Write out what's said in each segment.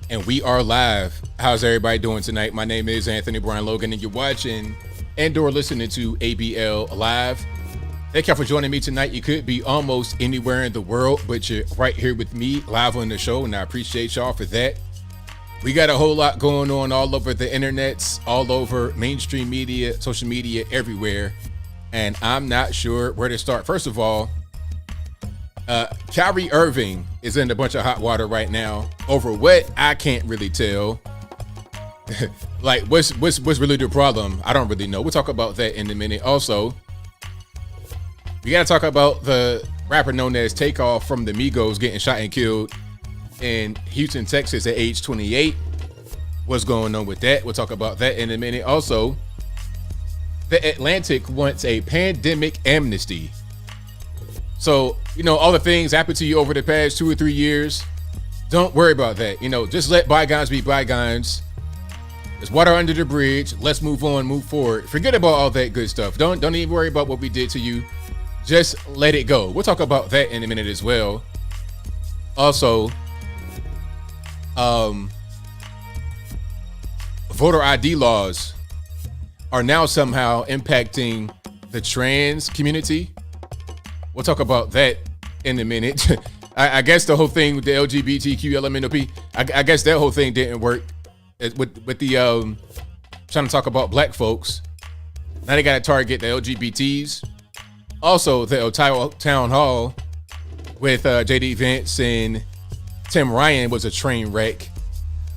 And we are live. How's everybody doing tonight? My name is Anthony Brian Logan, and you're watching and/or listening to ABL Live. Thank y'all for joining me tonight. You could be almost anywhere in the world, but you're right here with me live on the show, and I appreciate y'all for that. We got a whole lot going on all over the internets, all over mainstream media, social media, everywhere, and I'm not sure where to start. First of all, Kyrie Irving is in a bunch of hot water right now over what I can't really tell. Like, what's really the problem? I don't really know. We'll talk about that in a minute. Also, we got to talk about the rapper known as Takeoff from the Migos getting shot and killed in Houston, Texas at age 28. What's going on with that? We'll talk about that in a minute. Also, The Atlantic wants a pandemic amnesty. So, all the things happened to you over the past 2 or 3 years, don't worry about that. Just let bygones be bygones. There's water under the bridge. Let's move on, move forward. Forget about all that good stuff. Don't even worry about what we did to you. Just let it go. We'll talk about that in a minute as well. Also, voter ID laws are now somehow impacting the trans community. We'll talk about that in a minute. I guess the whole thing with the LGBTQ LMNOP, I guess that whole thing didn't work with the trying to talk about black folks. Now they got to target the LGBTs. Also, the Ohio Town Hall with JD Vance and Tim Ryan was a train wreck.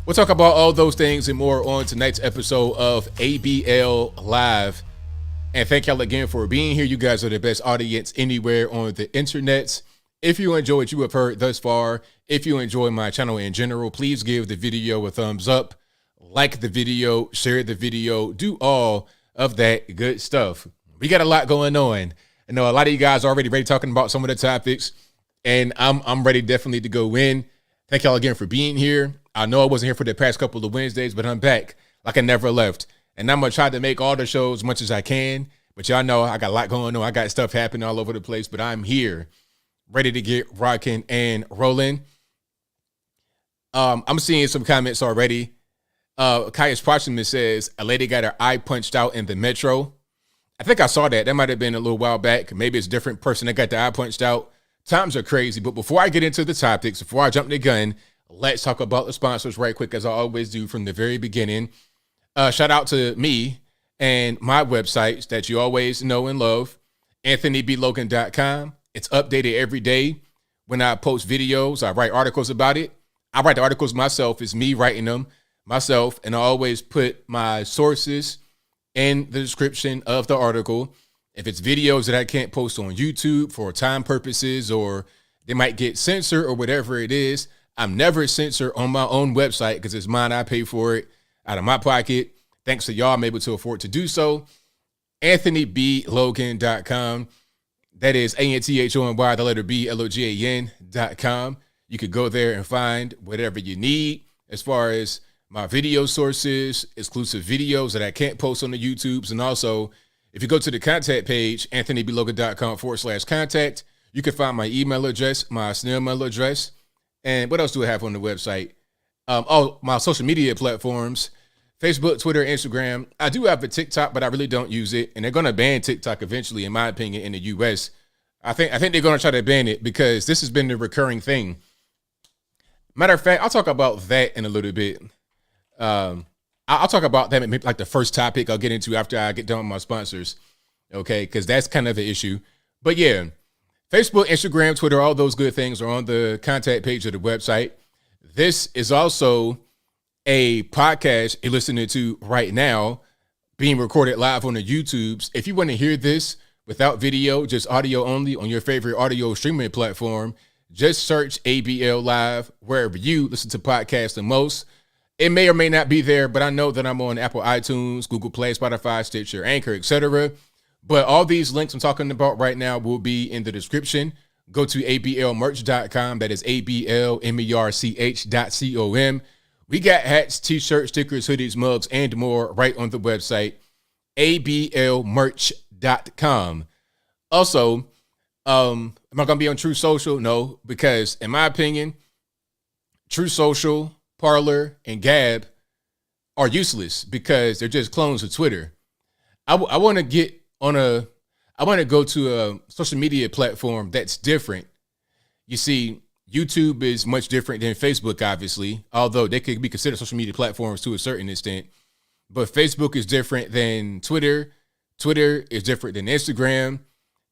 We'll talk about all those things and more on tonight's episode of ABL Live. And thank y'all again for being here. You guys are the best audience anywhere on the internet. If you enjoy what you have heard thus far, if you enjoy my channel in general, please give the video a thumbs up, like the video, share the video, do all of that good stuff. We got a lot going on. I know a lot of you guys are already ready talking about some of the topics, and I'm ready definitely to go in. Thank y'all again for being here. I know I wasn't here for the past couple of Wednesdays, but I'm back like I never left. And I'm going to try to make all the shows as much as I can. But y'all know I got a lot going on. I got stuff happening all over the place. But I'm here, ready to get rocking and rolling. I'm seeing some comments already. Caius Parchman says, a lady got her eye punched out in the metro. I think I saw that. That might have been a little while back. Maybe it's a different person that got the eye punched out. Times are crazy. But before I get into the topics, before I jump the gun, let's talk about the sponsors right quick, as I always do from the very beginning. Shout out to me and my websites that you always know and love, anthonyblogan.com. It's updated every day. When I post videos, I write articles about it. I write the articles myself. It's me writing them myself, and I always put my sources in the description of the article. If it's videos that I can't post on YouTube for time purposes, or they might get censored or whatever it is, I'm never censored on my own website because it's mine. I pay for it out of my pocket. Thanks to y'all, I'm able to afford to do so. AnthonyBLogan.com. That is ANTHONY, the letter B, LOGAN.com. You could go there and find whatever you need as far as my video sources, exclusive videos that I can't post on the YouTubes. And also, if you go to the contact page, AnthonyBLogan.com/contact, you can find my email address, my snail mail address. And what else do I have on the website? My social media platforms, Facebook, Twitter, Instagram. I do have a TikTok, but I really don't use it. And they're going to ban TikTok eventually, in my opinion, in the U.S. I think they're going to try to ban it because this has been the recurring thing. Matter of fact, I'll talk about that in a little bit. I'll talk about that maybe like the first topic I'll get into after I get done with my sponsors. Okay, because that's kind of an issue. But yeah, Facebook, Instagram, Twitter, all those good things are on the contact page of the website. This is also a podcast you're listening to right now, being recorded live on the YouTubes. If you want to hear this without video, just audio only on your favorite audio streaming platform, just search ABL Live wherever you listen to podcasts the most. It may or may not be there, but I know that I'm on Apple iTunes, Google Play, Spotify, Stitcher, Anchor, etc. But all these links I'm talking about right now will be in the description. Go to ablmerch.com. That is ablmerch.com. We got hats, t-shirts, stickers, hoodies, mugs, and more right on the website, ablmerch.com. Also, am I going to be on True Social? No, because in my opinion, True Social Parler, and Gab are useless because they're just clones of Twitter. I want to go to a social media platform that's different. You see, YouTube is much different than Facebook, obviously, although they could be considered social media platforms to a certain extent. But Facebook is different than Twitter. Twitter is different than Instagram.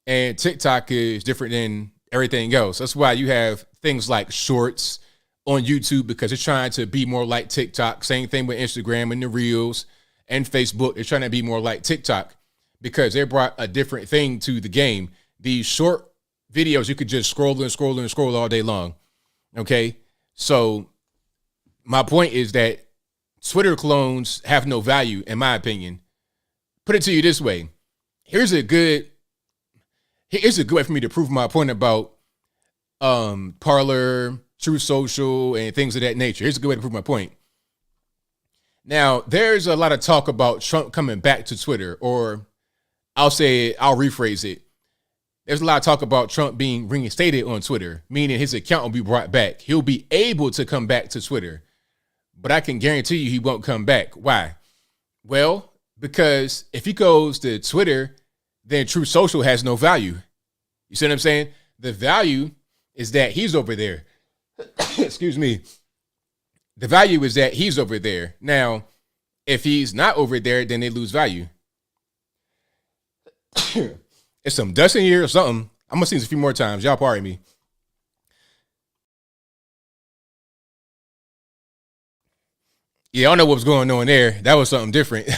And TikTok is different than everything else. That's why you have things like shorts on YouTube, because it's trying to be more like TikTok. Same thing with Instagram and the Reels and Facebook. They're trying to be more like TikTok because they brought a different thing to the game. These short videos, you could just scroll and scroll and scroll all day long. Okay. So my point is that Twitter clones have no value, in my opinion. Put it to you this way. Here's a good way for me to prove my point about Parler, True Social, and things of that nature. Here's a good way to prove my point. Now, there's a lot of talk about Trump coming back to Twitter, or I'll rephrase it. There's a lot of talk about Trump being reinstated on Twitter, meaning his account will be brought back. He'll be able to come back to Twitter, but I can guarantee you he won't come back. Why? Well, because if he goes to Twitter, then True Social has no value. You see what I'm saying? The value is that he's over there. Excuse me. The value is that he's over there. Now, if he's not over there, then they lose value. It's some dust in here or something. I'm going to see this a few more times. Y'all pardon me. Yeah, I don't know what was going on there. That was something different.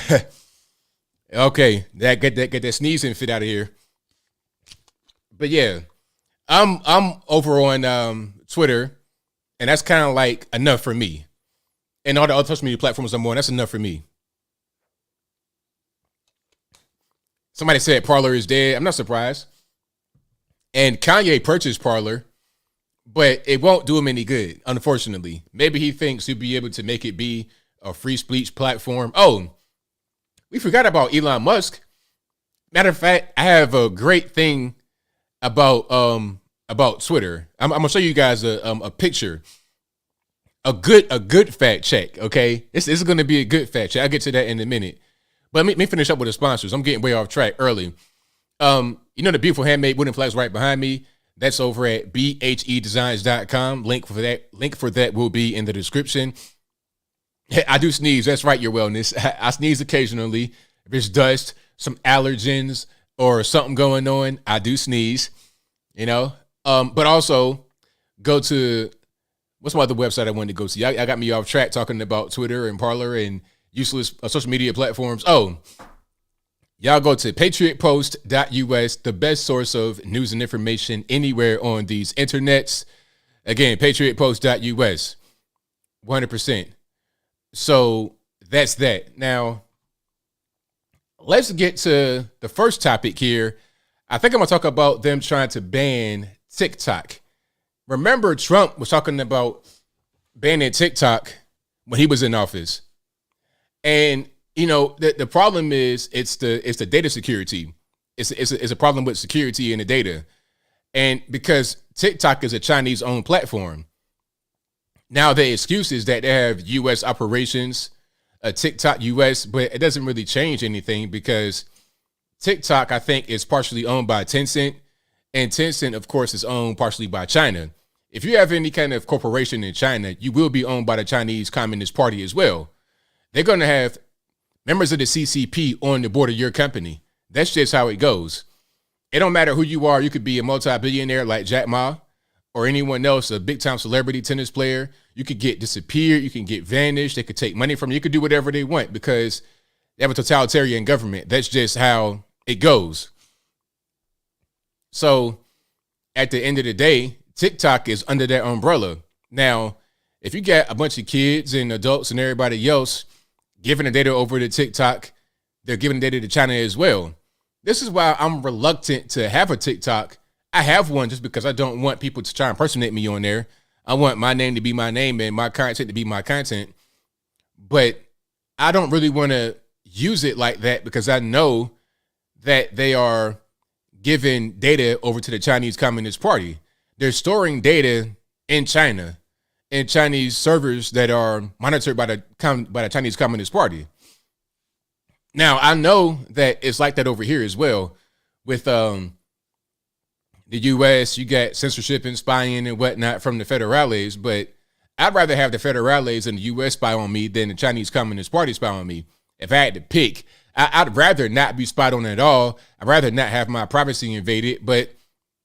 Okay, get that sneezing fit out of here. But yeah, I'm over on Twitter, and that's kind of like enough for me. And all the other social media platforms I'm on, that's enough for me. Somebody said Parler is dead. I'm not surprised. And Kanye purchased Parler, but it won't do him any good, unfortunately. Maybe he thinks he'll be able to make it be a free speech platform. Oh, we forgot about Elon Musk. Matter of fact, I have a great thing about Twitter. I'm gonna show you guys a picture. A good fact check. Okay, this is gonna be a good fact check. I'll get to that in a minute. But let me finish up with the sponsors. I'm getting way off track early. You know the beautiful handmade wooden flags right behind me? That's over at bhedesigns.com. Link for that will be in the description. I do sneeze. That's right, your wellness. I sneeze occasionally. If it's dust, some allergens, or something going on, I do sneeze. You know. But also go to, what's my other website I wanted to go to? I got me off track talking about Twitter and Parler and useless social media platforms. Oh, y'all go to patriotpost.us, the best source of news and information anywhere on these internets. Again, patriotpost.us, 100%. So that's that. Now, let's get to the first topic here. I think I'm going to talk about them trying to ban TikTok. Remember, Trump was talking about banning TikTok when he was in office. And, you know, the problem is it's the data security. It's a problem with security in the data. And because TikTok is a Chinese-owned platform. Now, the excuse is that they have U.S. operations, TikTok U.S., but it doesn't really change anything because TikTok, I think, is partially owned by Tencent. And Tencent, of course, is owned partially by China. If you have any kind of corporation in China, you will be owned by the Chinese Communist Party as well. They're going to have members of the CCP on the board of your company. That's just how it goes. It don't matter who you are. You could be a multi-billionaire like Jack Ma or anyone else, a big-time celebrity tennis player. You could get disappeared. You can get vanished. They could take money from you. You could do whatever they want because they have a totalitarian government. That's just how it goes. So at the end of the day, TikTok is under that umbrella. Now, if you got a bunch of kids and adults and everybody else giving the data over to TikTok, they're giving the data to China as well. This is why I'm reluctant to have a TikTok. I have one just because I don't want people to try and impersonate me on there. I want my name to be my name and my content to be my content. But I don't really want to use it like that because I know that they are giving data over to the Chinese Communist Party. They're storing data in China. in Chinese servers that are monitored by the Chinese Communist Party. Now, I know that it's like that over here as well. With the U.S., you got censorship and spying and whatnot from the federales, but I'd rather have the federales and the U.S. spy on me than the Chinese Communist Party spy on me. If I had to pick, I'd rather not be spied on at all. I'd rather not have my privacy invaded. But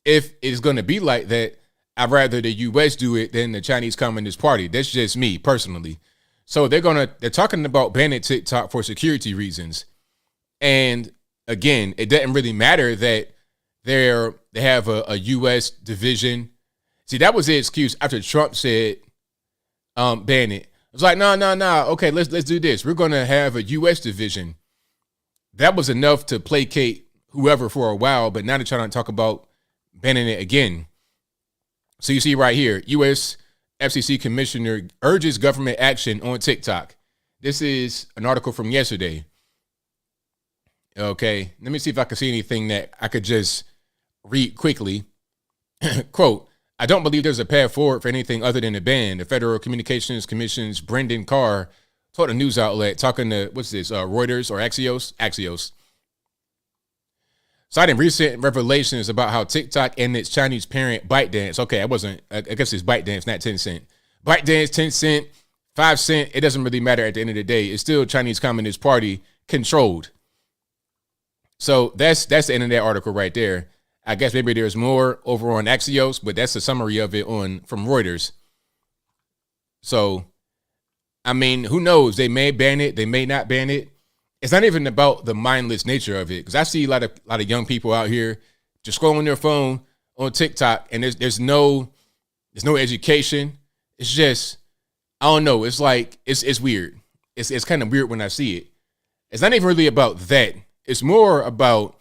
if it's going to be like that, I'd rather the U.S. do it than the Chinese Communist Party. That's just me personally. So they're talking about banning TikTok for security reasons. And again, it doesn't really matter that they have a U.S. division. See, that was the excuse after Trump said ban it. It was like, no. Okay, let's do this. We're going to have a U.S. division. That was enough to placate whoever for a while, but now they're trying to talk about banning it again. So you see right here, U.S. FCC commissioner urges government action on TikTok. This is an article from yesterday. Okay, let me see if I can see anything that I could just read quickly. Quote, I don't believe there's a path forward for anything other than a ban. The Federal Communications Commission's Brendan Carr told a news outlet talking to, Reuters or Axios. Citing recent revelations about how TikTok and its Chinese parent ByteDance, I guess it's ByteDance, not Tencent. ByteDance, Tencent, 5 cent, it doesn't really matter at the end of the day. It's still Chinese Communist Party controlled. So that's the end of that article right there. I guess maybe there's more over on Axios, but that's a summary of it from Reuters. So, I mean, who knows? They may ban it. They may not ban it. It's not even about the mindless nature of it, because I see a lot of young people out here just scrolling their phone on TikTok, and there's no education. It's just, I don't know. It's like it's weird. It's kind of weird when I see it. It's not even really about that. It's more about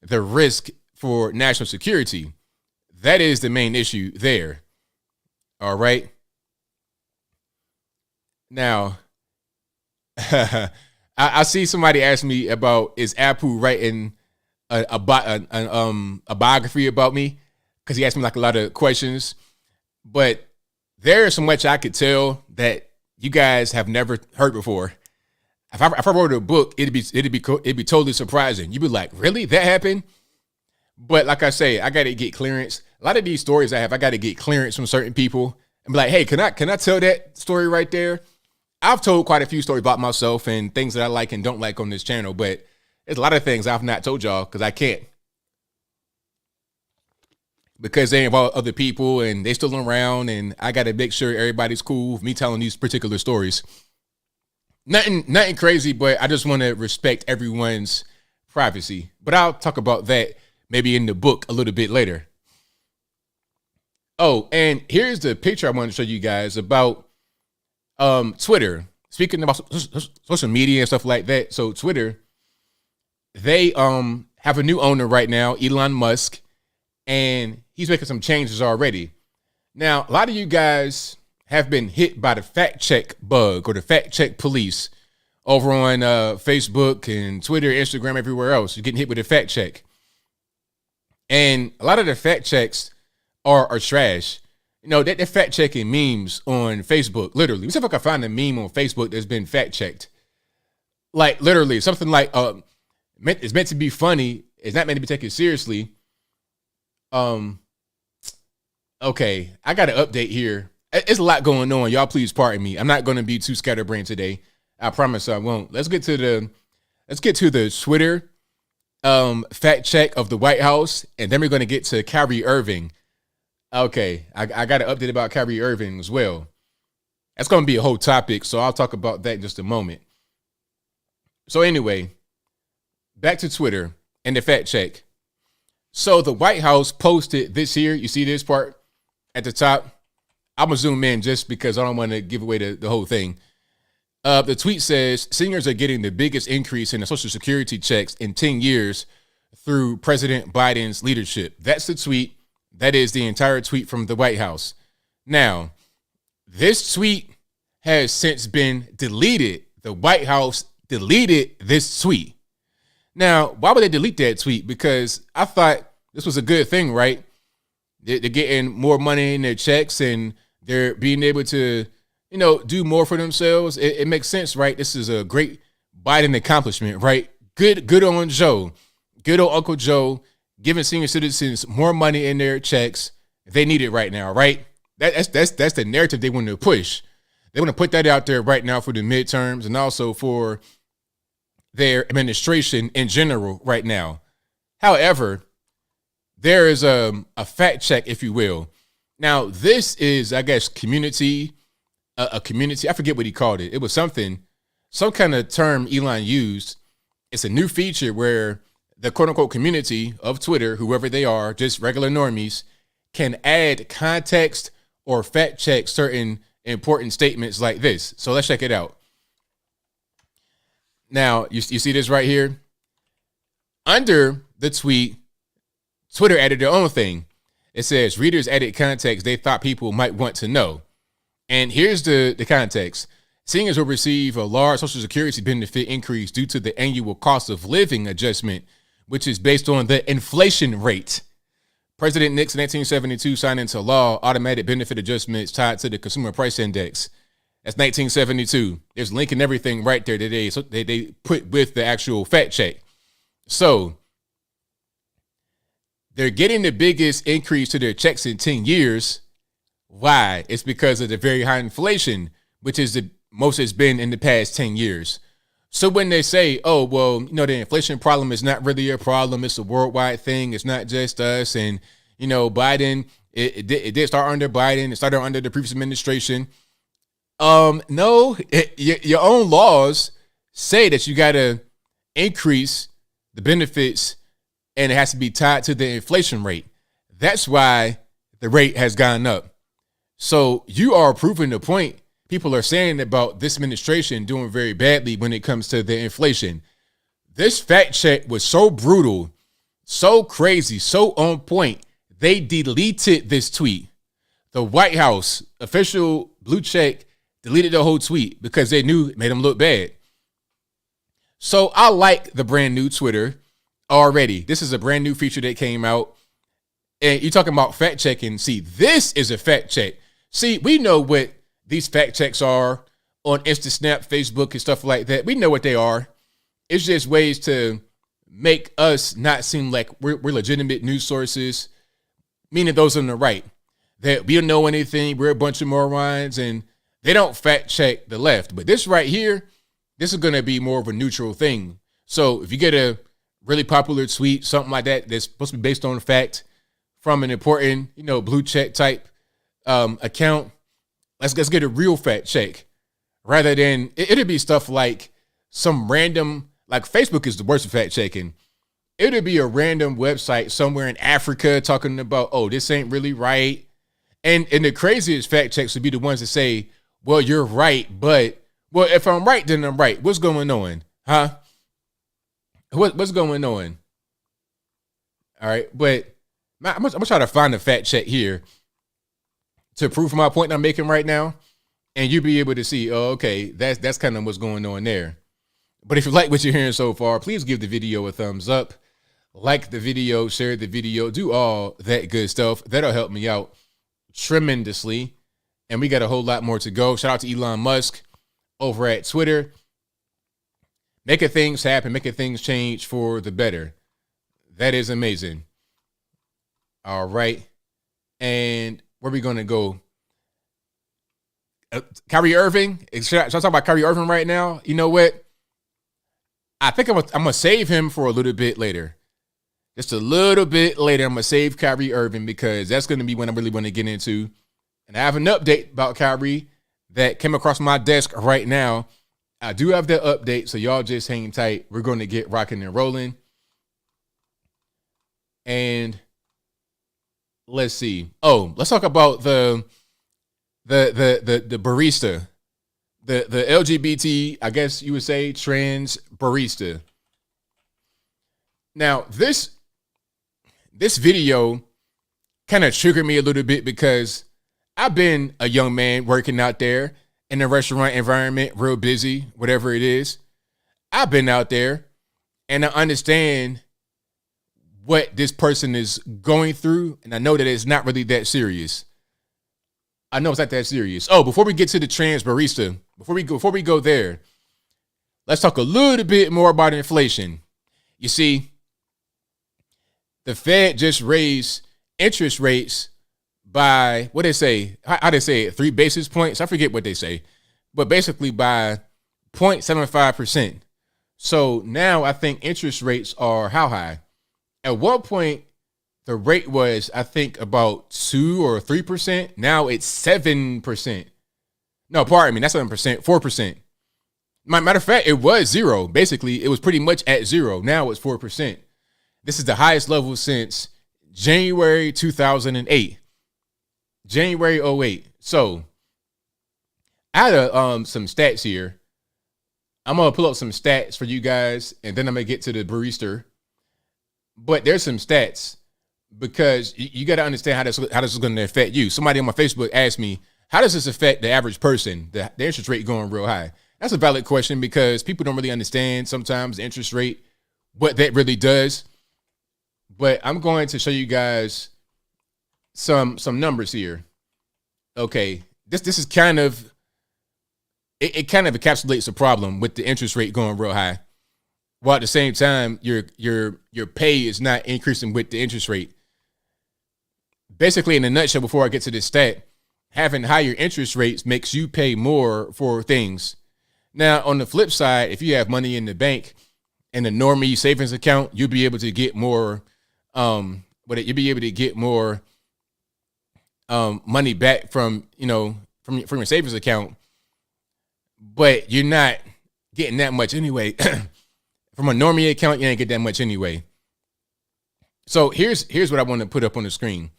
the risk for national security. That is the main issue there. All right. Now, I see somebody ask me about, is Apu writing a biography about me? Because he asked me like a lot of questions. But there's so much I could tell that you guys have never heard before. If I wrote a book, it'd be totally surprising. You'd be like, really? That happened? But like I say, I got to get clearance. A lot of these stories I got to get clearance from certain people and be like, hey, can I tell that story right there? I've told quite a few stories about myself and things that I like and don't like on this channel, but there's a lot of things I've not told y'all because I can't. Because they involve other people and they still around, and I got to make sure everybody's cool with me telling these particular stories. Nothing crazy, but I just want to respect everyone's privacy. But I'll talk about that maybe in the book a little bit later. Oh, and here's the picture I want to show you guys about Twitter. Speaking about social media and stuff like that. So Twitter, they have a new owner right now, Elon Musk, and he's making some changes already. Now, a lot of you guys have been hit by the fact check bug or the fact check police over on Facebook and Twitter, Instagram, everywhere else. You're getting hit with a fact check. And a lot of the fact checks are trash. You know, they're fact checking memes on Facebook, literally. Let's see if I can find a meme on Facebook that's been fact checked. Like, literally, something like, it's meant to be funny. It's not meant to be taken seriously. Okay, I got an update here. It's a lot going on. Y'all, please pardon me. I'm not going to be too scatterbrained today. I promise I won't. Let's get to the Twitter fact check of the White House, and then we're going to get to Kyrie Irving. Okay, I got an update about Kyrie Irving as well. That's going to be a whole topic, so I'll talk about that in just a moment. So anyway, back to Twitter and the fact check. So the White House posted this here. You see this part at the top? I'm going to zoom in just because I don't want to give away the whole thing. The tweet says, seniors are getting the biggest increase in the Social Security checks in 10 years through President Biden's leadership. That's the tweet. That is the entire tweet from the White House. Now, this tweet has since been deleted. The White House deleted this tweet. Now, why would they delete that tweet? Because I thought this was a good thing, right? They're getting more money in their checks and They're being able to, do more for themselves. It makes sense, right? This is a great Biden accomplishment, right? Good on Joe. Good old Uncle Joe giving senior citizens more money in their checks. They need it right now, right? That's the narrative they want to push. They want to put that out there right now for the midterms and also for their administration in general right now. However, there is a fact check, if you will. Now, this is, I guess, a community. I forget what he called it. It was some kind of term Elon used. It's a new feature where the quote unquote community of Twitter, whoever they are, just regular normies, can add context or fact check certain important statements like this. So let's check it out. Now, you see this right here? Under the tweet, Twitter added their own thing. It says, readers added context they thought people might want to know. And here's the context. Seniors will receive a large Social Security benefit increase due to the annual cost of living adjustment, which is based on the inflation rate. President Nixon, 1972, signed into law automatic benefit adjustments tied to the Consumer Price Index. That's 1972. There's a link and everything right there today. So they put with the actual fact check. So they're getting the biggest increase to their checks in 10 years. Why? It's because of the very high inflation, which is the most it's been in the past 10 years. So when they say, oh, well, the inflation problem is not really a problem. It's a worldwide thing. It's not just us. And, Biden, it did start under Biden. It started under the previous administration. No, your own laws say that you got to increase the benefits and it has to be tied to the inflation rate. That's why the rate has gone up. So you are proving the point people are saying about this administration doing very badly when it comes to the inflation. This fact check was so brutal, so crazy, so on point. They deleted this tweet. The White House official blue check deleted the whole tweet because they knew it made them look bad. So I like the brand new Twitter already. This is a brand new feature that came out. And you're talking about fact checking. See, this is a fact check. See, we know what these fact checks are on InstaSnap, Facebook, and stuff like that. We know what they are. It's just ways to make us not seem like we're legitimate news sources, meaning those on the right, that we don't know anything, we're a bunch of morons, and they don't fact check the left. But this right here, this is going to be more of a neutral thing. So if you get a really popular tweet, something like that, that's supposed to be based on fact from an important, blue check type account, let's get a real fact check rather than it'll be stuff like some random, like Facebook is the worst for fact checking. It'll be a random website somewhere in Africa talking about, oh, this ain't really right. And the craziest fact checks would be the ones that say, well, you're right, but, well, if I'm right, then I'm right. What's going on? Huh? What's going on? All right, but I'm gonna try to find a fact check here to prove my point I'm making right now, and you'll be able to see, oh, okay, that's kind of what's going on there. But if you like what you're hearing so far, please give the video a thumbs up, like the video, share the video, do all that good stuff. That'll help me out tremendously. And we got a whole lot more to go. Shout out to Elon Musk over at Twitter. Making things happen, making things change for the better. That is amazing. All right. And where are we going to go? Kyrie Irving. Should I talk about Kyrie Irving right now? You know what? I think I'm going to save him for a little bit later. Just a little bit later, I'm going to save Kyrie Irving because that's going to be when I really want to get into. And I have an update about Kyrie that came across my desk right now. I do have that update, so y'all just hang tight. We're going to get rocking and rolling. And let's see. Oh, let's talk about the barista. The LGBT, I guess you would say, trans barista. Now, this video kind of triggered me a little bit because I've been a young man working out there in the restaurant environment, real busy, whatever it is. I've been out there and I understand what this person is going through. And I know that it's not really that serious. I know it's not that serious. Oh, before we get to the trans barista, before we go there, let's talk a little bit more about inflation. You see, the Fed just raised interest rates by, what they say, how they say it, 3 basis points. I forget what they say, but basically by 0.75%. So now I think interest rates are how high? At one point, the rate was, I think, about 2 or 3%. Now it's 7%. No, pardon me, not 7%, 4%. Matter of fact, it was 0. Basically, it was pretty much at 0. Now it's 4%. This is the highest level since January 2008. January 08. So I had some stats here. I'm going to pull up some stats for you guys, and then I'm going to get to the barista. But there's some stats because you got to understand how this is going to affect you. Somebody on my Facebook asked me, how does this affect the average person, the interest rate going real high? That's a valid question because people don't really understand sometimes the interest rate, what that really does. But I'm going to show you guys some numbers here. Okay, this is kind of, it kind of encapsulates the problem with the interest rate going real high, while at the same time your pay is not increasing with the interest rate. Basically, in a nutshell, before I get to this stat, having higher interest rates makes you pay more for things. Now, on the flip side, if you have money in the bank in a normie savings account, you'll be able to get more. You'll be able to get more money back from your savings account, but you're not getting that much anyway. From a normie account, you ain't get that much anyway. So here's what I want to put up on the screen.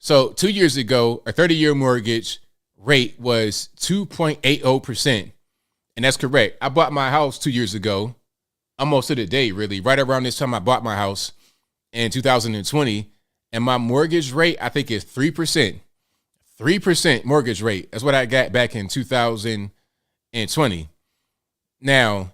So 2 years ago, a 30-year mortgage rate was 2.80%. And that's correct. I bought my house 2 years ago, almost to the day, really. Right around this time I bought my house in 2020. And my mortgage rate, I think, is 3%. 3% mortgage rate. That's what I got back in 2020. Now,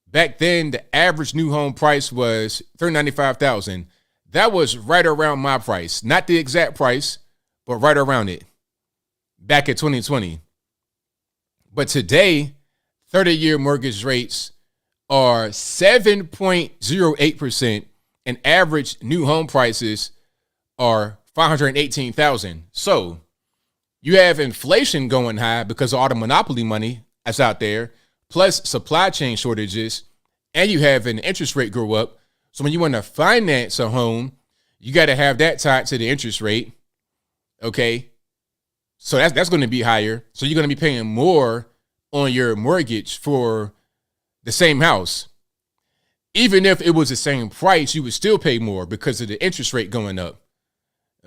back then, the average new home price was $395,000. That was right around my price. Not the exact price, but right around it. Back in 2020. But today, 30-year mortgage rates are 7.08%, and average new home prices are $518,000. So you have inflation going high because of all the monopoly money that's out there, plus supply chain shortages, and you have an interest rate go up. So when you want to finance a home, you got to have that tied to the interest rate. Okay. So that's going to be higher. So you're going to be paying more on your mortgage for the same house. Even if it was the same price, you would still pay more because of the interest rate going up.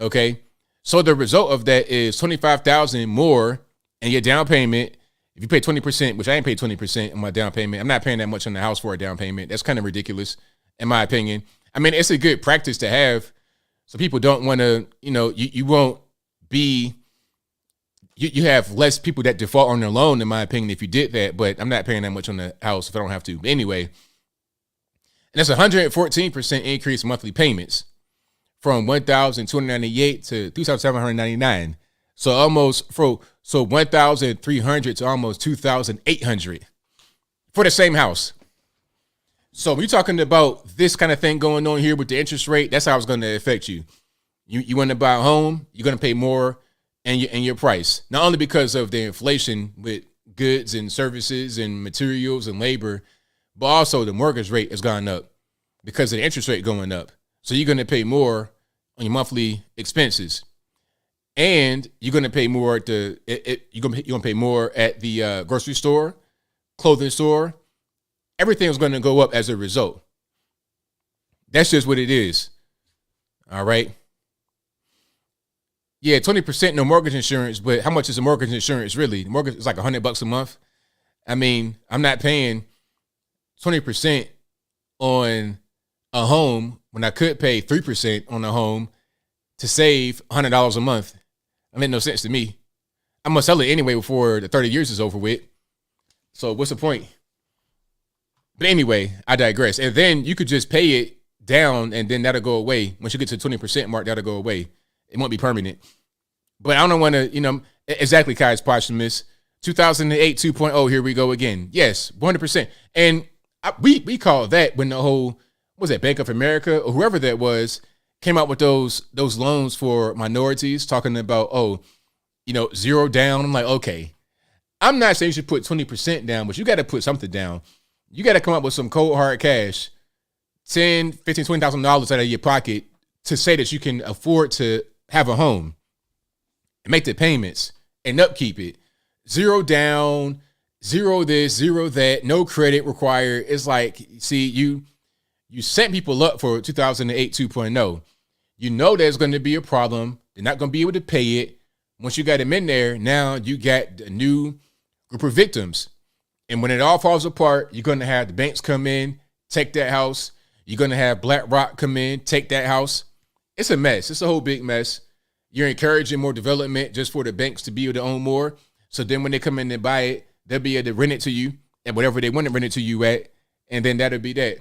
Okay. So the result of that is $25,000 more in your down payment. If you pay 20%, which I ain't paid 20% on my down payment, I'm not paying that much on the house for a down payment. That's kind of ridiculous, in my opinion. I mean, it's a good practice to have. So people don't want to, you won't be, you have less people that default on their loan, in my opinion, if you did that. But I'm not paying that much on the house if I don't have to. But anyway, and it's 114% increase in monthly payments from $1,298 to $2,799. So almost so 1,300 to almost 2,800 for the same house. So when you're talking about this kind of thing going on here with the interest rate, that's how it's going to affect you. You want to buy a home, you're going to pay more in your price, not only because of the inflation with goods and services and materials and labor, but also the mortgage rate has gone up because of the interest rate going up. So you're going to pay more on your monthly expenses, and you're going to pay more at you're going to pay more at the grocery store, clothing store. Everything is going to go up as a result. That's just what it is. All right. Yeah, 20% no mortgage insurance, but how much is the mortgage insurance really? The mortgage is like $100 a month. I mean, I'm not paying 20% on a home when I could pay 3% on a home to save $100 a month. That made no sense to me. I'm going to sell it anyway before the 30 years is over with. So what's the point? But anyway, I digress. And then you could just pay it down and then that'll go away. Once you get to the 20% mark, that'll go away. It won't be permanent. But I don't want to, exactly, Kai's posthumous. 2008 2.0, here we go again. Yes, 100%. And we call that when the whole, was that Bank of America or whoever that was, came out with those loans for minorities, talking about, zero down. I'm like, okay, I'm not saying you should put 20% down, but you got to put something down. You got to come up with some cold hard cash, $10,000, $15,000, $20,000 out of your pocket to say that you can afford to have a home and make the payments and upkeep it. Zero down, zero this, zero that, no credit required. It's like, see, you set people up for 2008 2.0. You know there's going to be a problem. They're not going to be able to pay it. Once you got them in there, now you got a new group of victims. And when it all falls apart, you're going to have the banks come in, take that house. You're going to have BlackRock come in, take that house. It's a mess. It's a whole big mess. You're encouraging more development just for the banks to be able to own more. So then when they come in and buy it, they'll be able to rent it to you at whatever they want to rent it to you at. And then that'll be that.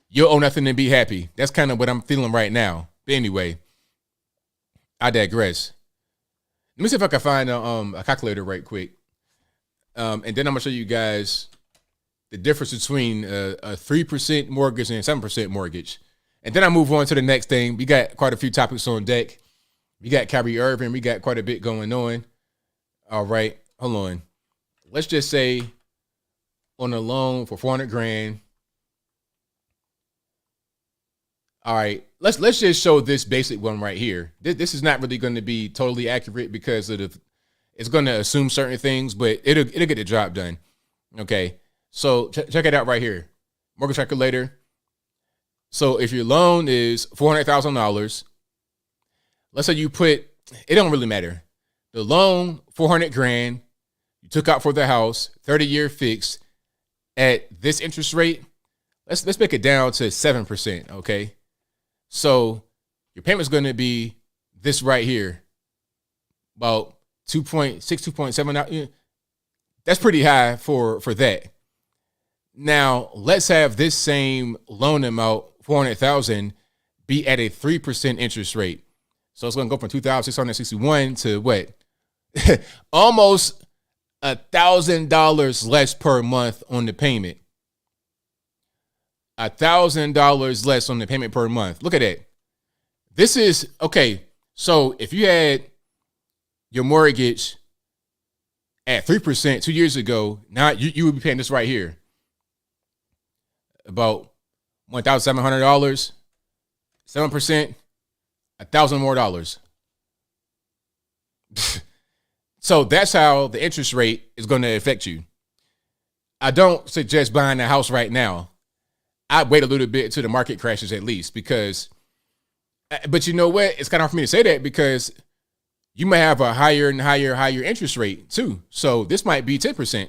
You'll own nothing and be happy. That's kind of what I'm feeling right now. But anyway, I digress. Let me see if I can find a calculator right quick. And then I'm going to show you guys the difference between a 3% mortgage and a 7% mortgage. And then I move on to the next thing. We got quite a few topics on deck. We got Kyrie Irving. We got quite a bit going on. All right. Hold on. Let's just say on a loan for $400,000. All right. Let's just show this basic one right here. This is not really going to be totally accurate because it's going to assume certain things, but it'll get the job done. Okay. So check it out right here. Mortgage calculator. So if your loan is $400,000, let's say you put, it don't really matter. The loan, $400,000, you took out for the house, 30-year fixed at this interest rate. Let's make it down to 7%. Okay. So your payment's going to be this right here, about 2.6, 2.7. That's pretty high for that. Now let's have this same loan amount, $400,000, be at a 3% interest rate. So it's going to go from $2,661 to what? Almost $1,000 less per month on the payment. $1,000 less on the payment per month. Look at that. This is okay. So if you had your mortgage at 3% 2 years ago, now you would be paying this right here. About $1,700, 7%, $1,000 more dollars. So that's how the interest rate is going to affect you. I don't suggest buying a house right now. I'd wait a little bit until the market crashes at least but you know what? It's kind of hard for me to say that because you might have a higher and higher interest rate too. So this might be 10%.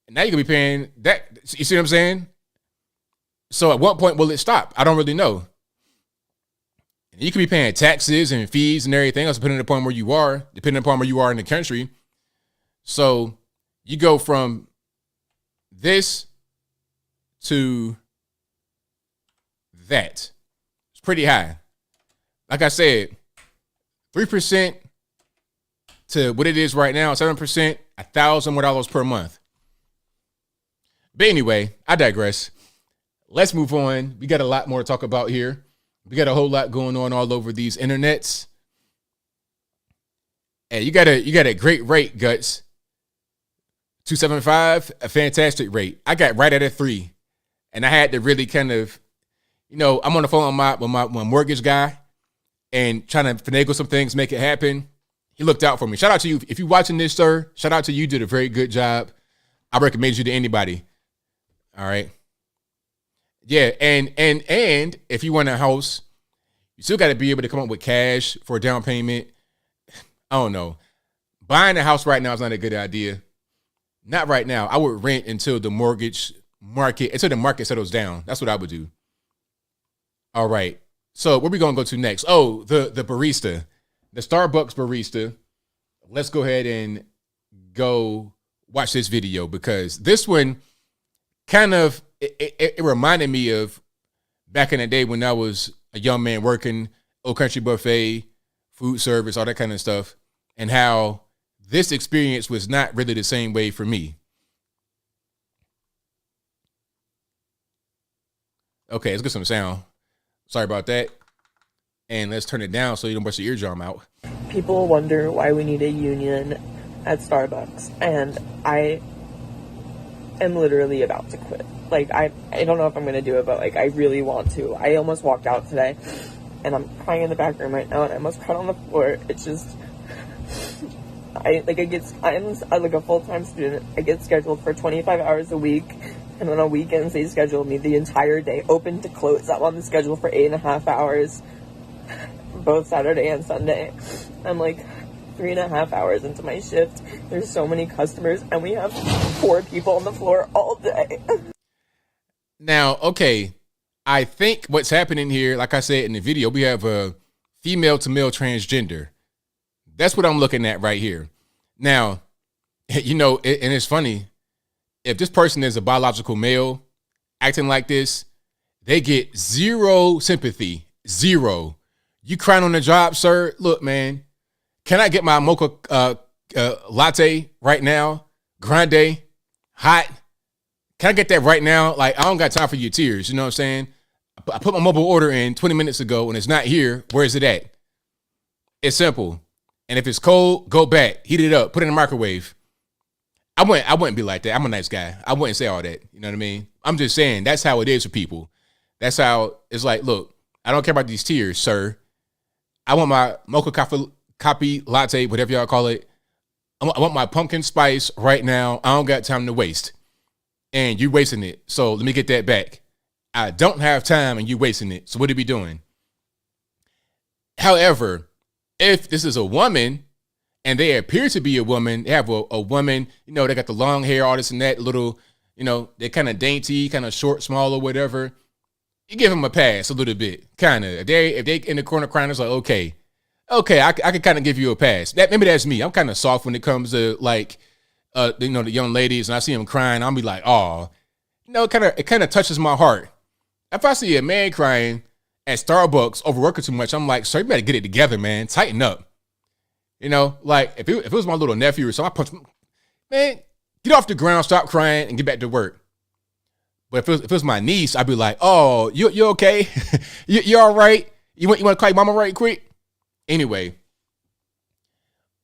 And now you're going to be paying that. You see what I'm saying? So at what point will it stop? I don't really know. And you could be paying taxes and fees and everything else depending upon where you are in the country. So you go from this to that. It's pretty high. Like I said, 3% to what it is right now, 7%, $1,000 more dollars per month. But anyway, I digress. Let's move on. We got a lot more to talk about here. We got a whole lot going on all over these internets. And you got a great rate, Guts. 275, a fantastic rate. I got right at a 3. And I had to really kind of, I'm on the phone with my mortgage guy and trying to finagle some things, make it happen. He looked out for me. Shout out to you. If you're watching this, sir, shout out to you. You did a very good job. I recommend you to anybody. All right. Yeah. And if you want a house, you still got to be able to come up with cash for a down payment. I don't know. Buying a house right now is not a good idea. Not right now. I would rent until the until the market settles down. That's what I would do. All right. So where we going to go to next? Oh, the barista, the Starbucks barista. Let's go ahead and go watch this video because this one kind of, it reminded me of back in the day when I was a young man working Old Country Buffet food service, all that kind of stuff, and how this experience was not really the same way for me. Okay, let's get some sound. Sorry about that. And let's turn it down so you don't bust your eardrum out. People wonder why we need a union at Starbucks, and I am literally about to quit. Like, I don't know if I'm going to do it, but, like, I really want to. I almost walked out today, and I'm crying in the back room right now, and I almost cried on the floor. It's just, I'm like a full-time student. I get scheduled for 25 hours a week, and on weekends they schedule me the entire day, open to close. I'm on the schedule for 8.5 hours, both Saturday and Sunday. I'm like 3.5 hours into my shift. There's so many customers, and we have 4 people on the floor all day. Now, okay, I think what's happening here, like I said in the video, we have a female to male transgender. That's what I'm looking at right here. Now, you know, and it's funny, if this person is a biological male acting like this, they get zero sympathy. Zero. You crying on the job, sir? Look, man, can I get my mocha latte right now? Grande, hot. Can I get that right now? Like, I don't got time for your tears. You know what I'm saying? I put my mobile order in 20 minutes ago and it's not here. Where is it at? It's simple. And if it's cold, go back, heat it up, put it in the microwave. I wouldn't be like that. I'm a nice guy. I wouldn't say all that. You know what I mean? I'm just saying that's how it is for people. That's how it's like, look, I don't care about these tears, sir. I want my mocha coffee latte, whatever y'all call it. I want my pumpkin spice right now. I don't got time to waste. And you wasting it. So let me get that back. I don't have time and you wasting it. So what are we doing? However, if this is a woman and they appear to be a woman, they have a woman, you know, they got the long hair, all this and that, little, you know, they're kind of dainty, kind of short, small or whatever. You give them a pass a little bit, kind of. If they in the corner crying, it's like, okay, I can kind of give you a pass. Maybe that's me. I'm kind of soft when it comes to like, you know, the young ladies, and I see them crying, I'll be like, oh, you know, it kind of touches my heart. If I see a man crying at Starbucks overworking too much, I'm like, sir, you better get it together, man. Tighten up. You know, like if it was my little nephew or something, I punch him, man, get off the ground, stop crying, and get back to work. But if it was my niece, I'd be like, oh, you okay? you all right? You want to call your mama right quick? Anyway,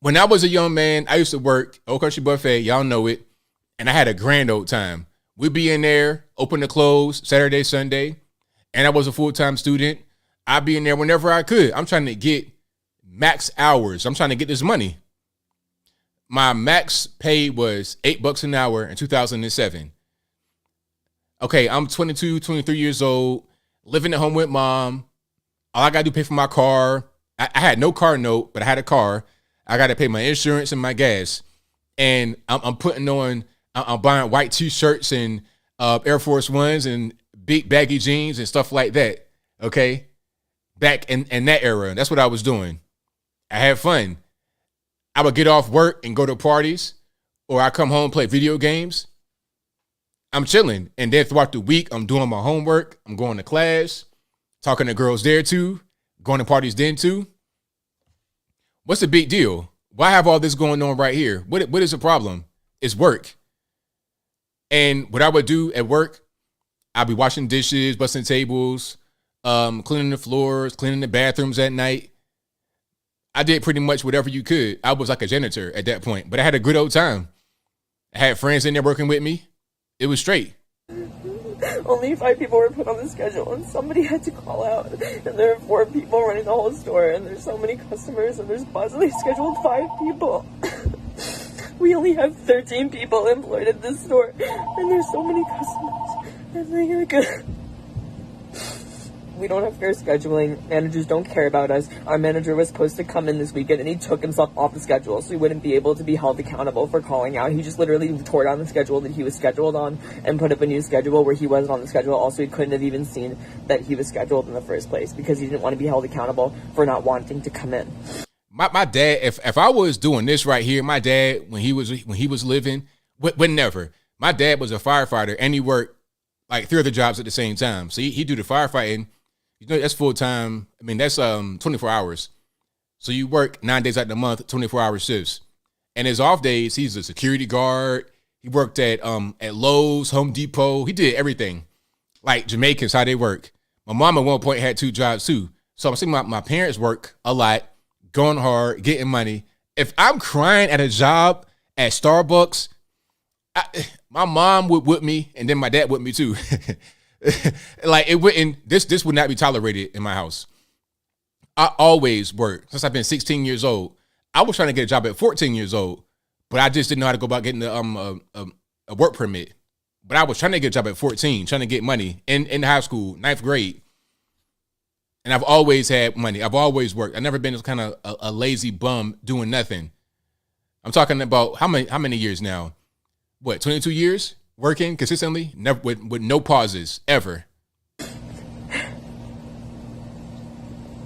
when I was a young man, I used to work Old Country Buffet. Y'all know it. And I had a grand old time. We'd be in there, open to close, Saturday, Sunday. And I was a full-time student. I'd be in there whenever I could. I'm trying to get max hours. I'm trying to get this money. My max pay was $8 an hour in 2007. Okay, I'm 22, 23 years old, living at home with mom. All I got to do is pay for my car. I had no car note, but I had a car. I got to pay my insurance and my gas. And I'm buying white t-shirts and Air Force Ones and big baggy jeans and stuff like that. Okay. Back in that era, that's what I was doing. I had fun. I would get off work and go to parties, or I come home, play video games. I'm chilling. And then throughout the week, I'm doing my homework. I'm going to class, talking to girls there too, going to parties then too. What's the big deal? Why have all this going on right here? What is the problem? It's work. And what I would do at work, I'd be washing dishes, busting tables, cleaning the floors, cleaning the bathrooms at night. I did pretty much whatever you could. I was like a janitor at that point, but I had a good old time. I had friends in there working with me. It was straight. Only 5 people were put on the schedule, and somebody had to call out. And there are 4 people running the whole store, and there's so many customers, and there's possibly scheduled 5 people. We only have 13 people employed at this store, and there's so many customers. And they're good. We don't have fair scheduling. Managers don't care about us. Our manager was supposed to come in this weekend, and he took himself off the schedule, so he wouldn't be able to be held accountable for calling out. He just literally tore down the schedule that he was scheduled on and put up a new schedule where he wasn't on the schedule. Also, he couldn't have even seen that he was scheduled in the first place because he didn't want to be held accountable for not wanting to come in. My dad, if I was doing this right here, my dad, when he was living, would never. My dad was a firefighter, and he worked like 3 other jobs at the same time. So he do the firefighting. You know, that's full time. I mean, that's 24 hours. So you work 9 days out of the month, 24-hour shifts. And his off days, he's a security guard. He worked at Lowe's, Home Depot. He did everything. Like Jamaicans, how they work. My mom at one point had 2 jobs too. So I'm seeing my parents work a lot, going hard, getting money. If I'm crying at a job at Starbucks, my mom would whip me, and then my dad whipped me too. Like it wouldn't. This would not be tolerated in my house. I always worked since I've been 16 years old. I was trying to get a job at 14 years old, but I just didn't know how to go about getting a work permit. But I was trying to get a job at 14, trying to get money in high school, 9th grade. And I've always had money. I've always worked. I've never been kind of a lazy bum doing nothing. I'm talking about how many years now? What, 22 years working consistently, never with no pauses ever.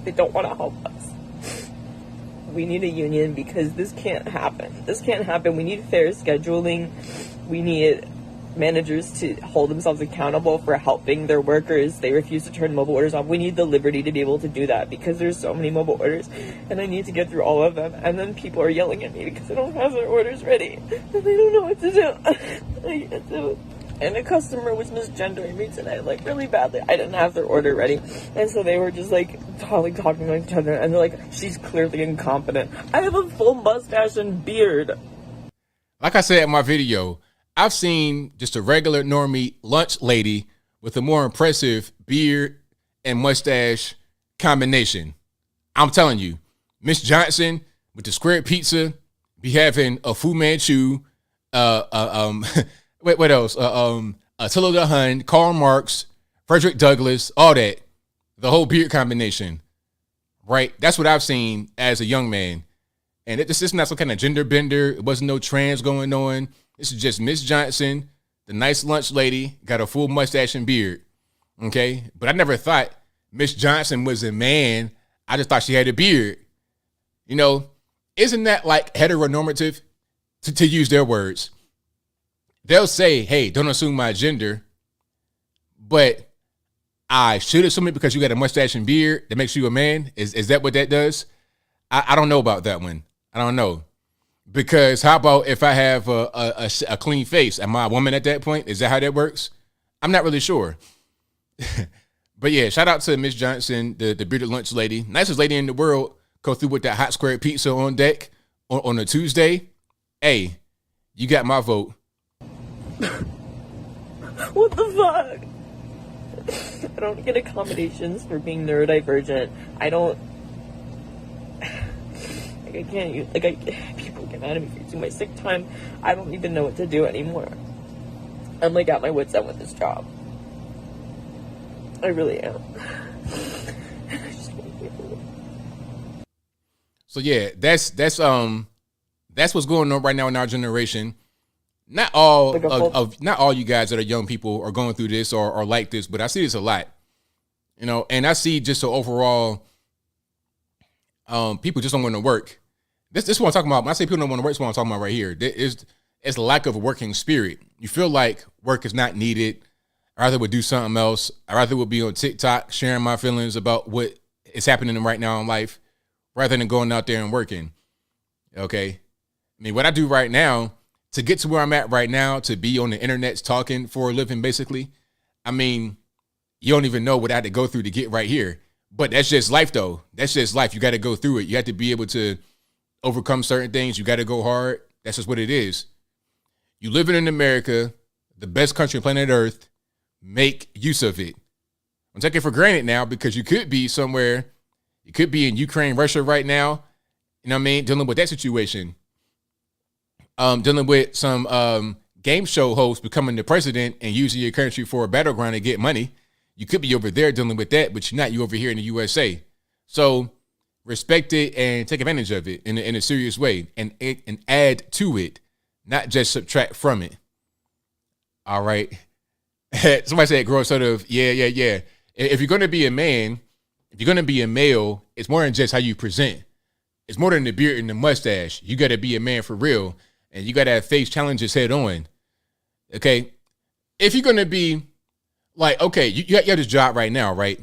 They don't want to help us. We need a union because this can't happen. This can't happen. We need fair scheduling. We need managers to hold themselves accountable for helping their workers. They refuse to turn mobile orders off. We need the liberty to be able to do that because there's so many mobile orders and I need to get through all of them. And then people are yelling at me because I don't have their orders ready and they don't know what to do. I can't do it. And a customer was misgendering me today, like really badly. I didn't have their order ready. And so they were just like talking to each other and they're like, she's clearly incompetent. I have a full mustache and beard. Like I said in my video, I've seen just a regular normie lunch lady with a more impressive beard and mustache combination. I'm telling you, Miss Johnson with the square pizza be having a Fu Manchu, what else? Attila the Hun, Karl Marx, Frederick Douglass, all that. The whole beard combination, right? That's what I've seen as a young man. And this is not some kind of gender bender. It wasn't no trans going on. This is just Miss Johnson, the nice lunch lady, got a full mustache and beard. Okay? But I never thought Miss Johnson was a man. I just thought she had a beard. You know, isn't that like heteronormative to use their words? They'll say, hey, don't assume my gender, but I should assume it because you got a mustache and beard that makes you a man. Is that what that does? I don't know about that one. I don't know. Because how about if I have a clean face? Am I a woman at that point? Is that how that works? I'm not really sure. But yeah, shout out to Miss Johnson, the bearded lunch lady. Nicest lady in the world. Go through with that hot square pizza on deck on a Tuesday. Hey, you got my vote. What the fuck? I don't get accommodations for being neurodivergent. I don't... I can't use, people get mad at me for using my sick time. I don't even know what to do anymore. I'm like at my wit's end with this job. I really am. So yeah, that's what's going on right now in our generation. Not all not all you guys that are young people are going through this or like this, but I see this a lot. You know, and I see just the overall people just don't want to work. This is what I'm talking about. When I say people don't want to work, it's what I'm talking about right here. It's a lack of a working spirit. You feel like work is not needed. I rather would do something else. I rather would be on TikTok sharing my feelings about what is happening right now in life rather than going out there and working. Okay? I mean, what I do right now to get to where I'm at right now, to be on the internet talking for a living, basically, I mean, you don't even know what I had to go through to get right here. But that's just life, though. That's just life. You got to go through it. You have to be able to overcome certain things. You got to go hard. That's just what it is. You living in America, the best country on planet Earth. Make use of it. I'm taking it for granted now because you could be somewhere. You could be in Ukraine, Russia right now. You know what I mean? Dealing with that situation. Dealing with some game show host becoming the president and using your country for a battleground to get money. You could be over there dealing with that, but you're not. You're over here in the USA. So respect it and take advantage of it in a serious way and add to it, not just subtract from it. All right. Somebody said, grow sort of, yeah. If you're going to be a man, if you're going to be a male, it's more than just how you present. It's more than the beard and the mustache. You got to be a man for real. And you got to face challenges head on. Okay. If you're going to be like, okay, you have this job right now, right?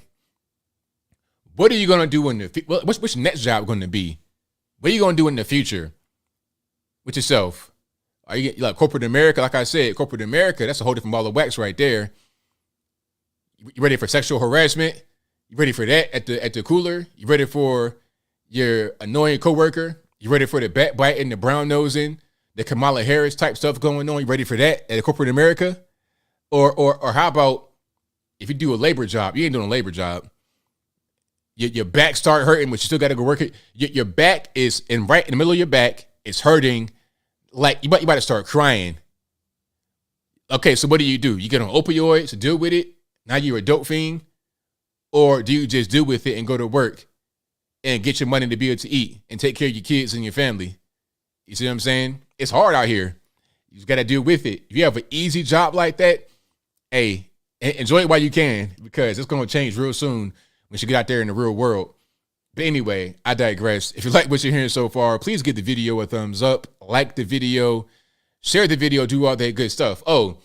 What are you going to do what's your next job going to be? What are you going to do in the future with yourself? Are you like corporate America? Like I said, corporate America, that's a whole different ball of wax right there. You ready for sexual harassment? You ready for that at the cooler? You ready for your annoying coworker? You ready for the backbiting, the brown nosing, the Kamala Harris type stuff going on? You ready for that at corporate America? Or how about if you do a labor job? You ain't doing a labor job. Your back start hurting, but you still got to go work it. Your back is right in the middle of your back. It's hurting. Like you about to start crying. Okay, so what do? You get on opioids to deal with it. Now you're a dope fiend. Or do you just deal with it and go to work and get your money to be able to eat and take care of your kids and your family? You see what I'm saying? It's hard out here. You just got to deal with it. If you have an easy job like that, hey, enjoy it while you can, because it's going to change real soon when you get out there in the real world. But anyway, I digress. If you like what you're hearing so far, please give the video a thumbs up, like the video, share the video, do all that good stuff. Oh,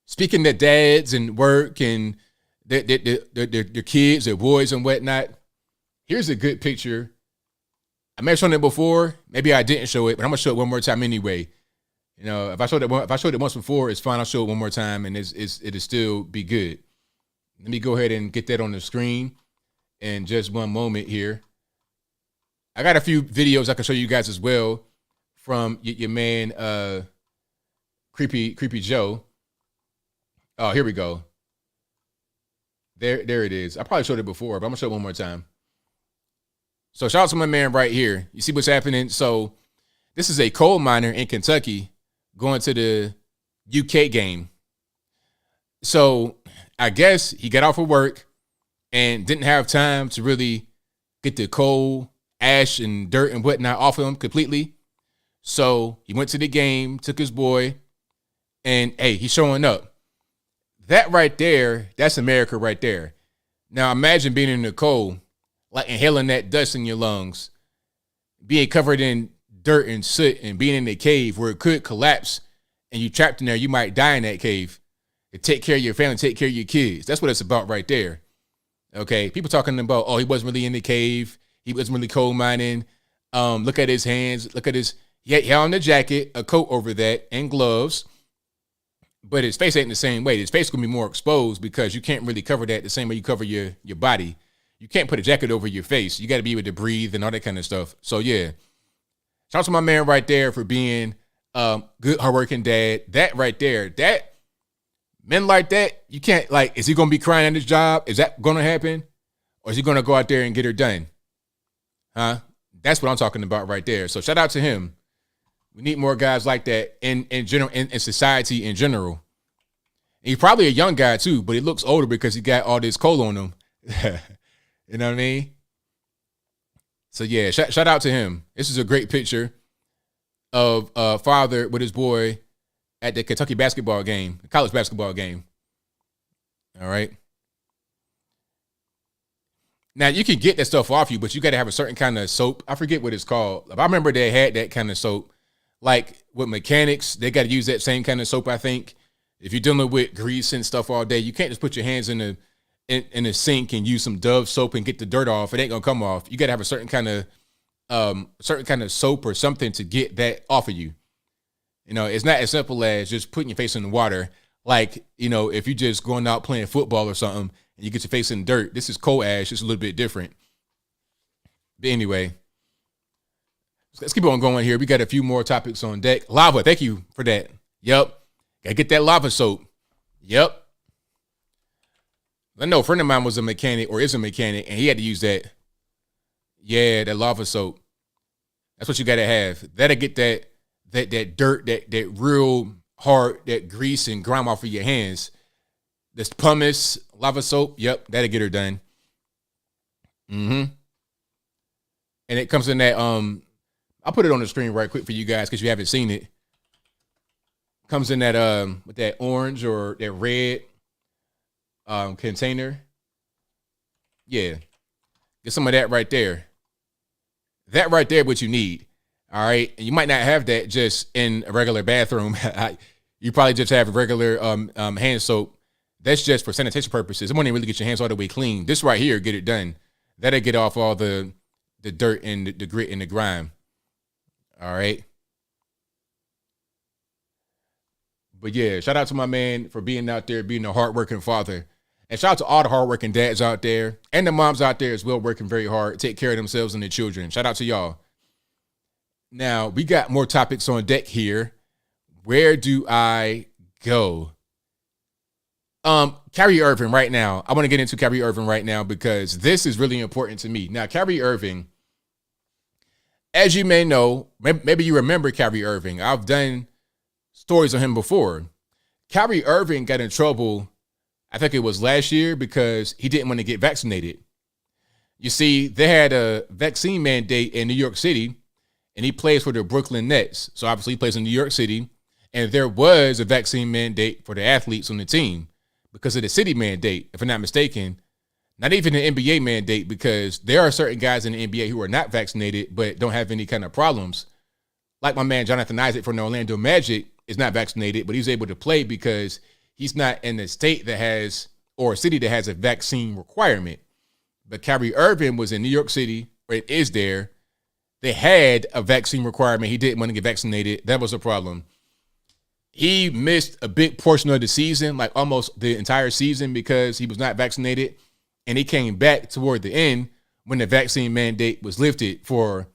speaking to dads and work and their kids, their boys and whatnot, here's a good picture. I may have shown it before. Maybe I didn't show it, but I'm going to show it one more time anyway. You know, if I showed it once before, it's fine. I'll show it one more time, and it'll still be good. Let me go ahead and get that on the screen in just one moment here. I got a few videos I can show you guys as well from your man, Creepy Joe. Oh, here we go. There it is. I probably showed it before, but I'm gonna show it one more time. So shout out to my man right here. You see what's happening? So this is a coal miner in Kentucky going to the UK game. So I guess he got off of work and didn't have time to really get the coal, ash, and dirt and whatnot off of him completely. So he went to the game, took his boy, and hey, he's showing up. That right there, that's America right there. Now imagine being in the cold, like inhaling that dust in your lungs, being covered in dirt and soot, and being in a cave where it could collapse and you trapped in there. You might die in that cave. And take care of your family, take care of your kids. That's what it's about right there. Okay, people talking about, oh, he wasn't really in the cave. He wasn't really coal mining. Look at his hands. Look at his, he had on the jacket, a coat over that, and gloves. But his face ain't the same way. His face is going to be more exposed because you can't really cover that the same way you cover your body. You can't put a jacket over your face. You got to be able to breathe and all that kind of stuff. So, yeah. Shout out to my man right there for being good, hardworking dad. That right there, that, men like that, you can't, like, is he going to be crying at his job? Is that going to happen? Or is he going to go out there and get her done? Huh? That's what I'm talking about right there. So shout out to him. We need more guys like that in general, in society in general. And he's probably a young guy too, but he looks older because he got all this coal on him. You know what I mean? So yeah, shout out to him. This is a great picture of father with his boy at the Kentucky basketball game, college basketball game. All right. Now you can get that stuff off you, but you got to have a certain kind of soap. I forget what it's called. I remember they had that kind of soap. Like with mechanics, they got to use that same kind of soap, I think. If you're dealing with grease and stuff all day, you can't just put your hands in the sink and use some Dove soap and get the dirt off. It ain't gonna come off. You got to have a certain kind of soap or something to get that off of you. You know, it's not as simple as just putting your face in the water. Like, you know, if you're just going out playing football or something and you get your face in dirt, this is coal ash. It's a little bit different. But anyway, let's keep on going here. We got a few more topics on deck. Lava, thank you for that. Yep. Gotta get that lava soap. Yep. I know a friend of mine was a mechanic or is a mechanic, and he had to use that. Yeah, that lava soap. That's what you gotta have. That'll get that dirt, that real hard, that grease and grime off of your hands. This pumice, lava soap, yep, that'll get her done. And it comes in that, I'll put it on the screen right quick for you guys because you haven't seen it. Comes in that, with that orange or that red container. Yeah. Get some of that right there. That right there, what you need. All right. And you might not have that just in a regular bathroom. You probably just have regular hand soap. That's just for sanitation purposes. It won't even really get your hands all the way clean. This right here, get it done. That'll get off all the the dirt and the grit and the grime. All right. But yeah, shout out to my man for being out there, being a hardworking father. And shout out to all the hardworking dads out there and the moms out there as well, working very hard, take care of themselves and their children. Shout out to y'all. Now, we got more topics on deck here. Where do I go? Kyrie Irving right now. I want to get into Kyrie Irving right now because this is really important to me. Now, Kyrie Irving, as you may know, maybe you remember Kyrie Irving. I've done stories on him before. Kyrie Irving got in trouble, I think it was last year, because he didn't want to get vaccinated. You see, they had a vaccine mandate in New York City, and he plays for the Brooklyn Nets. So obviously he plays in New York City, and there was a vaccine mandate for the athletes on the team because of the city mandate, if I'm not mistaken. Not even an NBA mandate, because there are certain guys in the NBA who are not vaccinated but don't have any kind of problems. Like my man Jonathan Isaac from the Orlando Magic is not vaccinated, but he's able to play because he's not in a state that has, or a city that has a vaccine requirement. But Kyrie Irving was in New York City, or it is there. They had a vaccine requirement. He didn't want to get vaccinated. That was a problem. He missed a big portion of the season, like almost the entire season, because he was not vaccinated. And he came back toward the end when the vaccine mandate was lifted for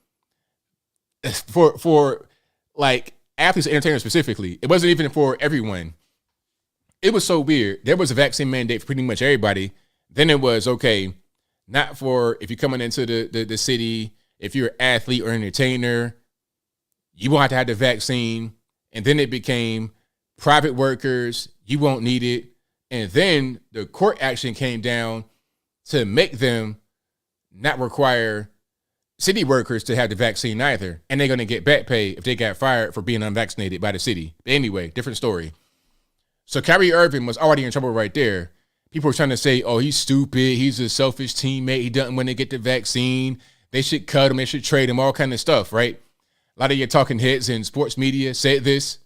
like athletes and entertainers specifically. It wasn't even for everyone. It was so weird. There was a vaccine mandate for pretty much everybody. Then it was, okay, not for if you're coming into the city, if you're an athlete or entertainer, you won't have to have the vaccine. And then it became private workers, you won't need it. And then the court action came down to make them not require city workers to have the vaccine either. And they're going to get back pay if they got fired for being unvaccinated by the city. But anyway, different story. So Kyrie Irving was already in trouble right there. People were trying to say, oh, he's stupid. He's a selfish teammate. He doesn't want to get the vaccine. They should cut him. They should trade him, all kind of stuff, right? A lot of your talking heads in sports media said this.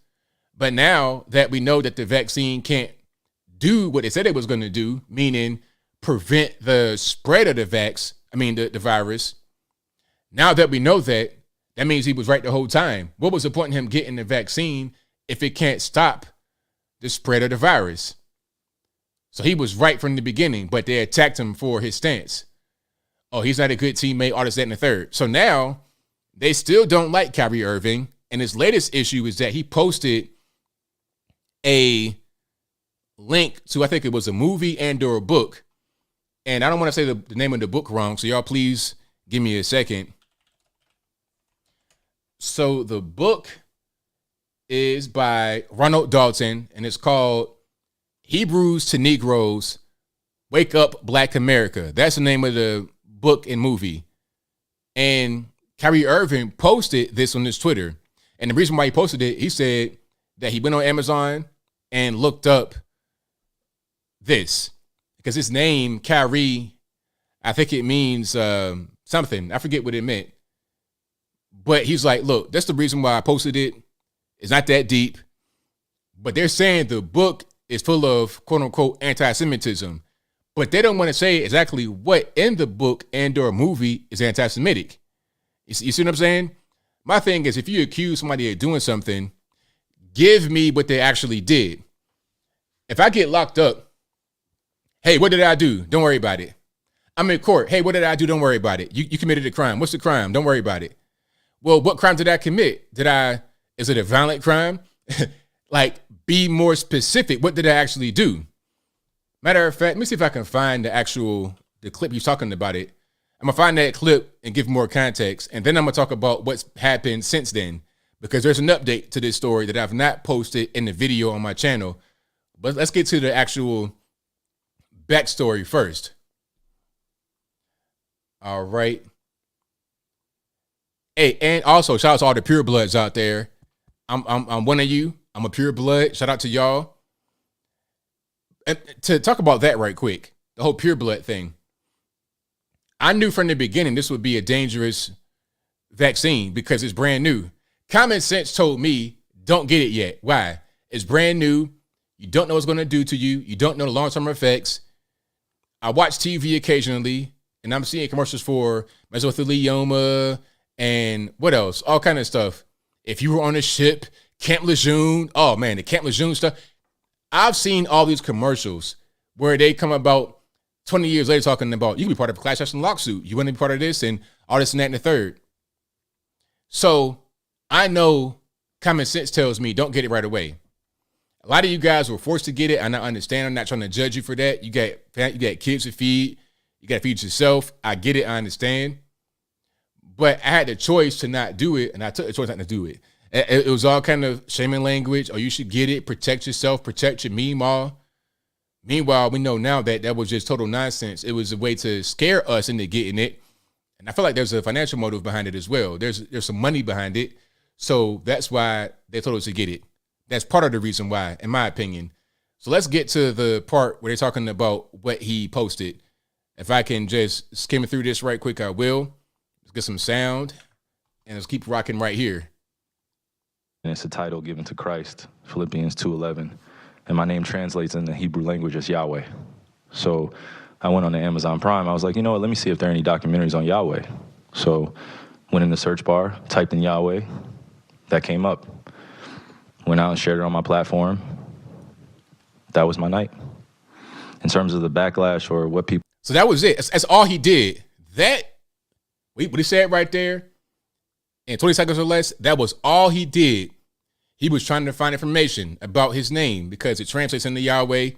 But now that we know that the vaccine can't do what they said it was going to do, meaning prevent the spread of the virus. Now that we know that, that means he was right the whole time. What was the point in him getting the vaccine if it can't stop the spread of the virus? So he was right from the beginning, but they attacked him for his stance. Oh, he's not a good teammate, all this, that, and the third. So now they still don't like Kyrie Irving. And his latest issue is that he posted a link to, I think it was a movie and or a book. And I don't want to say the name of the book wrong, so y'all please give me a second. So the book is by Ronald Dalton, and it's called Hebrews to Negroes, Wake Up Black America. That's the name of the book and movie. And Kyrie Irving posted this on his Twitter. And the reason why he posted it, he said that he went on Amazon and looked up this. Because his name, Kyrie, I think it means something. I forget what it meant. But he's like, look, that's the reason why I posted it. It's not that deep. But they're saying the book is full of, quote unquote, anti-Semitism. But they don't want to say exactly what in the book and or movie is anti-Semitic. You see what I'm saying? My thing is, if you accuse somebody of doing something, give me what they actually did. If I get locked up, hey, what did I do? Don't worry about it. I'm in court. Hey, what did I do? Don't worry about it. You committed a crime. What's the crime? Don't worry about it. Well, what crime did I commit? Is it a violent crime? Like, be more specific. What did I actually do? Matter of fact, let me see if I can find the clip he's talking about it. I'm going to find that clip and give more context. And then I'm going to talk about what's happened since then, because there's an update to this story that I've not posted in the video on my channel. But let's get to the actual backstory first. All right. Hey, and also shout out to all the pure bloods out there. I'm one of you. I'm a pure blood. Shout out to y'all. And to talk about that right quick, the whole pure blood thing. I knew from the beginning this would be a dangerous vaccine because it's brand new. Common sense told me don't get it yet. Why? It's brand new. You don't know what it's going to do to you. You don't know the long-term effects. I watch TV occasionally, and I'm seeing commercials for mesothelioma and what else? All kind of stuff. If you were on a ship, Camp Lejeune, oh man, the Camp Lejeune stuff. I've seen all these commercials where they come about 20 years later talking about you can be part of a class action lawsuit. You want to be part of this and all this and that and the third. So I know common sense tells me don't get it right away. A lot of you guys were forced to get it, and I understand. I'm not trying to judge you for that. You got kids to feed. You got to feed yourself. I get it. I understand. But I had the choice to not do it, and I took the choice not to do it. It was all kind of shaming language. Oh, you should get it. Protect yourself. Protect your meemaw. Meanwhile, we know now that that was just total nonsense. It was a way to scare us into getting it. And I feel like there's a financial motive behind it as well. There's some money behind it. So that's why they told us to get it. That's part of the reason why, in my opinion. So let's get to the part where they're talking about what he posted. If I can just skim through this right quick, I will. Let's get some sound, and let's keep rocking right here. And it's a title given to Christ, Philippians 2:11. And my name translates in the Hebrew language as Yahweh. So I went on to Amazon Prime. I was like, you know what, let me see if there are any documentaries on Yahweh. So went in the search bar, typed in Yahweh. That came up. Went out and shared it on my platform. That was my night. In terms of the backlash or what people... So that was it. That's all he did. What he said right there, in 20 seconds or less, that was all he did. He was trying to find information about his name because it translates into Yahweh.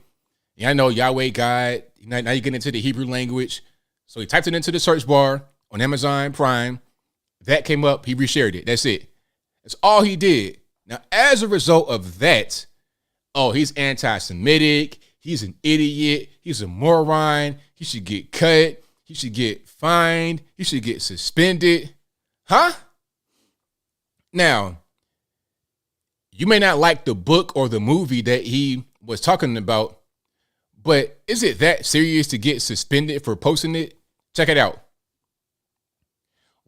Yeah, I know Yahweh God. Now you get into the Hebrew language. So he typed it into the search bar on Amazon Prime. That came up. He reshared it. That's it. That's all he did. Now, as a result of that, oh, he's anti-Semitic. He's an idiot. He's a moron. He should get cut. He should get fined. He should get suspended. Huh? Now, you may not like the book or the movie that he was talking about, but is it that serious to get suspended for posting it? Check it out.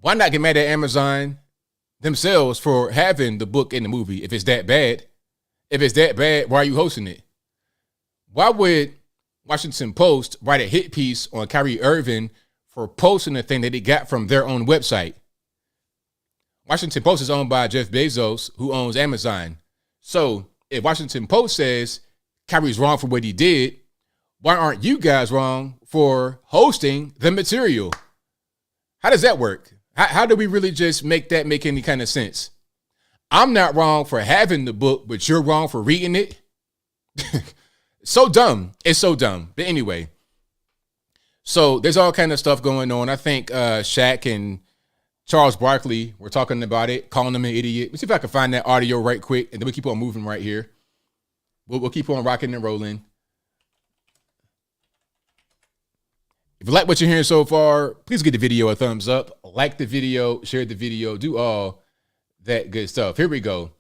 Why not get mad at Amazon themselves for having the book and the movie if it's that bad? If it's that bad, why are you hosting it? Why would Washington Post write a hit piece on Kyrie Irving for posting a thing that they got from their own website? Washington Post is owned by Jeff Bezos, who owns Amazon. So if Washington Post says Kyrie's wrong for what he did, why aren't you guys wrong for hosting the material? How does that work? How do we really just make that make any kind of sense? I'm not wrong for having the book, but you're wrong for reading it. So dumb. It's so dumb. But anyway, so there's all kind of stuff going on. I think Shaq and Charles Barkley were talking about it, calling him an idiot. Let's see if I can find that audio right quick, and then we keep on moving right here. We'll keep on rocking and rolling. If you like what you're hearing so far, please give the video a thumbs up. Like the video, share the video, do all that good stuff. Here we go.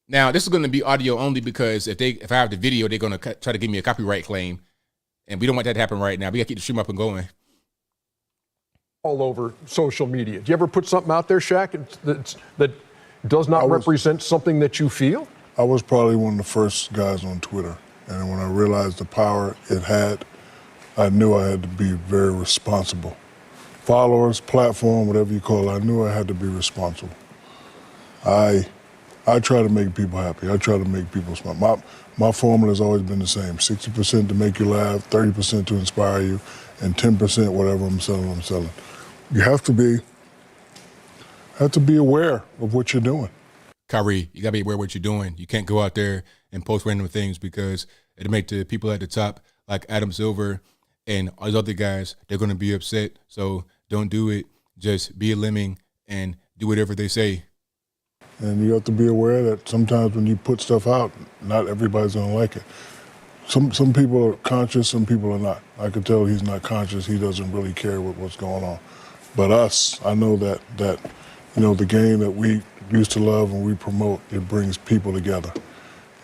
Now, this is going to be audio only because if I have the video, they're going to try to give me a copyright claim. And we don't want that to happen right now. We got to keep the stream up and going. All over social media. Do you ever put something out there, Shaq, that does not represent something that you feel? I was probably one of the first guys on Twitter. And when I realized the power it had, I knew I had to be very responsible. Followers, platform, whatever you call it, I knew I had to be responsible. I try to make people happy. I try to make people smile. My formula has always been the same. 60% to make you laugh, 30% to inspire you, and 10% whatever I'm selling. You have to be aware of what you're doing. Kyrie, you got to be aware of what you're doing. You can't go out there and post random things because it'll make the people at the top, like Adam Silver and all these other guys, they're going to be upset. So don't do it. Just be a lemming and do whatever they say. And you have to be aware that sometimes when you put stuff out, not everybody's going to like it. Some people are conscious, some people are not. I can tell he's not conscious. He doesn't really care what's going on. But us, I know that the game that we used to love and we promote, it brings people together.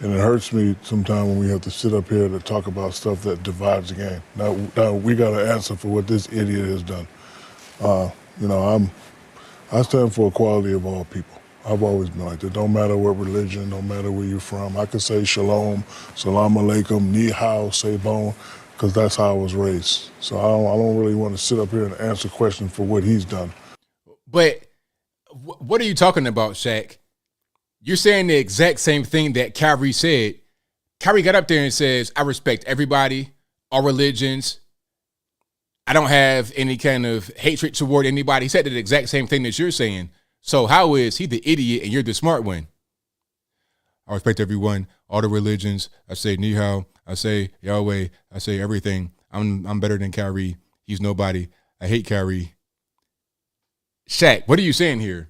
And it hurts me sometimes when we have to sit up here to talk about stuff that divides the game. Now we got to answer for what this idiot has done. I stand for equality of all people. I've always been like that. Don't matter what religion, don't matter where you're from. I could say shalom, salam alaikum, ni hao, say bon, because that's how I was raised. So I don't really want to sit up here and answer questions for what he's done. But what are you talking about, Shaq? You're saying the exact same thing that Kyrie said. Kyrie got up there and says, I respect everybody, all religions. I don't have any kind of hatred toward anybody. He said the exact same thing that you're saying. So how is he the idiot and you're the smart one? I respect everyone, all the religions. I say ni hao. I say Yahweh. I say everything. I'm better than Kyrie. He's nobody. I hate Kyrie. Shaq, what are you saying here?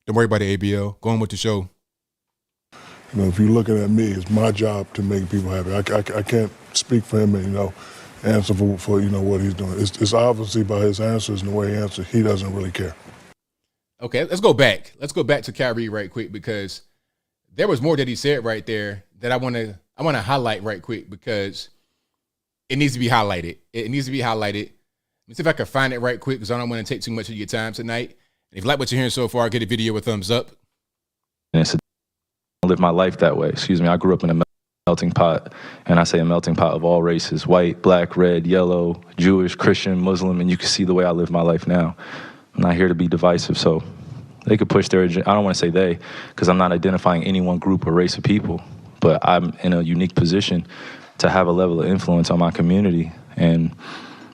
Don't worry about the ABL. Go on with the show. You know, if you're looking at me, it's my job to make people happy. I can't speak for him and, you know, answer for you know, what he's doing. It's obviously by his answers and the way he answers, he doesn't really care. Okay, let's go back. Let's go back to Kyrie right quick, because there was more that he said right there that I want to highlight right quick, because it needs to be highlighted. It needs to be highlighted. Let me see if I can find it right quick, because I don't want to take too much of your time tonight. And if you like what you're hearing so far, get a video a thumbs up. And it's I live my life that way. Excuse me. I grew up in a melting pot, and I say a melting pot of all races: white, black, red, yellow, Jewish, Christian, Muslim, and you can see the way I live my life now. I'm not here to be divisive, so they could push their agenda. I don't want to say they, because I'm not identifying any one group or race of people, but I'm in a unique position to have a level of influence on my community. And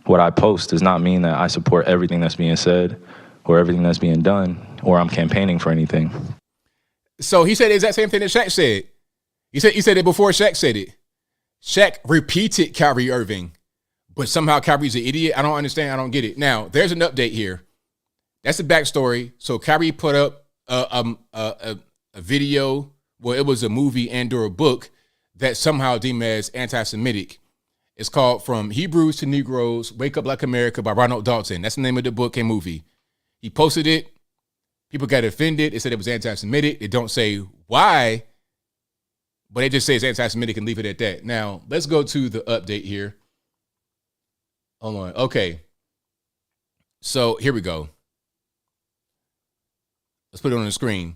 what I post does not mean that I support everything that's being said or everything that's being done, or I'm campaigning for anything. So he said the exact same thing that Shaq said. He said it before Shaq said it. Shaq repeated Kyrie Irving, but somehow Kyrie's an idiot. I don't understand. I don't get it. Now, there's an update here. That's the backstory. So Kyrie put up a video, well, it was a movie and or a book that somehow deemed as anti-Semitic. It's called From Hebrews to Negroes, Wake Up Like America by Ronald Dalton. That's the name of the book and movie. He posted it. People got offended. They said it was anti-Semitic. They don't say why, but they just say it's anti-Semitic and leave it at that. Now, let's go to the update here. Hold on. Okay. So here we go. Let's put it on the screen.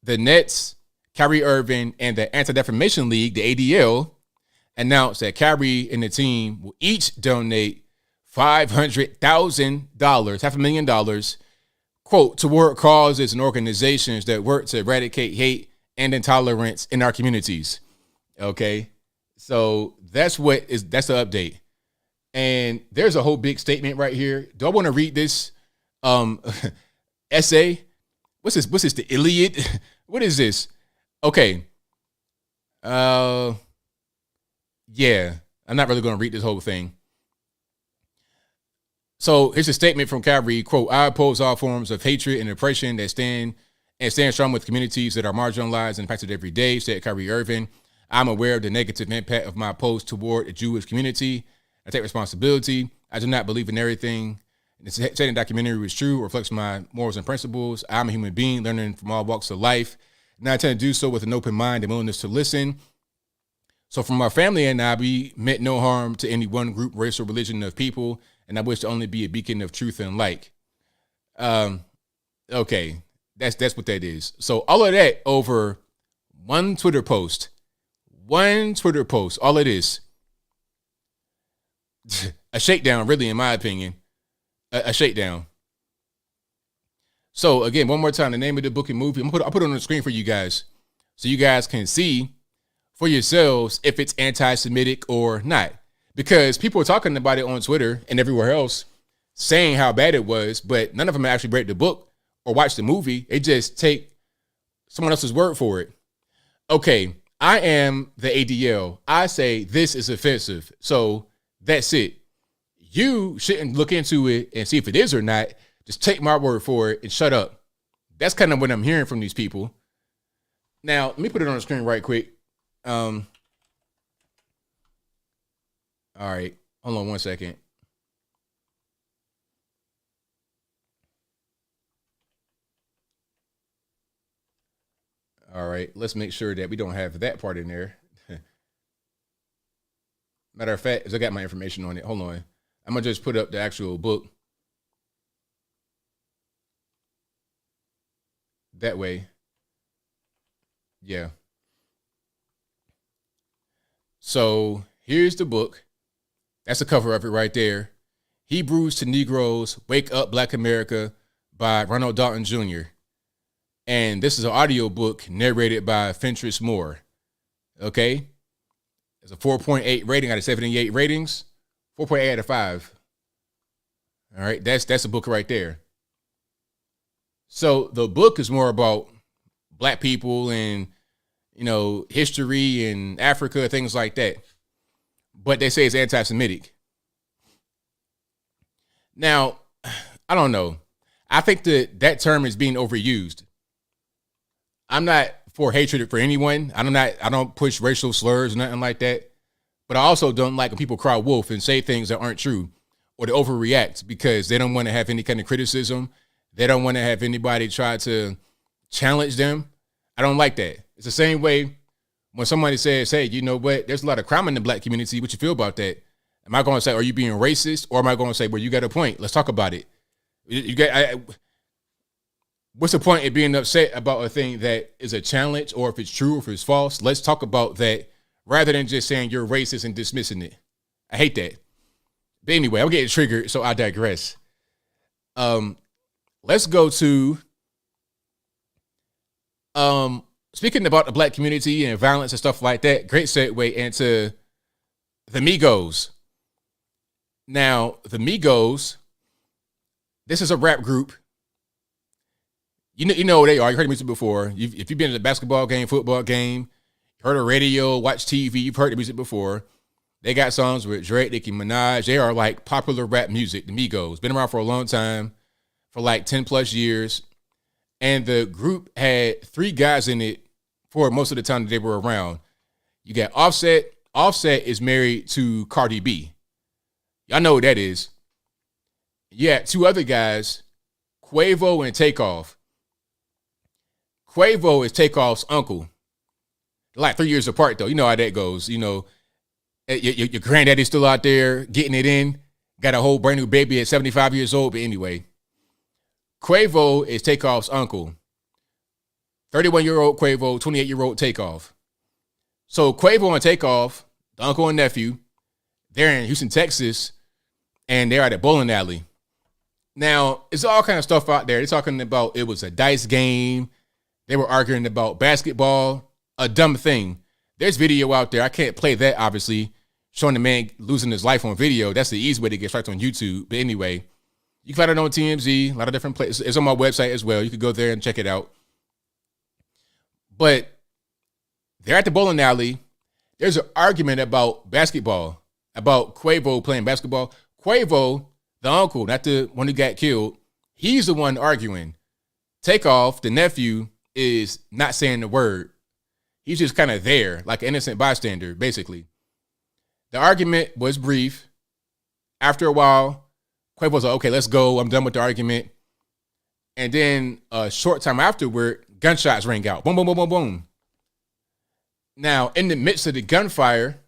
The Nets, Kyrie Irving, and the Anti-Defamation League, the ADL, announced that Kyrie and the team will each donate $500,000, $500,000, quote, toward causes and organizations that work to eradicate hate and intolerance in our communities. Okay. So that's the update. And there's a whole big statement right here. Do I want to read this essay? What's this? The Iliad? What is this? Okay. Yeah. I'm not really going to read this whole thing. So here's a statement from Kyrie, quote, I oppose all forms of hatred and oppression that stand strong with communities that are marginalized and impacted every day, said Kyrie Irving. I'm aware of the negative impact of my post toward the Jewish community. I take responsibility. I do not believe in everything said in the documentary was true or reflects my morals and principles. I'm a human being learning from all walks of life, and I intend to do so with an open mind and willingness to listen. So from our family and I, we meant no harm to any one group, race, or religion of people, and I wish to only be a beacon of truth and light. Okay, that's what that is. So all of that over one Twitter post, all it is. A shakedown, really, in my opinion. A shakedown. So again, one more time, the name of the book and movie. I'll put it on the screen for you guys so you guys can see for yourselves if it's anti-Semitic or not. Because people are talking about it on Twitter and everywhere else, saying how bad it was, but none of them actually read the book or watch the movie. They just take someone else's word for it. Okay, I am the ADL. I say this is offensive. So that's it. You shouldn't look into it and see if it is or not. Just take my word for it and shut up. That's kind of what I'm hearing from these people. Now, let me put it on the screen right quick. All right. Hold on one second. All right. Let's make sure that we don't have that part in there. Matter of fact, I got my information on it. Hold on. I'm going to just put up the actual book. That way. Yeah. So here's the book. That's the cover of it right there. Hebrews to Negroes, Wake Up Black America by Ronald Dalton Jr. And this is an audio book narrated by Fentress Moore. Okay? It's a 4.8 rating out of 78 ratings. 4.8 out of 5. All right, that's a book right there. So the book is more about black people and, history and Africa, things like that. But they say it's anti-Semitic. Now, I don't know. I think that term is being overused. I'm not for hatred for anyone. I don't push racial slurs or nothing like that. But I also don't like when people cry wolf and say things that aren't true or they overreact because they don't want to have any kind of criticism. They don't want to have anybody try to challenge them. I don't like that. It's the same way when somebody says, hey, you know what? There's a lot of crime in the black community. What you feel about that? Am I going to say, are you being racist? Or am I going to say, well, you got a point. Let's talk about it. What's the point in being upset about a thing that is a challenge, or if it's true or if it's false? Let's talk about that rather than just saying you're racist and dismissing it. I hate that. But anyway, I'm getting triggered, so I digress. Let's go to speaking about the black community and violence and stuff like that. Great segue into the Migos. Now, the Migos, this is a rap group. You know who they are. You heard music before. If you've been to a basketball game, football game, heard the radio, watched TV, you've heard the music before. They got songs with Drake, Nicki Minaj. They are like popular rap music, the Migos. Been around for a long time, for like 10 plus years. And the group had 3 guys in it for most of the time that they were around. You got Offset. Offset is married to Cardi B. Y'all know who that is. You had 2 other guys, Quavo and Takeoff. Quavo is Takeoff's uncle. They're like 3 years apart, though. You know how that goes. Your granddaddy's still out there getting it in. Got a whole brand new baby at 75 years old. But anyway, Quavo is Takeoff's uncle. 31-year-old Quavo, 28-year-old Takeoff. So Quavo and Takeoff, the uncle and nephew, they're in Houston, Texas, and they're at a bowling alley. Now, it's all kind of stuff out there. They're talking about it was a dice game. They were arguing about basketball, a dumb thing. There's video out there. I can't play that, obviously, showing the man losing his life on video. That's the easy way to get striked on YouTube. But anyway, you can find it on TMZ, a lot of different places. It's on my website as well. You could go there and check it out. But they're at the bowling alley. There's an argument about basketball, about Quavo playing basketball. Quavo, the uncle, not the one who got killed, he's the one arguing. Takeoff, the nephew, is not saying the word. He's just kind of there, like an innocent bystander, basically. The argument was brief. After a while, Quavo was like, okay, let's go. I'm done with the argument. And then a short time afterward, gunshots rang out. Boom, boom, boom, boom, boom. Now, in the midst of the gunfire,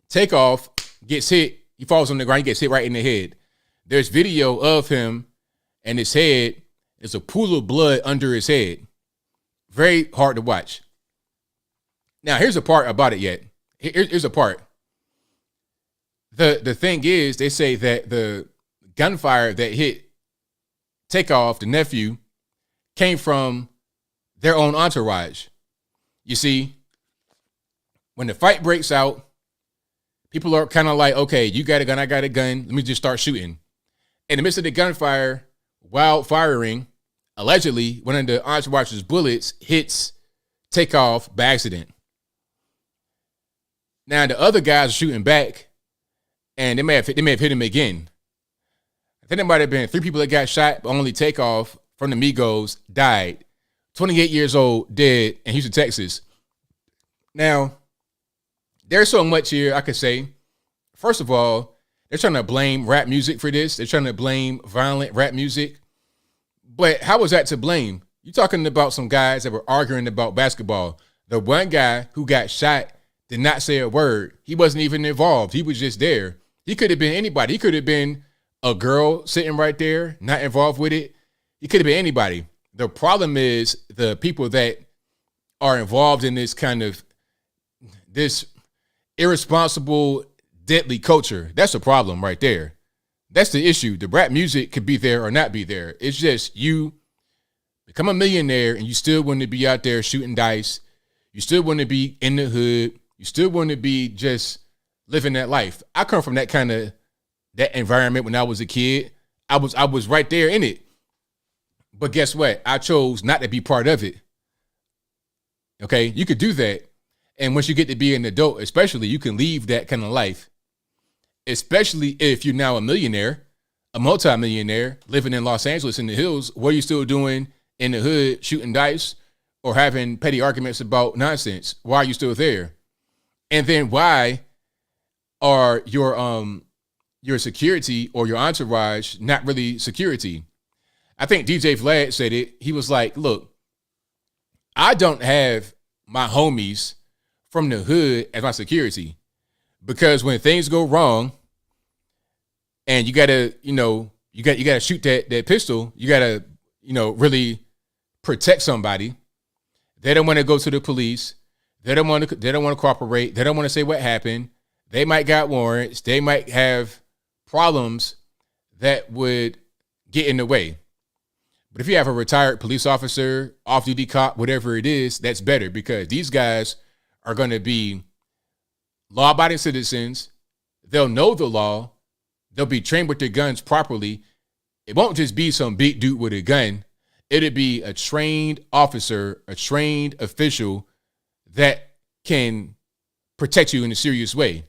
Takeoff gets hit. He falls on the ground. He gets hit right in the head. There's video of him and his head. There's a pool of blood under his head. Very hard to watch. Now, here's a part about it yet. Here's a part. The thing is, they say that the gunfire that hit Takeoff, the nephew, came from their own entourage. You see, when the fight breaks out, people are kind of like, okay, you got a gun, I got a gun. Let me just start shooting. In the midst of the gunfire, while firing, allegedly, one of the entourage's bullets hits Takeoff by accident. Now, the other guys are shooting back, and they may have hit him again. I think there might have been 3 people that got shot, but only Takeoff from the Migos died. 28 years old, dead in Houston, Texas. Now, there's so much here I could say. First of all, they're trying to blame rap music for this. They're trying to blame violent rap music. But how was that to blame? You're talking about some guys that were arguing about basketball. The one guy who got shot did not say a word. He wasn't even involved. He was just there. He could have been anybody. He could have been a girl sitting right there, not involved with it. He could have been anybody. The problem is the people that are involved in this kind of this irresponsible, deadly culture. That's a problem right there. That's the issue. The rap music could be there or not be there. It's just you become a millionaire and you still want to be out there shooting dice. You still want to be in the hood. You still want to be just living that life. I come from that environment when I was a kid. I was right there in it. But guess what? I chose not to be part of it. Okay? You could do that. And once you get to be an adult, especially, you can leave that kind of life. Especially if you're now a millionaire, a multimillionaire, living in Los Angeles in the hills. What are you still doing in the hood, shooting dice or having petty arguments about nonsense? Why are you still there? And then why are your security or your entourage not really security? I think DJ Vlad said it. He was like, look, I don't have my homies from the hood as my security, because when things go wrong and you gotta shoot that pistol, you gotta, really protect somebody. They don't want to go to the police. They don't want to cooperate. They don't want to say what happened. They might got warrants. They might have problems that would get in the way. But if you have a retired police officer, off-duty cop, whatever it is, that's better, because these guys are going to be law-abiding citizens. They'll know the law. They'll be trained with their guns properly. It won't just be some big dude with a gun. It'll be a trained officer, a trained official that can protect you in a serious way,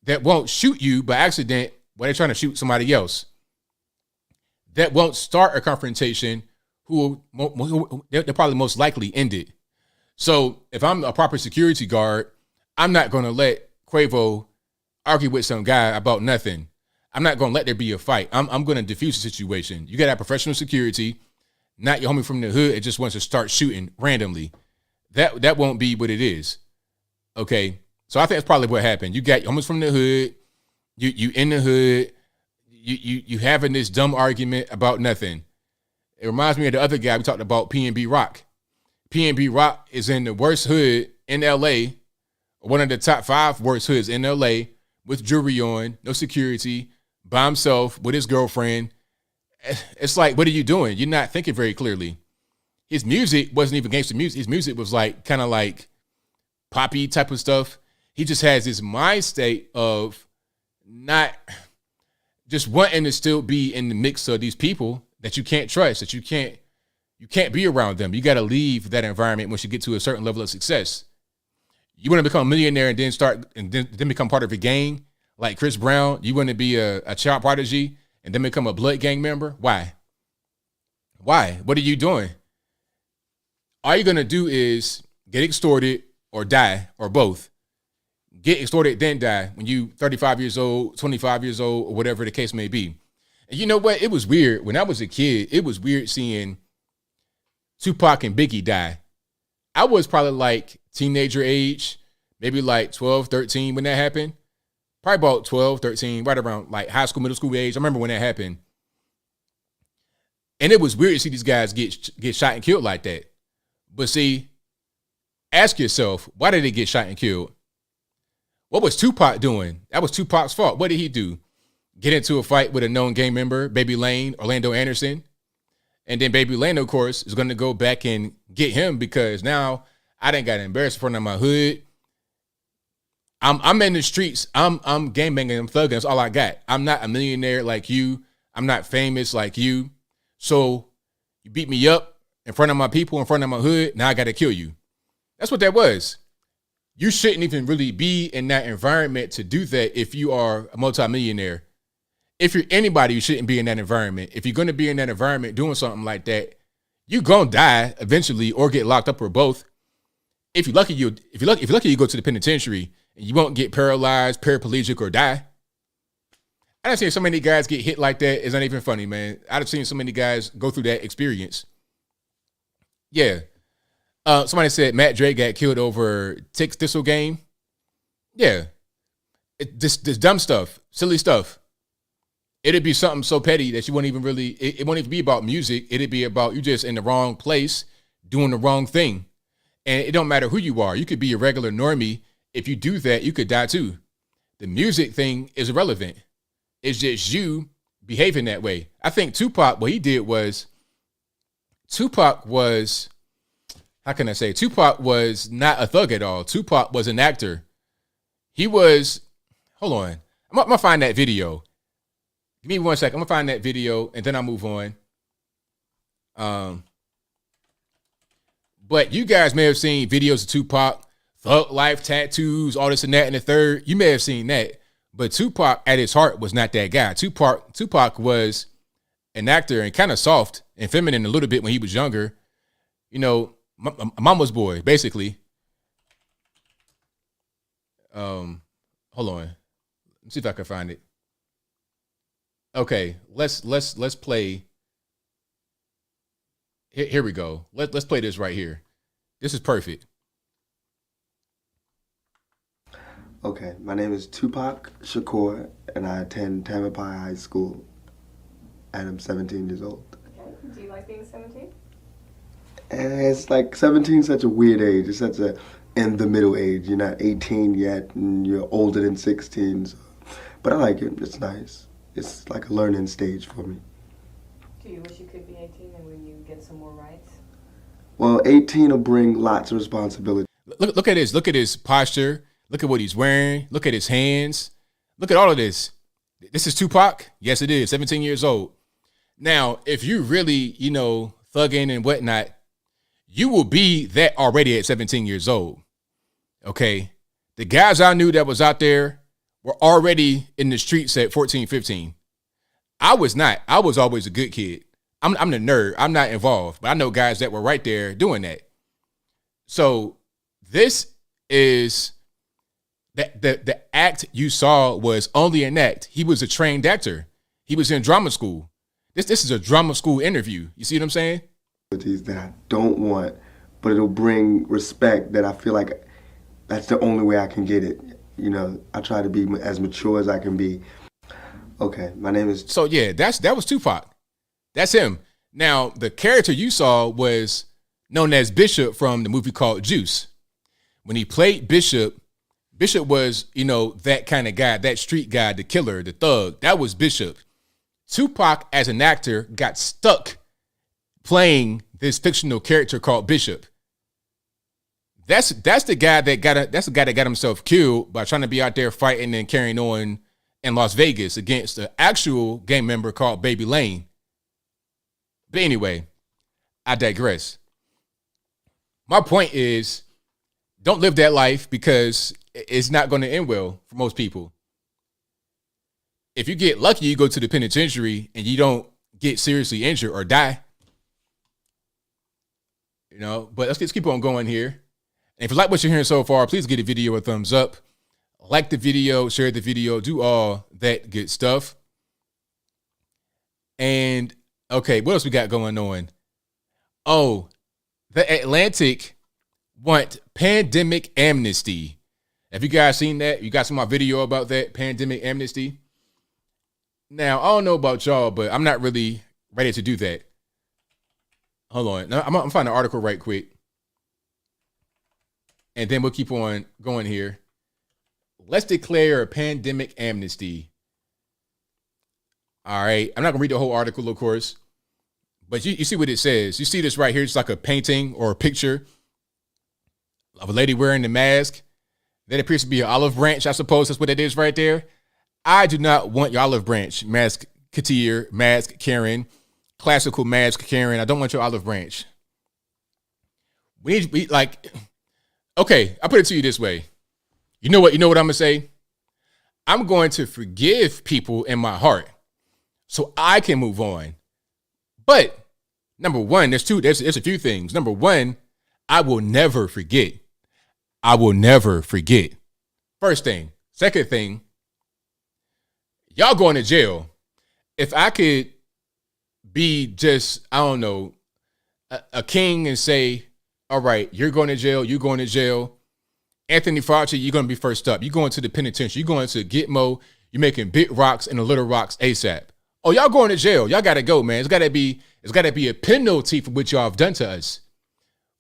that won't shoot you by accident when they're trying to shoot somebody else, that won't start a confrontation, who they'll probably most likely end it. So if I'm a proper security guard, I'm not going to let Quavo argue with some guy about nothing. I'm not going to let there be a fight. I'm going to diffuse the situation. You got to have professional security, not your homie from the hood. It just wants to start shooting randomly. That won't be what it is. Okay. So I think that's probably what happened. You got your homies from the hood. You in the hood. You having this dumb argument about nothing. It reminds me of the other guy we talked about, P&B Rock. P&B Rock is in the worst hood in LA, one of the top 5 worst hoods in LA, with jewelry on, no security, by himself, with his girlfriend. It's like, what are you doing? You're not thinking very clearly. His music wasn't even gangster music. His music was like kind of like poppy type of stuff. He just has this mind state of not just wanting to still be in the mix of these people that you can't trust, that you can't be around them. You got to leave that environment once you get to a certain level of success. You want to become a millionaire and then become part of a gang like Chris Brown. You want to be a child prodigy and then become a blood gang member. Why? What are you doing? All you're going to do is get extorted or die, or both. Get extorted, then die when you 35 years old, 25 years old, or whatever the case may be. And you know what? It was weird. When I was a kid, it was weird seeing Tupac and Biggie die. I was probably like teenager age, maybe like 12, 13 when that happened. Probably about 12, 13, right around like high school, middle school age. I remember when that happened. And it was weird to see these guys get shot and killed like that. But see, ask yourself, why did they get shot and killed? What was Tupac doing? That was Tupac's fault. What did he do? Get into a fight with a known gang member, Baby Lane, Orlando Anderson. And then Baby Lane, of course, is going to go back and get him because now I done got embarrassed in front of my hood. I'm in the streets. I'm gang banging, I'm thugging. That's all I got. I'm not a millionaire like you. I'm not famous like you. So you beat me up in front of my people, in front of my hood. Now I got to kill you. That's what that was. You shouldn't even really be in that environment to do that if you are a multimillionaire. If you're anybody, you shouldn't be in that environment. If you're going to be in that environment doing something like that, you're going to die eventually or get locked up or both. If you're lucky, you go to the penitentiary and you won't get paralyzed, paraplegic, or die. I done seen so many guys get hit like that. It's not even funny, man. I've seen so many guys go through that experience. Yeah. Somebody said Matt Drake got killed over Tick Thistle game. Yeah. This dumb stuff, silly stuff. It'd be something so petty that you wouldn't even really, it won't even be about music. It'd be about you just in the wrong place, doing the wrong thing. And it don't matter who you are. You could be a regular normie. If you do that, you could die too. The music thing is irrelevant. It's just you behaving that way. I think Tupac, what he did was, Tupac was not a thug at all. Tupac was an actor. He was, hold on. I'm gonna find that video. Give me 1 second. I'm gonna find that video and then I'll move on. But you guys may have seen videos of Tupac, thug life, tattoos, all this and that and the third. You may have seen that. But Tupac at his heart was not that guy. Tupac was an actor and kind of soft and feminine a little bit when he was younger. You know, mama's boy, basically. Hold on. Let's see if I can find it. Okay, let's play. Here we go. Let's play this right here. This is perfect. Okay, my name is Tupac Shakur, and I attend Tamalpais High School, and I'm 17 years old. Okay. Do you like being 17? And it's like 17 is such a weird age. It's such a in the middle age. You're not 18 yet, and you're older than 16. So. But I like it. It's nice. It's like a learning stage for me. Do you wish you could be 18 and when you get some more rights? Well, 18 will bring lots of responsibility. Look at this. Look at his posture. Look at what he's wearing. Look at his hands. Look at all of this. This is Tupac? Yes, it is. 17 years old. Now, if you really, thugging and whatnot, you will be that already at 17 years old. Okay? The guys I knew that was out there were already in the streets at 14, 15. I was not. I was always a good kid. I'm the nerd. I'm not involved. But I know guys that were right there doing that. So this is... The act you saw was only an act. He was a trained actor. He was in drama school. This is a drama school interview. You see what I'm saying? That I don't want, but it'll bring respect that I feel like that's the only way I can get it. I try to be as mature as I can be. Okay, my name is... So yeah, that was Tupac. That's him. Now, the character you saw was known as Bishop from the movie called Juice. When he played Bishop was, that kind of guy, that street guy, the killer, the thug. That was Bishop. Tupac, as an actor, got stuck playing this fictional character called Bishop. That's the guy that got himself killed by trying to be out there fighting and carrying on in Las Vegas against an actual gang member called Baby Lane. But anyway, I digress. My point is, don't live that life because it's not going to end well for most people. If you get lucky, you go to the penitentiary and you don't get seriously injured or die. But let's keep on going here. And if you like what you're hearing so far, please give the video a thumbs up. Like the video, share the video, do all that good stuff. And okay, what else we got going on? Oh, the Atlantic want pandemic amnesty. Have you guys seen that? You got some of my video about that pandemic amnesty? Now, I don't know about y'all, but I'm not really ready to do that. Hold on. I'm going to find an article right quick. And then we'll keep on going here. Let's declare a pandemic amnesty. All right. I'm not going to read the whole article, of course. But you see what it says. You see this right here. It's like a painting or a picture of a lady wearing the mask. That appears to be an olive branch. I suppose that's what it is right there. I do not want your olive branch, mask Katir, mask Karen, classical mask Karen. I don't want your olive branch. We like, okay, I'll put it to you this way. You know what I'm going to say? I'm going to forgive people in my heart so I can move on. But number one, there's a few things. Number one, I will never forget. I will never forget. First thing. Second thing, y'all going to jail. If I could be just, I don't know, a king and say, all right, you're going to jail, you're going to jail. Anthony Fauci, you're going to be first up. You're going to the penitentiary. You're going to Gitmo. You're making big rocks and the little rocks ASAP. Oh, y'all going to jail. Y'all got to go, man. It's got to be a penalty for what y'all have done to us.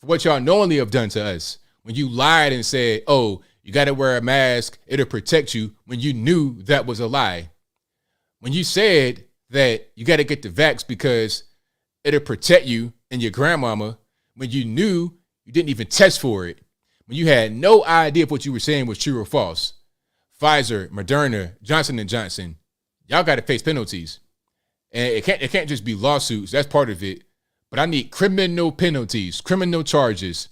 For what y'all knowingly have done to us. When you lied and said, oh, You got to wear a mask. It'll protect you, when you knew that was a lie. When you said that you got to get the vax because it'll protect you and your grandmama, when you knew you didn't even test for it, when you had no idea if what you were saying was true or false. Pfizer, Moderna, Johnson & Johnson, y'all got to face penalties. And it can't just be lawsuits. That's part of it. But I need criminal penalties, criminal charges.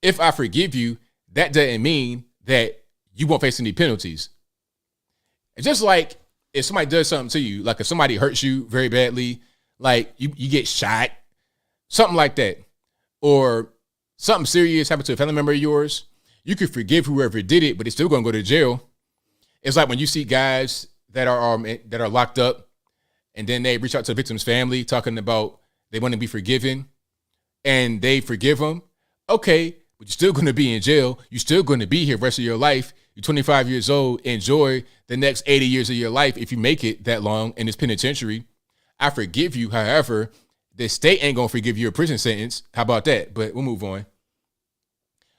If I forgive you, that doesn't mean that you won't face any penalties. It's just like if somebody does something to you, like if somebody hurts you very badly, like you get shot, something like that, or something serious happened to a family member of yours, you could forgive whoever did it, but they're still going to go to jail. It's like when you see guys that are locked up, and then they reach out to the victim's family talking about they want to be forgiven, and they forgive them. Okay, but you're still going to be in jail. You're still going to be here the rest of your life. You're 25 years old. Enjoy the next 80 years of your life if you make it that long in this penitentiary. I forgive you. However, the state ain't going to forgive you a prison sentence. How about that? But we'll move on.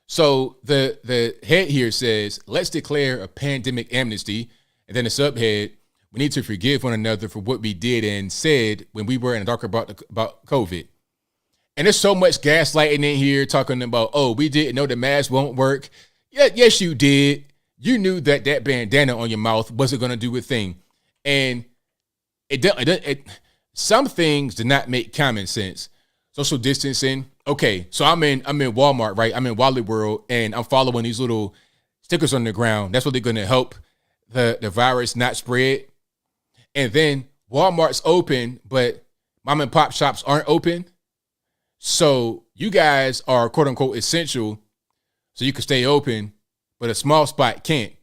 So the head here says, let's declare a pandemic amnesty. And then the subhead, we need to forgive one another for what we did and said when we were in the dark about COVID. And there's so much gaslighting in here talking about, oh, we didn't know the mask won't work. Yeah, yes, you did. You knew that bandana on your mouth wasn't going to do a thing. And some things did not make common sense. Social distancing. Okay, so I'm in Walmart, right? I'm in Wally World, and I'm following these little stickers on the ground. That's what they're going to help the virus not spread. And then Walmart's open, but mom and pop shops aren't open. So you guys are quote unquote essential, so you can stay open, but a small spot can't.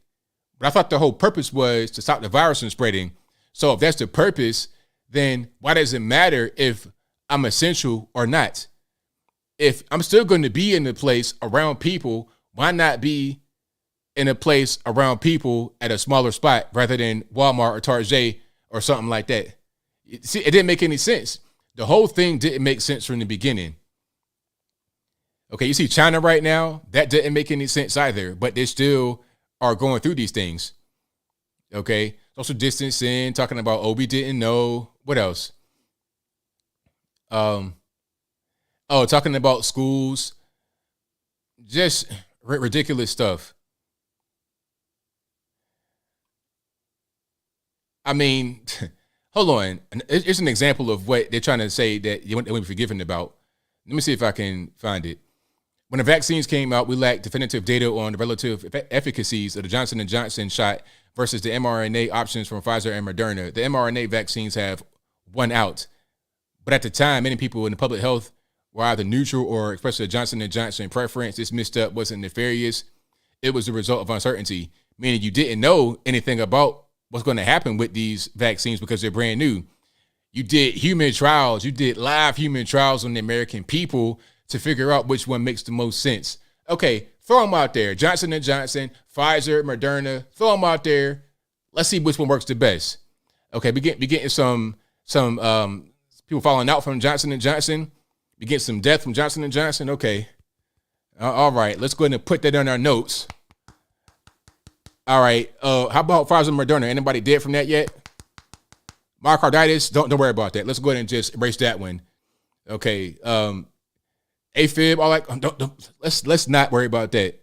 But I thought the whole purpose was to stop the virus from spreading. So if that's the purpose, then why does it matter if I'm essential or not? If I'm still going to be in the place around people, why not be in a place around people at a smaller spot rather than Walmart or Target or something like that? See, it didn't make any sense. The whole thing didn't make sense from the beginning. Okay, you see China right now, that didn't make any sense either, but they still are going through these things. Okay, social distancing, talking about, oh, we didn't know. What else? Talking about schools, just ridiculous stuff. I mean, hold on. It's an example of what they're trying to say that they want to be forgiven about. Let me see if I can find it. When the vaccines came out, we lacked definitive data on the relative efficacies of the Johnson & Johnson shot versus the mRNA options from Pfizer and Moderna. The mRNA vaccines have won out. But at the time, many people in the public health were either neutral or expressed a Johnson & Johnson preference. This misstep wasn't nefarious. It was the result of uncertainty, meaning you didn't know anything about what's going to happen with these vaccines because they're brand new. You did human trials. You did live human trials on the American people to figure out which one makes the most sense. Okay, throw them out there. Johnson & Johnson, Pfizer, Moderna, throw them out there. Let's see which one works the best. Okay, we getting some people falling out from Johnson & Johnson. We get some death from Johnson & Johnson. Okay. All right, let's go ahead and put that on our notes. All right, how about Pfizer and Moderna? Anybody dead from that yet? Myocarditis, don't worry about that. Let's go ahead and just erase that one. Okay, AFib, all that. Let's not worry about that.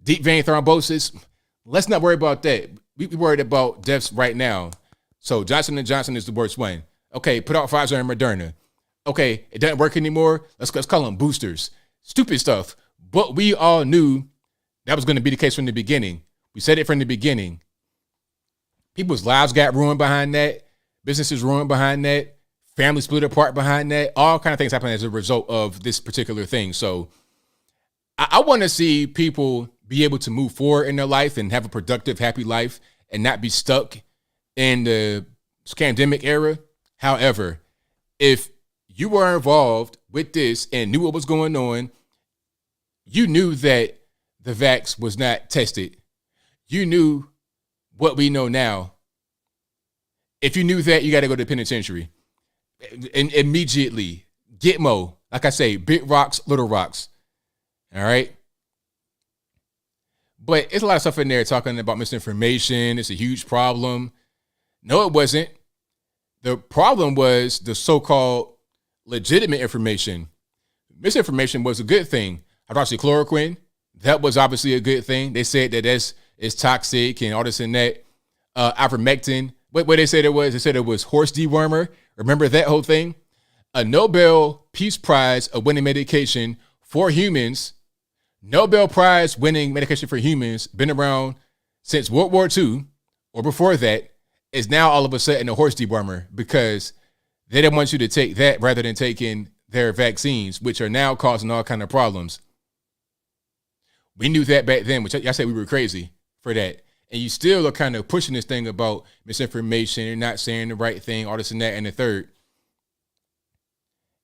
Deep vein thrombosis, let's not worry about that. We worried about deaths right now. So Johnson & Johnson is the worst one. Okay, put out Pfizer and Moderna. Okay, it doesn't work anymore. Let's call them boosters. Stupid stuff. But we all knew that was going to be the case from the beginning. We said it from the beginning. People's lives got ruined behind that. Businesses ruined behind that. Families split apart behind that. All kind of things happen as a result of this particular thing. So I want to see people be able to move forward in their life and have a productive, happy life and not be stuck in the pandemic era. However, if you were involved with this and knew what was going on, you knew that the vax was not tested. You knew what we know now. If you knew that, you got to go to the penitentiary. And immediately, Gitmo, like I say, big rocks, little rocks. All right. But it's a lot of stuff in there talking about misinformation. It's a huge problem. No, it wasn't. The problem was the so-called legitimate information. Misinformation was a good thing. Hydroxychloroquine, that was obviously a good thing. They said that it's toxic and all this and that. Ivermectin, what they said it was? They said it was horse dewormer. Remember that whole thing? A Nobel Peace Prize winning medication for humans. Nobel Prize winning medication for humans, been around since World War II or before that, is now all of a sudden a horse dewormer because they didn't want you to take that rather than taking their vaccines, which are now causing all kind of problems. We knew that back then, which I said we were crazy for that. And you still are kind of pushing this thing about misinformation and not saying the right thing, all this and that and the third.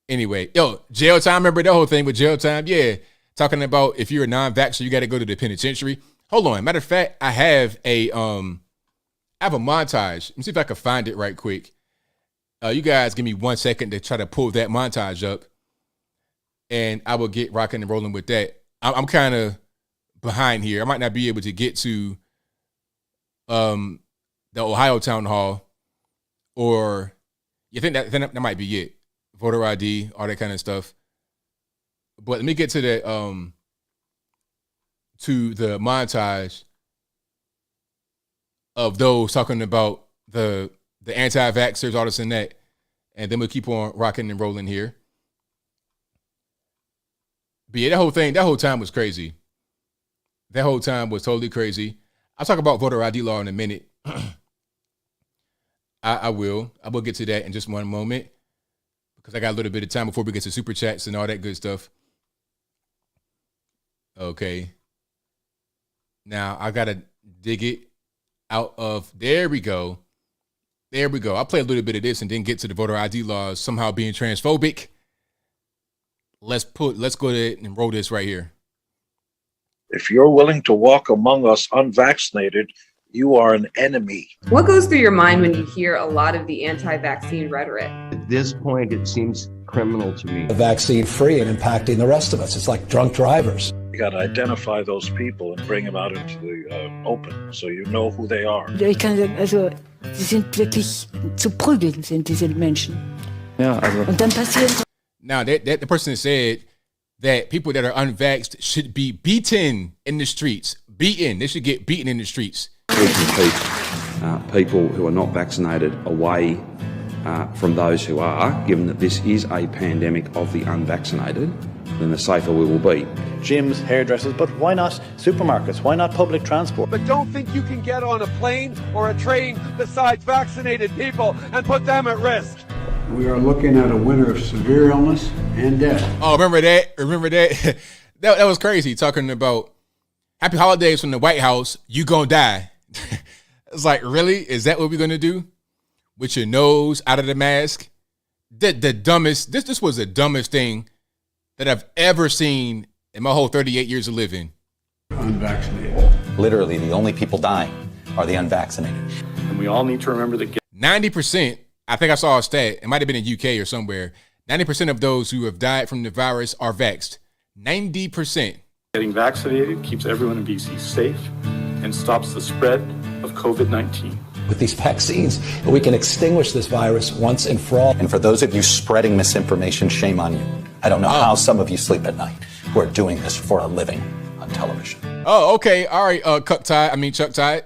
Anyway, jail time. Remember the whole thing with jail time? Yeah. Talking about if you're a non-vaxxer, you got to go to the penitentiary. Hold on. Matter of fact, I have a montage. Let me see if I can find it right quick. You guys give me 1 second to try to pull that montage up, and I will get rocking and rolling with that. I'm kind of behind here. I might not be able to get to the Ohio town hall, or you think that might be it. Voter ID, all that kind of stuff. But let me get to that to the montage of those talking about the anti-vaxxers, all this and that. And then we'll keep on rocking and rolling here. But yeah, that whole time was crazy. That whole time was totally crazy. I'll talk about voter ID law in a minute. I will get to that in just one moment because I got a little bit of time before we get to super chats and all that good stuff. Okay. Now I got to dig it out of, there we go. I'll play a little bit of this and then get to the voter ID laws somehow being transphobic. Let's go ahead and roll this right here. If you're willing to walk among us unvaccinated, you are an enemy. What goes through your mind when you hear a lot of the anti-vaccine rhetoric? At this point, it seems criminal to me. Vaccine free and impacting the rest of us. It's like drunk drivers. You got to identify those people and bring them out into the open, so you know who they are. Ich kann sagen, also, sie sind wirklich zu prügeln, sind diese Menschen. Ja, also. Und dann passiert. Now, the person said that people that are unvaxxed should be beaten in the streets. Beaten. They should get beaten in the streets. We can keep people who are not vaccinated away from those who are, given that this is a pandemic of the unvaccinated, then the safer we will be. Gyms, hairdressers, but why not supermarkets? Why not public transport? But don't think you can get on a plane or a train besides vaccinated people and put them at risk. We are looking at a winter of severe illness and death. Oh, remember that? that was crazy, talking about happy holidays from the White House, you gonna die. It's like, really? Is that what we're gonna do? With your nose out of the mask? The dumbest, this was the dumbest thing that I've ever seen in my whole 38 years of living. Unvaccinated. Literally, the only people dying are the unvaccinated. And we all need to remember that 90%, I think I saw a stat, it might have been in UK or somewhere, 90% of those who have died from the virus are vaxxed. 90%. getting vaccinated keeps everyone in BC safe and stops the spread of COVID-19. With these vaccines, we can extinguish this virus once and for all. And for those of you spreading misinformation, shame on you. I don't know how some of you sleep at night who are doing this for a living on television. Oh, okay. All right, Chuck Tide.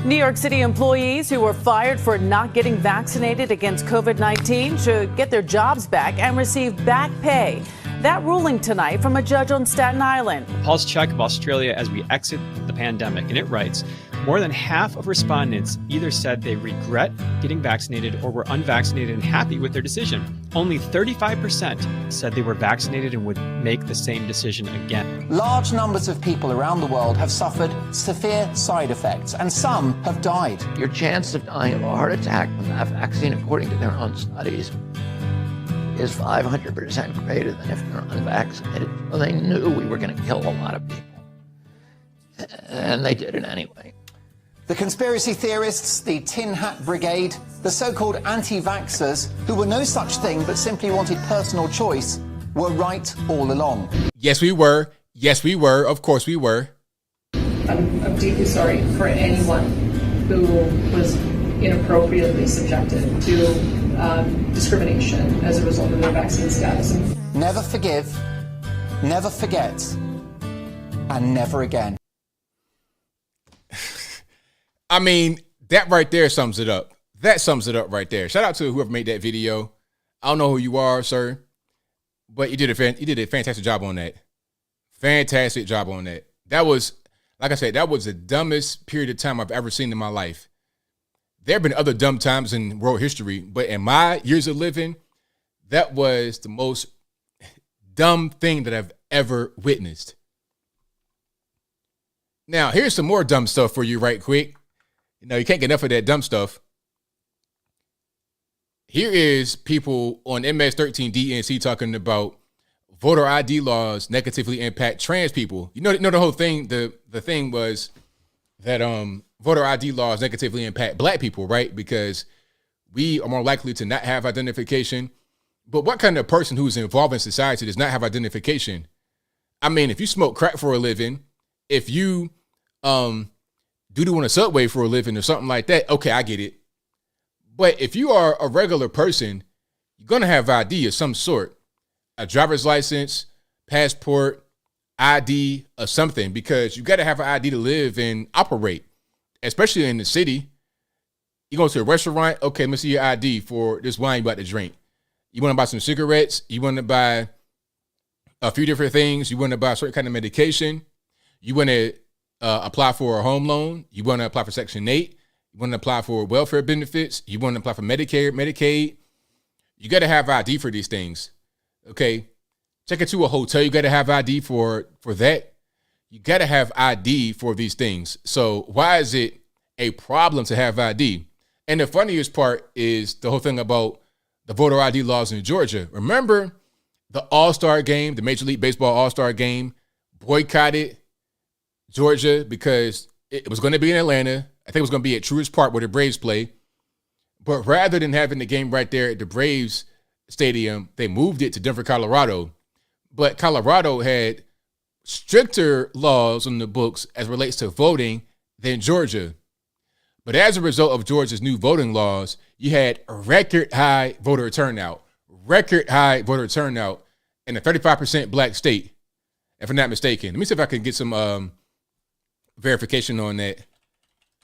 New York City employees who were fired for not getting vaccinated against COVID-19 should get their jobs back and receive back pay. That ruling tonight from a judge on Staten Island. Pulse check of Australia as we exit the pandemic, and it writes, more than half of respondents either said they regret getting vaccinated or were unvaccinated and happy with their decision. Only 35% said they were vaccinated and would make the same decision again. Large numbers of people around the world have suffered severe side effects, and some have died. Your chance of dying of a heart attack from that vaccine, according to their own studies, is 500% greater than if you're unvaccinated. So they knew we were going to kill a lot of people. And they did it anyway. The conspiracy theorists, the Tin Hat Brigade, the so-called anti-vaxxers, who were no such thing but simply wanted personal choice, were right all along. Yes, we were. Yes, we were. Of course we were. I'm deeply sorry for anyone who was inappropriately subjected to discrimination as a result of their vaccine status. Never forgive, never forget, and never again. I mean, that right there sums it up. That sums it up right there. Shout out to whoever made that video. I don't know who you are, sir, but you did a fantastic job on that. Fantastic job on that. That was, like I said, that was the dumbest period of time I've ever seen in my life. There have been other dumb times in world history, but in my years of living, that was the most dumb thing that I've ever witnessed. Now, here's some more dumb stuff for you right quick. You know, you can't get enough of that dumb stuff. Here is people on MS13 DNC talking about voter ID laws negatively impact trans people. You know the whole thing, the thing was that voter ID laws negatively impact black people, right? Because we are more likely to not have identification. But what kind of person who's involved in society does not have identification? I mean, if you smoke crack for a living, if you do on a subway for a living or something like that, okay, I get it. But if you are a regular person, you're going to have ID of some sort, a driver's license, passport, ID or something, because you got to have an ID to live and operate, especially in the city. You go to a restaurant, okay, let me see your ID for this wine you're about to drink. You want to buy some cigarettes, you want to buy a few different things, you want to buy a certain kind of medication, you want to apply for a home loan, you want to apply for Section 8, you want to apply for welfare benefits, you want to apply for Medicare, Medicaid. You got to have ID for these things, okay? Check into a hotel, you got to have ID for that. You got to have ID for these things. So why is it a problem to have ID? And the funniest part is the whole thing about the voter ID laws in Georgia. Remember the All-Star game, the Major League Baseball All-Star game, boycotted Georgia because it was going to be in Atlanta. I think it was going to be at Truist Park where the Braves play. But rather than having the game right there at the Braves stadium, they moved it to Denver, Colorado. But Colorado had stricter laws on the books as relates to voting than Georgia. But as a result of Georgia's new voting laws, you had a record high voter turnout in a 35% black state, if I'm not mistaken. Let me see if I can get some verification on that.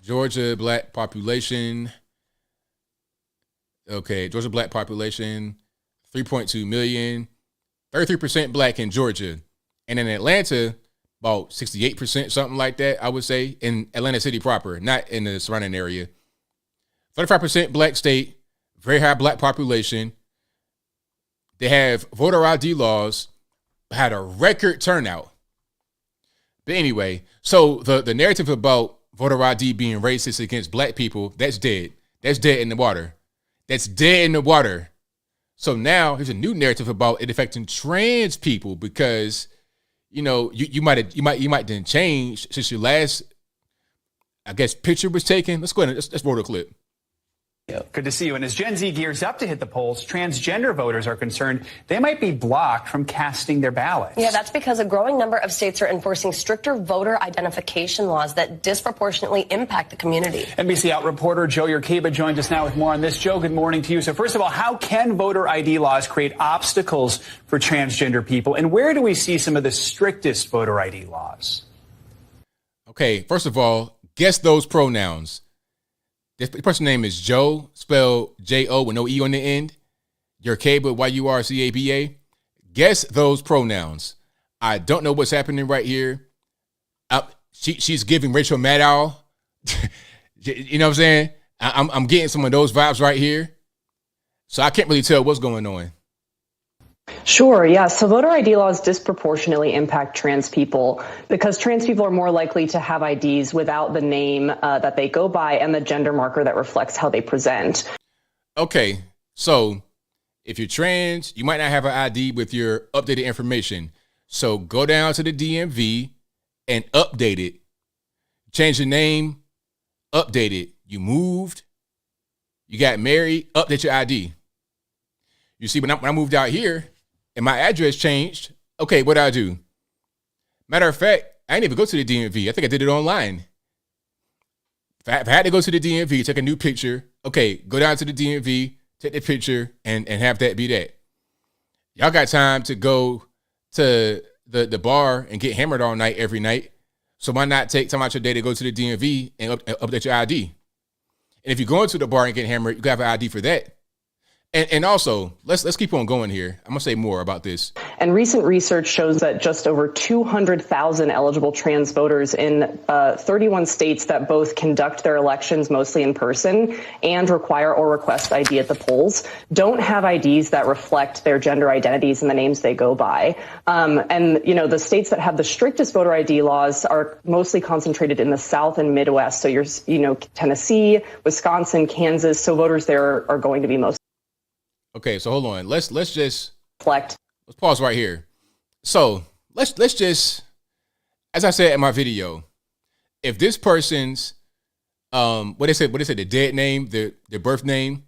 Georgia black population. Okay, Georgia black population, 3.2 million, 33% black in Georgia. And in Atlanta, about 68%, something like that, I would say, in Atlanta City proper, not in the surrounding area. 35% black state, very high black population. They have voter ID laws, had a record turnout. But anyway, so the narrative about voter ID being racist against black people, that's dead. That's dead in the water. That's dead in the water. So now there's a new narrative about it affecting trans people because, you know, you might then change since your last, I guess, picture was taken. Let's go ahead and let's roll the clip. Good to see you. And as Gen Z gears up to hit the polls, transgender voters are concerned they might be blocked from casting their ballots. Yeah, that's because a growing number of states are enforcing stricter voter identification laws that disproportionately impact the community. NBC Out reporter Joe Yerkeba joins us now with more on this. Joe, good morning to you. So first of all, how can voter ID laws create obstacles for transgender people? And where do we see some of the strictest voter ID laws? Okay, first of all, guess those pronouns. This person's name is Joe, spelled J-O with no E on the end. Yerkaba, Y-U-R-C-A-B-A. Guess those pronouns. I don't know what's happening right here. She's giving Rachel Maddow. You know what I'm saying? I'm getting some of those vibes right here. So I can't really tell what's going on. Sure, yeah. So voter ID laws disproportionately impact trans people because trans people are more likely to have IDs without the name that they go by and the gender marker that reflects how they present. Okay, so if you're trans, you might not have an ID with your updated information. So go down to the DMV and update it. Change your name, update it. You moved, you got married, update your ID. You see, when I moved out here and my address changed, okay, what did I do? Matter of fact, I didn't even go to the DMV. I think I did it online. If I had to go to the DMV, take a new picture, okay, go down to the DMV, take the picture, and have that be that. Y'all got time to go to the bar and get hammered all night every night. So why not take time out your day to go to the DMV and update your ID? And if you're going to the bar and get hammered, you got to have an ID for that. And also, let's keep on going here. I'm going to say more about this. And recent research shows that just over 200,000 eligible trans voters in 31 states that both conduct their elections mostly in person and require or request ID at the polls don't have IDs that reflect their gender identities and the names they go by. And, you know, the states that have the strictest voter ID laws are mostly concentrated in the South and Midwest. So Tennessee, Wisconsin, Kansas. So voters there are going to be most. Okay, so hold on. Let's pause right here. So let's just, as I said in my video, if this person's what they said, the dead name, their birth name,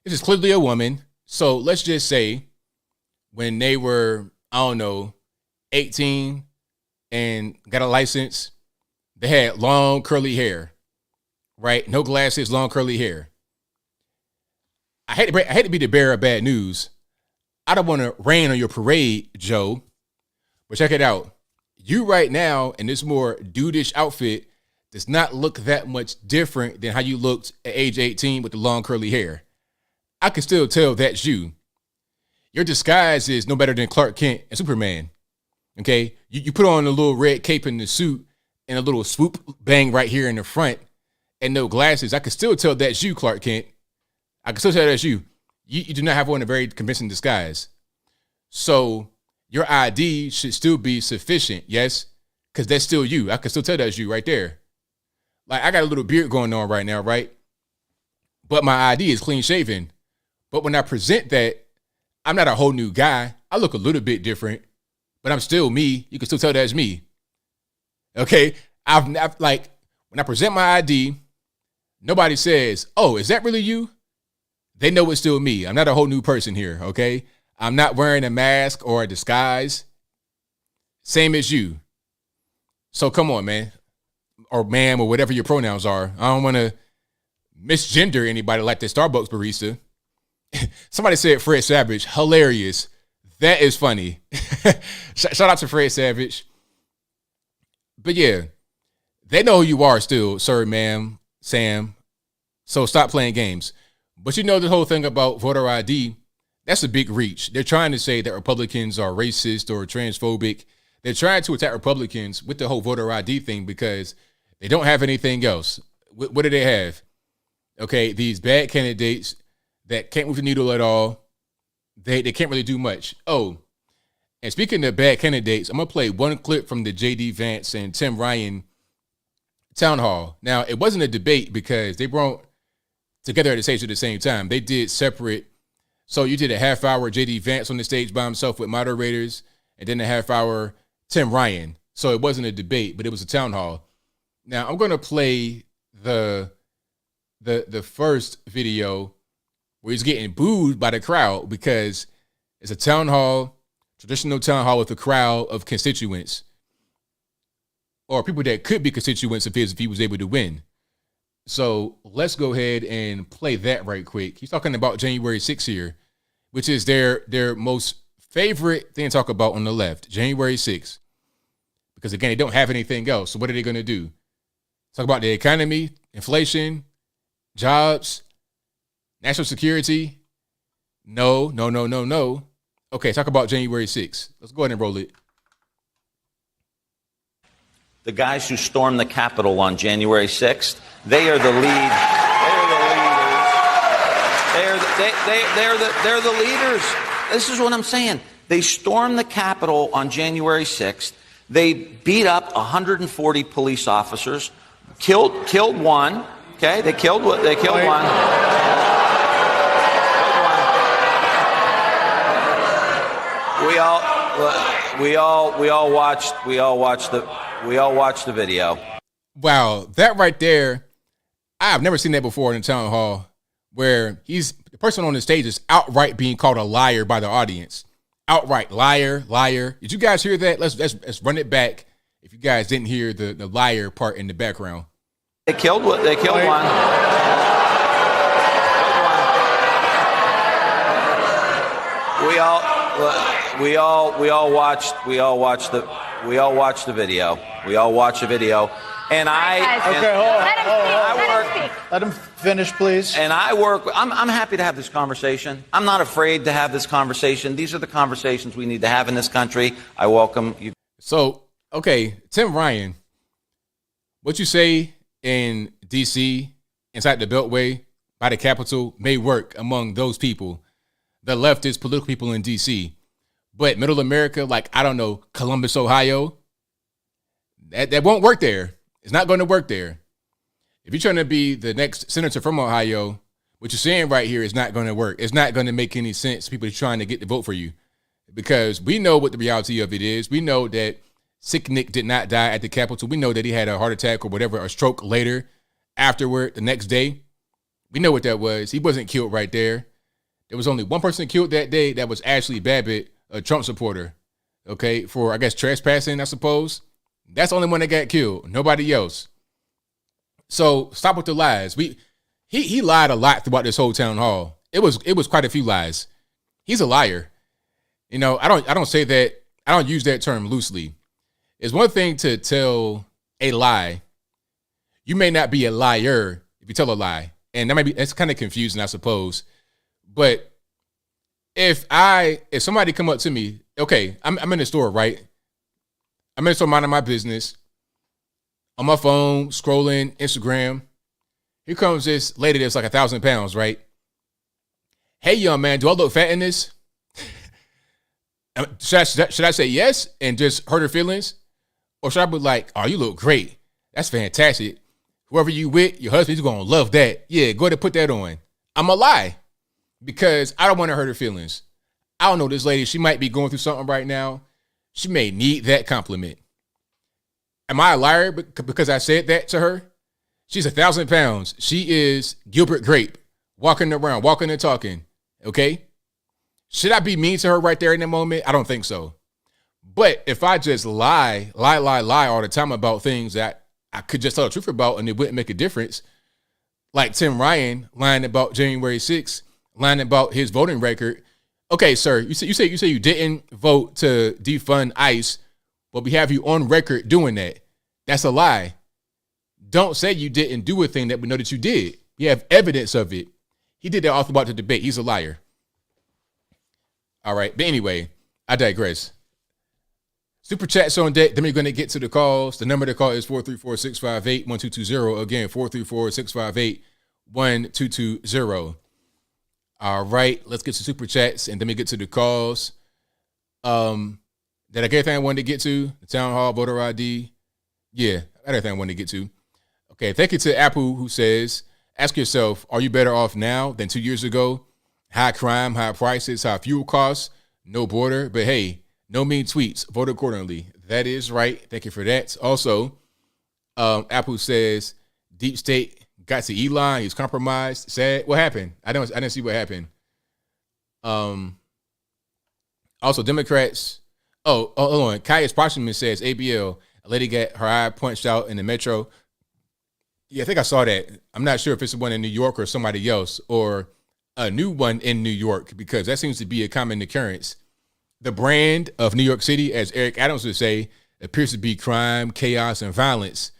this is clearly a woman. So let's just say when they were, 18 and got a license, they had long curly hair, right? No glasses, long curly hair. I hate to be the bearer of bad news. I don't want to rain on your parade, Joe. But check it out. You right now in this more dudish outfit does not look that much different than how you looked at age 18 with the long curly hair. I can still tell that's you. Your disguise is no better than Clark Kent and Superman. Okay? You put on a little red cape in the suit and a little swoop bang right here in the front and no glasses. I can still tell that's you, Clark Kent. I can still tell that's you. You do not have on a very convincing disguise. So your ID should still be sufficient, yes? Because that's still you. I can still tell that's you right there. Like, I got a little beard going on right now, right? But my ID is clean shaven. But when I present that, I'm not a whole new guy. I look a little bit different, but I'm still me. You can still tell that's me. Okay? I've like, when I present my ID, nobody says, oh, is that really you? They know it's still me. I'm not a whole new person here, okay? I'm not wearing a mask or a disguise. Same as you. So come on, man. Or ma'am, or whatever your pronouns are. I don't want to misgender anybody like the Starbucks barista. Somebody said Fred Savage. Hilarious. That is funny. Shout out to Fred Savage. But yeah, they know who you are still, sir, ma'am, Sam. So stop playing games. But you know the whole thing about voter ID, that's a big reach. They're trying to say that Republicans are racist or transphobic. They're trying to attack Republicans with the whole voter ID thing because they don't have anything else. What do they have? Okay, these bad candidates that can't move the needle at all. They can't really do much. Oh, and speaking of bad candidates, I'm going to play one clip from the J.D. Vance and Tim Ryan town hall. Now, it wasn't a debate because they weren't together at the stage at the same time. They did separate. So you did a half hour J.D. Vance on the stage by himself with moderators, and then a half hour Tim Ryan. So it wasn't a debate, but it was a town hall. Now I'm going to play the first video where he's getting booed by the crowd because it's a town hall, traditional town hall with a crowd of constituents or people that could be constituents if he was able to win. So let's go ahead and play that right quick. He's talking about January 6th here, which is their most favorite thing to talk about on the left, January 6th. Because again, they don't have anything else. So what are they going to do? Talk about the economy, inflation, jobs, national security? No. Okay, talk about January 6th. Let's go ahead and roll it. The guys who stormed the Capitol on January 6th, they are the lead. They're the leaders. This is what I'm saying. They stormed the Capitol on January 6th. They beat up 140 police officers, killed one. Okay, they killed one. We all watched the video. Wow, that right there, I've never seen that before in a town hall where the person on the stage is outright being called a liar by the audience. Outright liar. Did you guys hear that? Let's run it back If you guys didn't hear the liar part in the background. They killed one. We all watched the video. We all watched the video. And Let him finish, please. And I'm happy to have this conversation. I'm not afraid to have this conversation. These are the conversations we need to have in this country. I welcome you. So, okay, Tim Ryan, what you say in D.C., inside the Beltway, by the Capitol, may work among those people, the leftist political people in D.C., but middle America, like, I don't know, Columbus, Ohio, that won't work there. It's not going to work there. If you're trying to be the next senator from Ohio, what you're saying right here is not going to work. It's not going to make any sense. People are trying to get the vote for you because we know what the reality of it is. We know that Sick Nick did not die at the Capitol. We know that he had a heart attack or whatever, a stroke later, afterward, the next day. We know what that was. He wasn't killed right there. There was only one person killed that day. That was Ashley Babbitt, a Trump supporter, okay, for, I guess, trespassing, I suppose. That's the only one that got killed. Nobody else. So stop with the lies. He lied a lot throughout this whole town hall. It was quite a few lies. He's a liar. You know, I don't say that. I don't use that term loosely. It's one thing to tell a lie. You may not be a liar if you tell a lie, and that's kind of confusing, I suppose. But if somebody come up to me, okay, I'm in the store, right? I'm in the store minding my business, on my phone, scrolling Instagram. Here comes this lady that's like 1,000 pounds, right? Hey, young man, do I look fat in this? Should I say yes and just hurt her feelings? Or should I be like, oh, you look great. That's fantastic. Whoever you with, your husband's going to love that. Yeah, go ahead and put that on. I'm a lie because I don't want to hurt her feelings. I don't know this lady. She might be going through something right now. She may need that compliment. Am I a liar because I said that to her? She's 1,000 pounds. She is Gilbert Grape, walking around, walking and talking. Okay? Should I be mean to her right there in that moment? I don't think so. But if I just lie all the time about things that I could just tell the truth about and it wouldn't make a difference, like Tim Ryan lying about January 6th, lying about his voting record. Okay, sir, you say you didn't vote to defund ICE, but we have you on record doing that. That's a lie. Don't say you didn't do a thing that we know that you did. You have evidence of it. He did that all throughout the debate. He's a liar. All right, but anyway, I digress. Super chats on deck. Then we're going to get to the calls. The number to call is 434-658-1220. Again, 434-658-1220. All right, let's get to super chats and then we get to the calls. Did I get everything I wanted to get to? The town hall, voter ID. Yeah, I got everything I wanted to get to. Okay, thank you to Apple who says, ask yourself, are you better off now than 2 years ago? High crime, high prices, high fuel costs, no border. But hey, no mean tweets. Vote accordingly. That is right. Thank you for that. Also, Apple says, deep state got to Elon. He's compromised. Sad. What happened? I didn't see what happened. Also, Democrats. Oh, hold on. Kaya Sposhman says ABL. A lady got her eye punched out in the metro. Yeah, I think I saw that. I'm not sure if it's the one in New York or somebody else or a new one in New York because that seems to be a common occurrence. The brand of New York City, as Eric Adams would say, appears to be crime, chaos, and violence.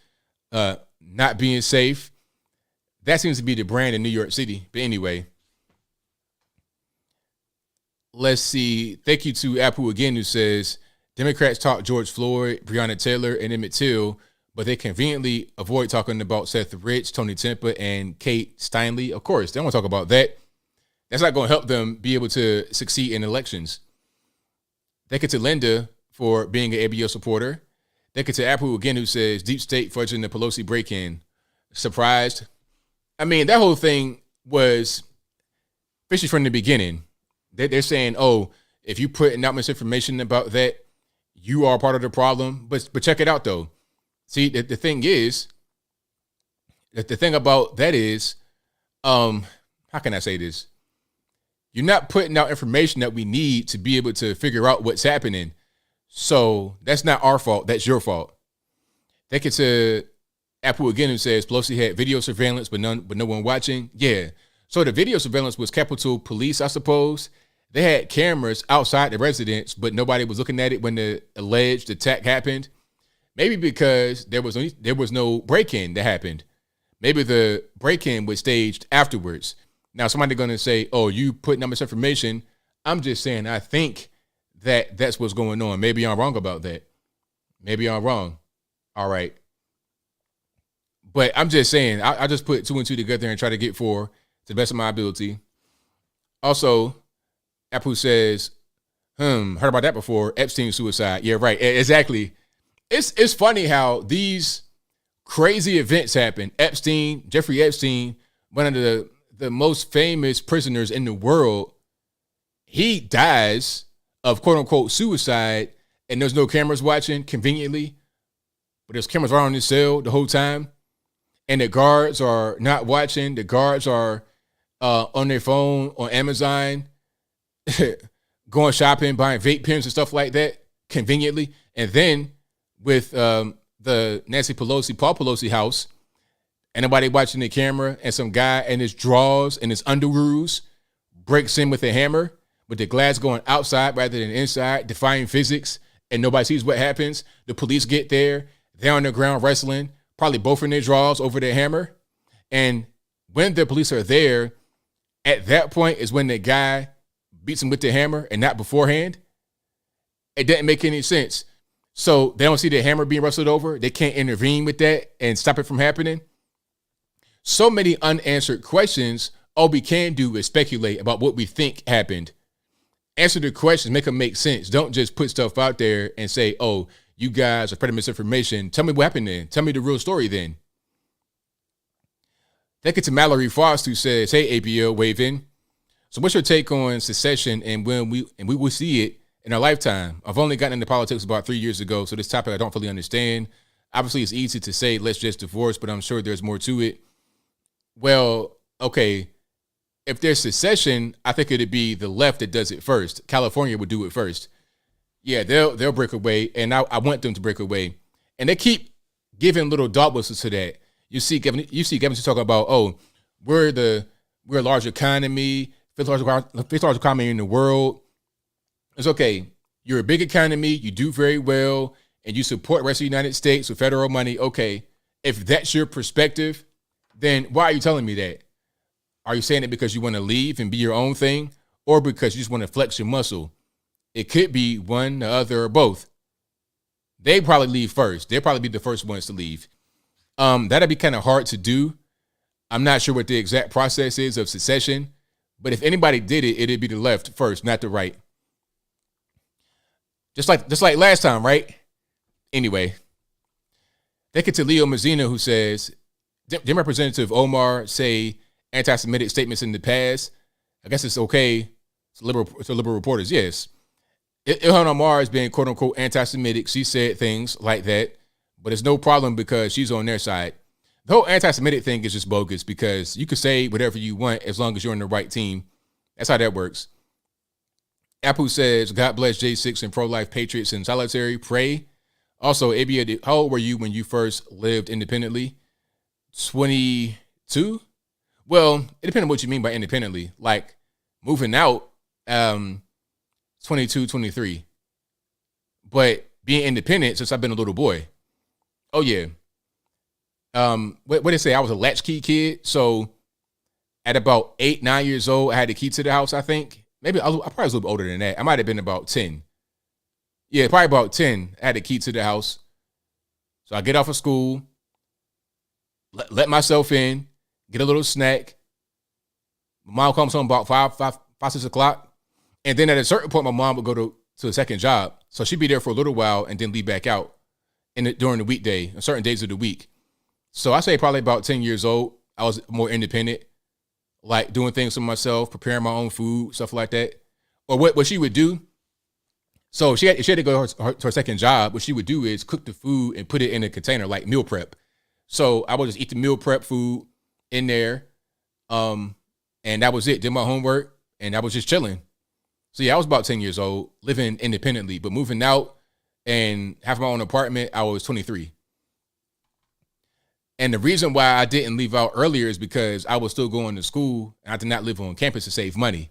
Not being safe. That seems to be the brand in New York City. But anyway, let's see. Thank you to Apple again, who says Democrats talk George Floyd, Breonna Taylor, and Emmett Till, but they conveniently avoid talking about Seth Rich, Tony Tempa, and Kate Steinle. Of course, they don't want to talk about that. That's not going to help them be able to succeed in elections. Thank you to Linda for being an ABL supporter. Thank you to Apple again, who says deep state fudging the Pelosi break-in. Surprised? I mean, that whole thing was fishy from the beginning. They're saying, oh, if you put out misinformation about that, you are part of the problem. But check it out, though. See, the thing is, the thing about that is, how can I say this? You're not putting out information that we need to be able to figure out what's happening. So that's not our fault. That's your fault. They get to Apple again who says Pelosi had video surveillance, but no one watching. Yeah. So the video surveillance was Capitol Police, I suppose. They had cameras outside the residence, but nobody was looking at it when the alleged attack happened. Maybe because there was no break-in that happened. Maybe the break-in was staged afterwards. Now somebody's going to say, oh, you putting up misinformation. I'm just saying I think that's what's going on. Maybe I'm wrong about that. Maybe I'm wrong. All right. But I'm just saying, I just put 2 and 2 together and try to get 4 to the best of my ability. Also, Apple says, heard about that before. Epstein suicide. Yeah, right. Exactly. It's funny how these crazy events happen. Jeffrey Epstein, one of the most famous prisoners in the world, he dies of quote unquote suicide, and there's no cameras watching conveniently, but there's cameras around his cell the whole time. And the guards are not watching. The guards are on their phone, on Amazon, going shopping, buying vape pens and stuff like that conveniently. And then with the Nancy Pelosi, Paul Pelosi house, and nobody watching the camera, and some guy in his drawers and his underoos breaks in with a hammer, with the glass going outside rather than inside, defying physics, and nobody sees what happens. The police get there. They're on the ground wrestling, probably both in their drawers over their hammer. And when the police are there, at that point is when the guy beats him with the hammer and not beforehand. It doesn't make any sense. So they don't see the hammer being wrestled over. They can't intervene with that and stop it from happening. So many unanswered questions. All we can do is speculate about what we think happened. Answer the questions, make them make sense. Don't just put stuff out there and say, oh, you guys are spreading misinformation. Tell me what happened then. Tell me the real story then. Take it to Mallory Frost, who says, hey, ABL, wave in. So what's your take on secession and when we will see it in our lifetime? I've only gotten into politics about 3 years ago, so this topic I don't fully understand. Obviously, it's easy to say, let's just divorce, but I'm sure there's more to it. Well, okay, if there's secession, I think it'd be the left that does it first. California would do it first. Yeah, they'll break away, and I want them to break away. And they keep giving little dog whistles to that. You see Kevin talking about, oh, we're a large economy, fifth largest economy in the world. It's okay. You're a big economy, you do very well, and you support the rest of the United States with federal money. Okay, if that's your perspective, then why are you telling me that? Are you saying it because you want to leave and be your own thing, or because you just want to flex your muscle? It could be one, the other, or both. They probably leave first. They'll probably be the first ones to leave. That'd be kind of hard to do. I'm not sure what the exact process is of secession, but if anybody did it, it'd be the left first, not the right. Just like last time, right? Anyway, take it to Leo Mazzina, who says, Dem Representative Omar say anti-Semitic statements in the past. I guess it's okay to liberal reporters. Yes. Ilhan Omar has been quote unquote anti-Semitic. She said things like that, but it's no problem because she's on their side. The whole anti-Semitic thing is just bogus because you can say whatever you want as long as you're on the right team. That's how that works. Apu says, God bless J6 and pro-life patriots in solitary. Pray. Also, ABL, how old were you when you first lived independently? 22? Well, it depends on what you mean by independently. Like moving out, 22, 23. But being independent since I've been a little boy. Oh, yeah. What did they say? I was a latchkey kid. So at about 8, 9 years old, I had the key to the house, I think. Maybe I probably was a little bit older than that. I might have been about 10. Yeah, probably about 10. I had the key to the house. So I get off of school, let myself in, get a little snack. My mom comes home about 5, 6 o'clock. And then at a certain point, my mom would go to a second job. So she'd be there for a little while and then leave back out during the weekday, on certain days of the week. So I say probably about 10 years old, I was more independent, like doing things for myself, preparing my own food, stuff like that. Or what she would do, so she had to go to her second job. What she would do is cook the food and put it in a container, like meal prep. So I would just eat the meal prep food in there. And that was it. Did my homework and I was just chilling. So yeah, I was about 10 years old, living independently, but moving out and having my own apartment, I was 23. And the reason why I didn't leave out earlier is because I was still going to school and I did not live on campus to save money.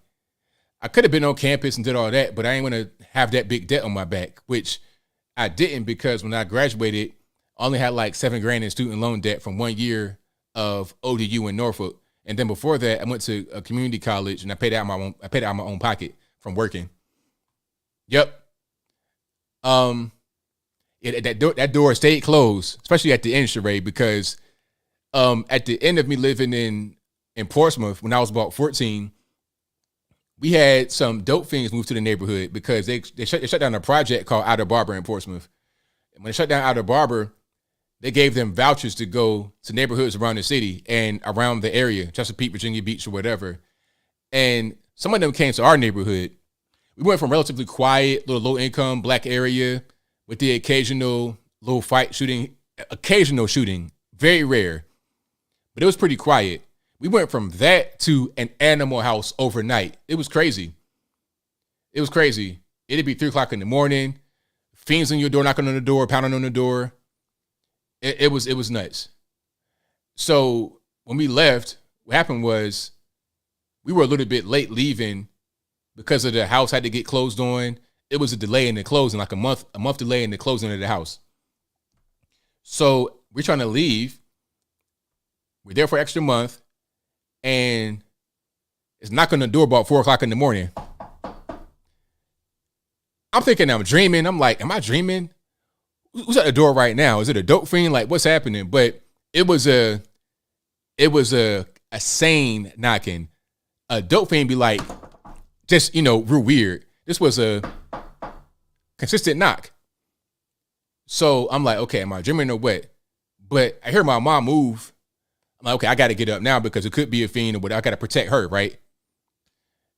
I could have been on campus and did all that, but I ain't want to have that big debt on my back, which I didn't, because when I graduated, I only had like $7,000 in student loan debt from 1 year of ODU in Norfolk. And then before that, I went to a community college and I paid out my own pocket from working. Yep. That door stayed closed, especially at the end, Sheree, because at the end of me living in Portsmouth when I was about 14, we had some dope fiends move to the neighborhood because they shut down a project called Outer Barber in Portsmouth. And when they shut down Outer Barber, they gave them vouchers to go to neighborhoods around the city and around the area, Chesapeake, Virginia Beach, or whatever. And some of them came to our neighborhood. We went from relatively quiet, little low income black area with the occasional little fight shooting, occasional shooting, very rare, but it was pretty quiet. We went from that to an animal house overnight. It was crazy. It was crazy. It'd be 3:00 in the morning, fiends on your door, knocking on the door, pounding on the door. It was nuts. So when we left, what happened was we were a little bit late leaving because of the house had to get closed on. It was a delay in the closing, like a month delay in the closing of the house. So we're trying to leave. We're there for an extra month, and it's knocking on the door about 4:00 in the morning. I'm thinking I'm dreaming. I'm like, am I dreaming? Who's at the door right now? Is it a dope fiend? Like, what's happening? But it was a sane knocking. A dope fiend be like, just, real weird. This was a consistent knock. So I'm like, okay, am I dreaming or what? But I hear my mom move. I'm like, okay, I got to get up now because it could be a fiend or what. I got to protect her, right?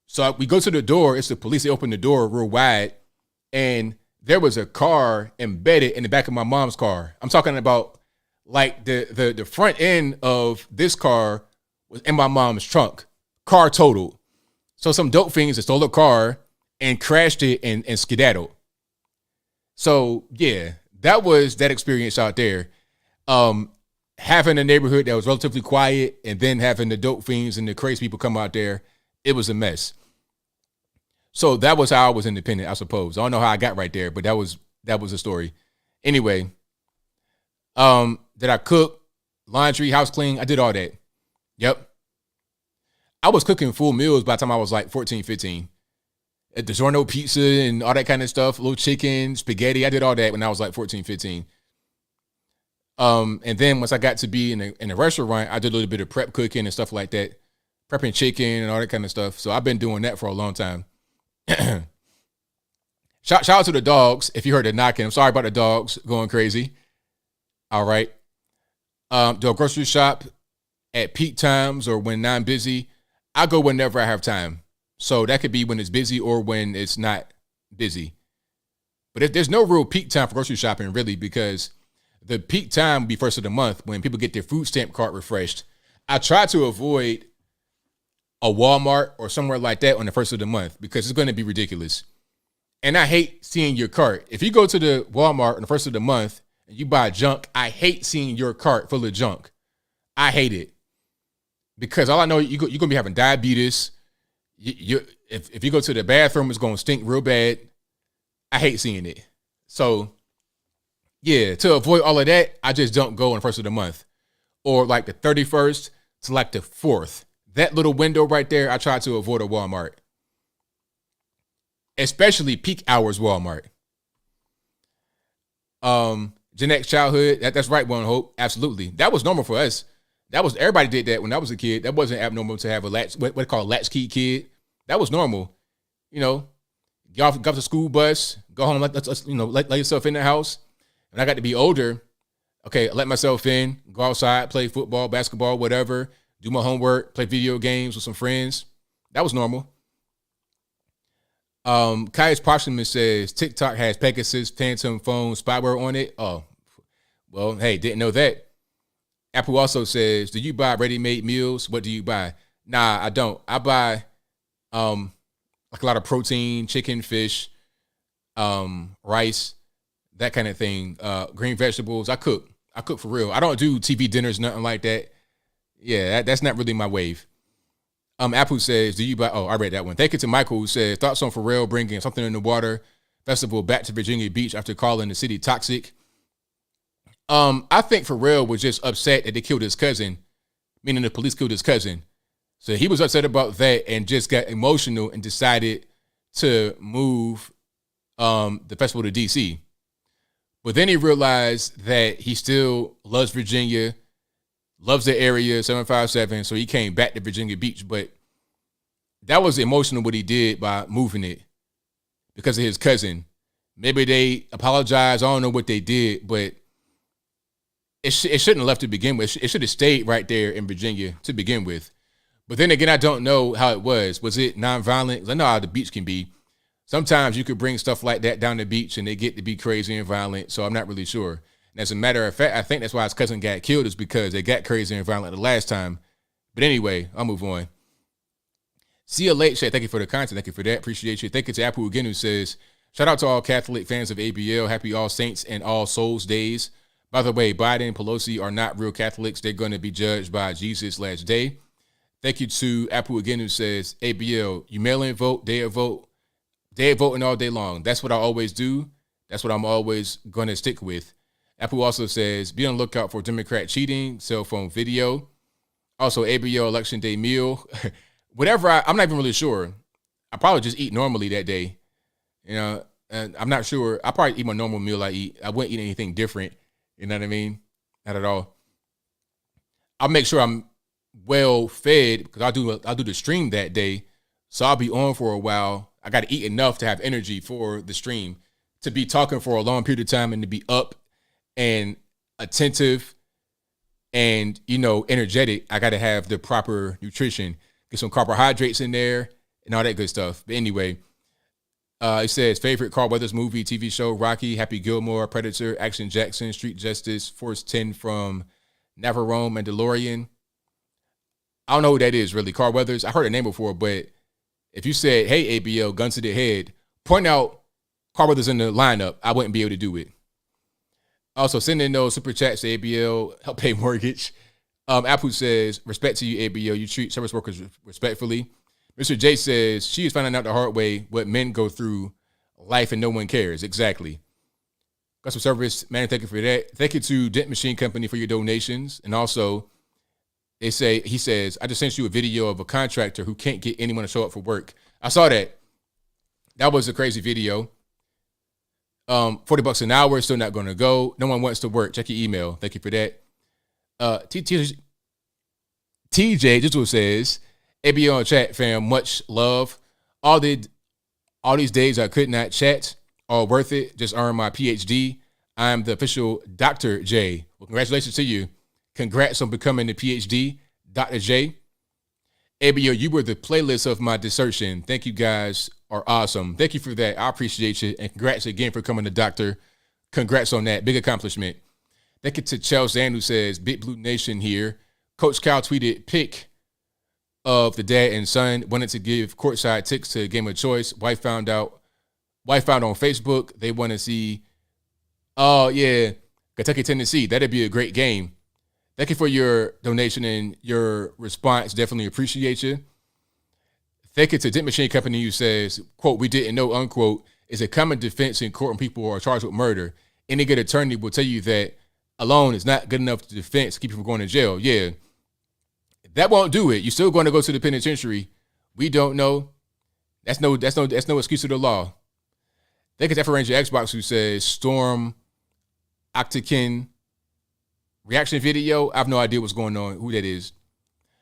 So we go to the door. It's the police. They open the door real wide, and there was a car embedded in the back of my mom's car. I'm talking about like the front end of this car was in my mom's trunk. Car totaled. So some dope fiends stole a car and crashed it and skedaddled. So yeah, that was that experience out there. Having a neighborhood that was relatively quiet and then having the dope fiends and the crazy people come out there, it was a mess. So that was how I was independent, I suppose. I don't know how I got right there, but that was the story. Anyway, did I cook, laundry, house clean? I did all that. Yep. I was cooking full meals by the time I was like 14, 15. DiGiorno pizza and all that kind of stuff, little chicken, spaghetti. I did all that when I was like 14, 15. And then once I got to be in a restaurant, I did a little bit of prep cooking and stuff like that, prepping chicken and all that kind of stuff. So I've been doing that for a long time. Shout out to the dogs. If you heard the knocking, I'm sorry about the dogs going crazy. All right. Do a grocery shop at peak times or when I'm busy. I go whenever I have time. So that could be when it's busy or when it's not busy. But if there's no real peak time for grocery shopping, really, because the peak time would be first of the month when people get their food stamp card refreshed. I try to avoid a Walmart or somewhere like that on the first of the month because it's going to be ridiculous. And I hate seeing your cart. If you go to the Walmart on the first of the month and you buy junk, I hate seeing your cart full of junk. I hate it. Because all I know, you're going to be having diabetes. If you go to the bathroom, it's going to stink real bad. I hate seeing it. So, yeah, to avoid all of that, I just don't go on the first of the month. Or like the 31st to like the 4th. That little window right there, I try to avoid a Walmart. Especially peak hours Walmart. Gen X childhood, that's right, One Hope. Absolutely. That was normal for us. Everybody did that when I was a kid. That wasn't abnormal to have a what they call a latchkey kid. That was normal. Get off the school bus, go home, let yourself in the house. When I got to be older, okay, I let myself in, go outside, play football, basketball, whatever, do my homework, play video games with some friends. That was normal. Caius Parchman says TikTok has Pegasus Phantom phone spyware on it. Oh, well, hey, didn't know that. Apple also says, do you buy ready-made meals? What do you buy? Nah, I don't. I buy like a lot of protein, chicken, fish, rice, that kind of thing. Green vegetables. I cook. I cook for real. I don't do TV dinners, nothing like that. Yeah, that's not really my wave. Apple says, do you buy? Oh, I read that one. Thank you to Michael, who says, thoughts on Pharrell bringing Something in the Water festival back to Virginia Beach after calling the city toxic. I think Pharrell was just upset that they killed his cousin, meaning the police killed his cousin. So he was upset about that and just got emotional and decided to move the festival to DC. But then he realized that he still loves Virginia, loves the area, 757, so he came back to Virginia Beach. But that was emotional what he did by moving it because of his cousin. Maybe they apologized. I don't know what they did, but it shouldn't have left to begin with. It should have stayed right there in Virginia to begin with. But then again, I don't know how it was. Was it nonviolent? I know how the beach can be. Sometimes you could bring stuff like that down the beach and they get to be crazy and violent, so I'm not really sure. And as a matter of fact, I think that's why his cousin got killed, is because they got crazy and violent the last time. But anyway, I'll move on. See you late, Shay. Thank you for the content. Thank you for that. Appreciate you. Thank you to Apple again, who says, shout out to all Catholic fans of ABL. Happy All Saints and All Souls Days. By the way, Biden and Pelosi are not real Catholics. They're going to be judged by Jesus last day. Thank you to Apple again, who says, ABL, you mail in vote, day of voting all day long. That's what I always do. That's what I'm always going to stick with. Apple also says, be on the lookout for Democrat cheating, cell phone video. Also, ABL election day meal. Whatever, I'm not even really sure. I probably just eat normally that day. You know, and I'm not sure. I probably eat my normal meal I eat. I wouldn't eat anything different. You know what I mean? Not at all. I'll make sure I'm well fed because I'll do the stream that day. So I'll be on for a while. I got to eat enough to have energy for the stream, to be talking for a long period of time and to be up and attentive and, energetic. I got to have the proper nutrition, get some carbohydrates in there and all that good stuff. But anyway, it says favorite Carl Weathers movie, TV show, Rocky, Happy Gilmore, Predator, Action Jackson, Street Justice, Force 10 from Navarone, Mandalorian. I don't know who that is really, Carl Weathers. I heard the name before, but if you said, hey, ABL, gun to the head, point out Carl Weathers in the lineup, I wouldn't be able to do it. Also, send in those super chats to ABL, help pay mortgage. Apu says, respect to you, ABL. You treat service workers respectfully. Mr. J says, she is finding out the hard way what men go through life and no one cares. Exactly. Customer service, man, thank you for that. Thank you to Dent Machine Company for your donations. And also, he says, I just sent you a video of a contractor who can't get anyone to show up for work. I saw that. That was a crazy video. $40 an hour, still not going to go. No one wants to work. Check your email. Thank you for that. TJ Digital says, ABL chat fam, much love. All these days I could not chat. All worth it. Just earned my PhD. I'm the official Dr. J. Well, congratulations to you. Congrats on becoming the PhD, Dr. J. ABL, you were the playlist of my dissertation. Thank you guys are awesome. Thank you for that. I appreciate you. And congrats again for coming to doctor. Congrats on that. Big accomplishment. Thank you to Chelsea Ann, who says, Big Blue Nation here. Coach Cal tweeted pic of the dad and son. Wanted to give courtside tickets to a game of choice. Wife found on Facebook. They want to see, oh, yeah, Kentucky, Tennessee. That'd be a great game. Thank you for your donation and your response. Definitely appreciate you. Thank you to Dent Machine Company, who says, quote, we didn't know, unquote, is a common defense in court when people are charged with murder. Any good attorney will tell you that alone is not good enough to defense to keep you from going to jail. Yeah. That won't do it. You're still going to go to the penitentiary. We don't know. That's no excuse to the law. Thank you to F Ranger Xbox, who says Storm Octakin reaction video. I have no idea what's going on, who that is.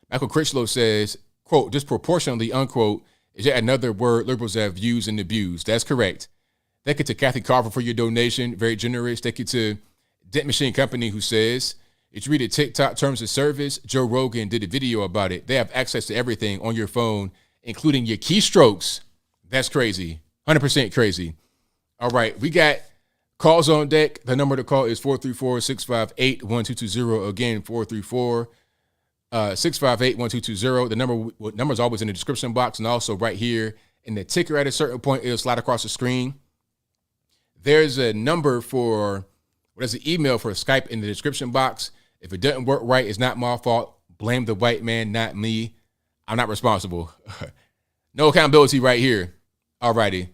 Michael Critchlow says, quote, disproportionately, unquote, is yet another word liberals have used and abused. That's correct. Thank you to Kathy Carver for your donation. Very generous. Thank you to Dent Machine Company, who says, if you read the TikTok terms of service, Joe Rogan did a video about it. They have access to everything on your phone, including your keystrokes. That's crazy. 100% crazy. All right, we got calls on deck. The number to call is 434-658-1220. Again, 434-658-1220. The number is always in the description box and also right here in the ticker at a certain point. It'll slide across the screen. There's a number for Well, there's an email for Skype in the description box. If it doesn't work right, it's not my fault. Blame the white man, not me. I'm not responsible. No accountability right here. All righty.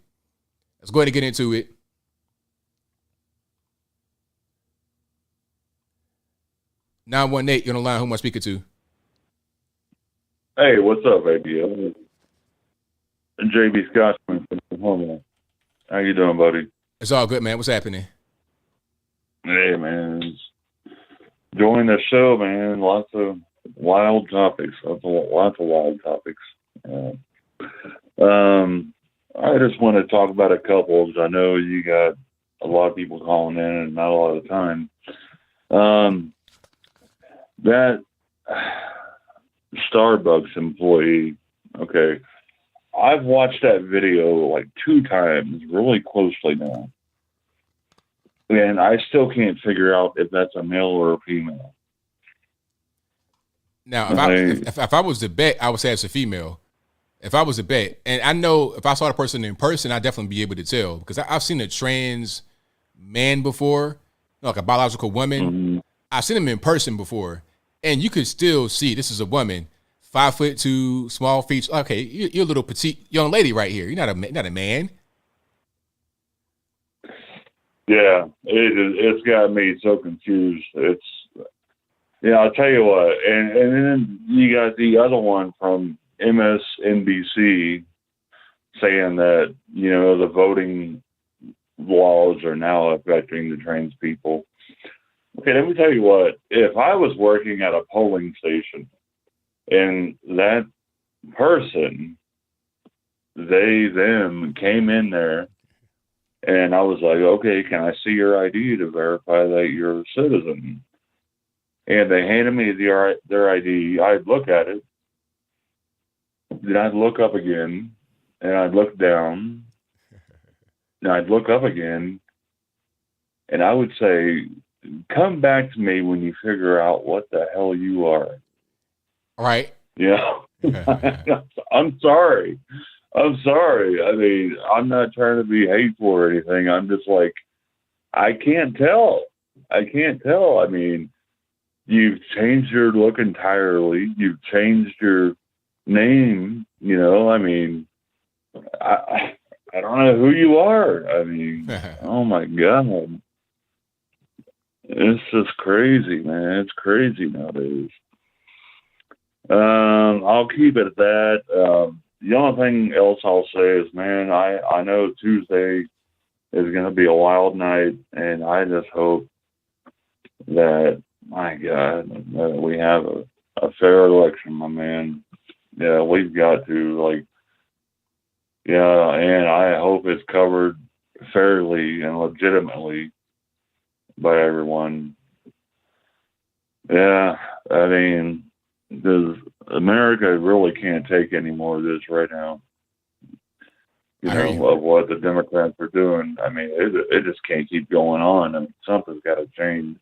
Let's go ahead and get into it. (918) you're on the line. Who am I speaking to? Hey, what's up, ABL? JB Scotsman from Oklahoma. How you doing, buddy? It's all good, man. What's happening? Hey, man. Enjoying the show, man. Lots of wild topics. Lots of wild topics. I just want to talk about a couple. I know you got a lot of people calling in and not a lot of time. That Starbucks employee, okay, I've watched that video like 2 times really closely now. And I still can't figure out if that's a male or a female. Now, if I was to bet, I would say it's a female. If I was to bet, and I know if I saw the person in person, I'd definitely be able to tell because I've seen a trans man before, like a biological woman. Mm-hmm. I've seen him in person before, and you could still see this is a woman, 5'2", small features. Okay, you're a little petite young lady right here. You're not a man. Yeah, it's got me so confused. I'll tell you what, and then you got the other one from MSNBC saying that, the voting laws are now affecting the trans people. Okay, let me tell you what, if I was working at a polling station and that person, them came in there and I was like, okay, can I see your ID to verify that you're a citizen? And they handed me their ID. I'd look at it. Then I'd look up again, and I'd look down, and I'd look up again, and I would say, come back to me when you figure out what the hell you are. All right. Yeah. I'm sorry. I mean, I'm not trying to be hateful or anything. I'm just like, I can't tell. I mean, you've changed your look entirely. You've changed your name, I mean, I don't know who you are. I mean, oh my God. It's just crazy, man. It's crazy nowadays. I'll keep it at that. The only thing else I'll say is, man, I know Tuesday is going to be a wild night, and I just hope that, my God, that we have a fair election, my man. Yeah, we've got to, and I hope it's covered fairly and legitimately by everyone. Yeah, I mean, America really can't take any more of this right now. Of what the Democrats are doing. I mean, it just can't keep going on. I mean, something's got to change.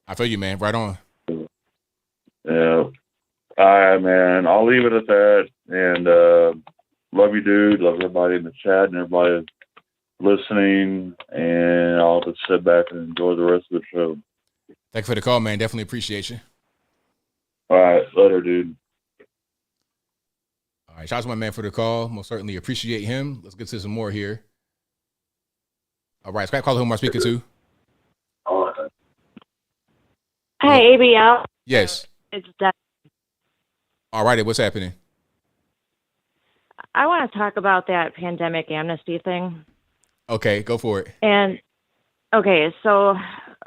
I feel you, man. Right on. Yeah. All right, man. I'll leave it at that. And love you, dude. Love everybody in the chat and everybody listening. And I'll just sit back and enjoy the rest of the show. Thank you for the call, man. Definitely appreciate you. All right. Later, dude. All right. Shout out to my man for the call. Most certainly appreciate him. Let's get to some more here. All right. Skype caller, who am I speaking to? Hey, ABL. Yes. It's Deb. All righty. What's happening? I want to talk about that pandemic amnesty thing. Okay, go for it. And, okay, so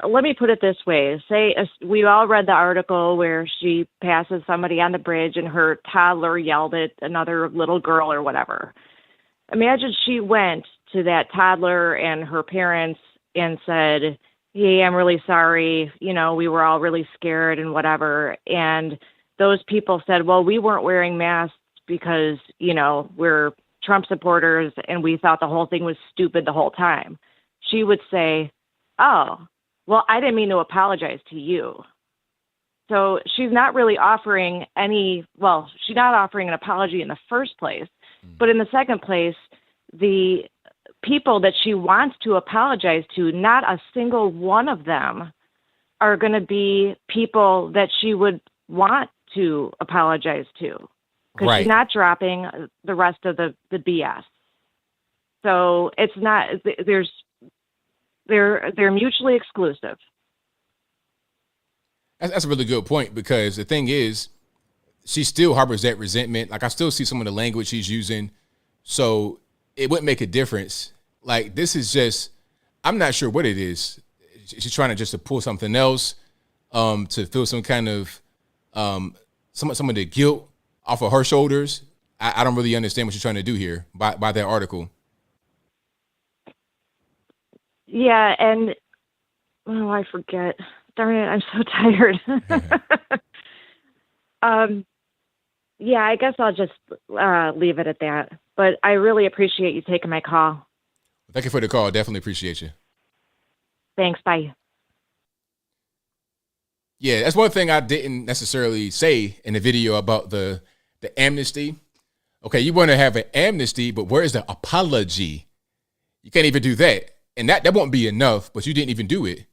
let me put it this way. Say we all read the article where she passes somebody on the bridge and her toddler yelled at another little girl or whatever. Imagine she went to that toddler and her parents and said, hey, I'm really sorry. We were all really scared and whatever. And those people said, well, we weren't wearing masks because, we're Trump supporters and we thought the whole thing was stupid the whole time. She would say, oh, well, I didn't mean to apologize to you. So she's not really offering she's not offering an apology in the first place. But in the second place, the people that she wants to apologize to, not a single one of them are going to be people that she would want to apologize to, because she's not dropping the rest of the BS. So it's not, they're mutually exclusive. That's a really good point, because the thing is, she still harbors that resentment. Like, I still see some of the language she's using. So it wouldn't make a difference. Like, this is just, I'm not sure what it is. She's trying to pull something else, to feel some kind of, some of the guilt off of her shoulders. I don't really understand what she's trying to do here by that article. Yeah. And, I forget. Darn it, I'm so tired. Yeah, I guess I'll just leave it at that. But I really appreciate you taking my call. Thank you for the call. Definitely appreciate you. Thanks. Bye. Yeah, that's one thing I didn't necessarily say in the video about the amnesty. Okay, you want to have an amnesty, but where is the apology? You can't even do that. And that won't be enough, but you didn't even do it.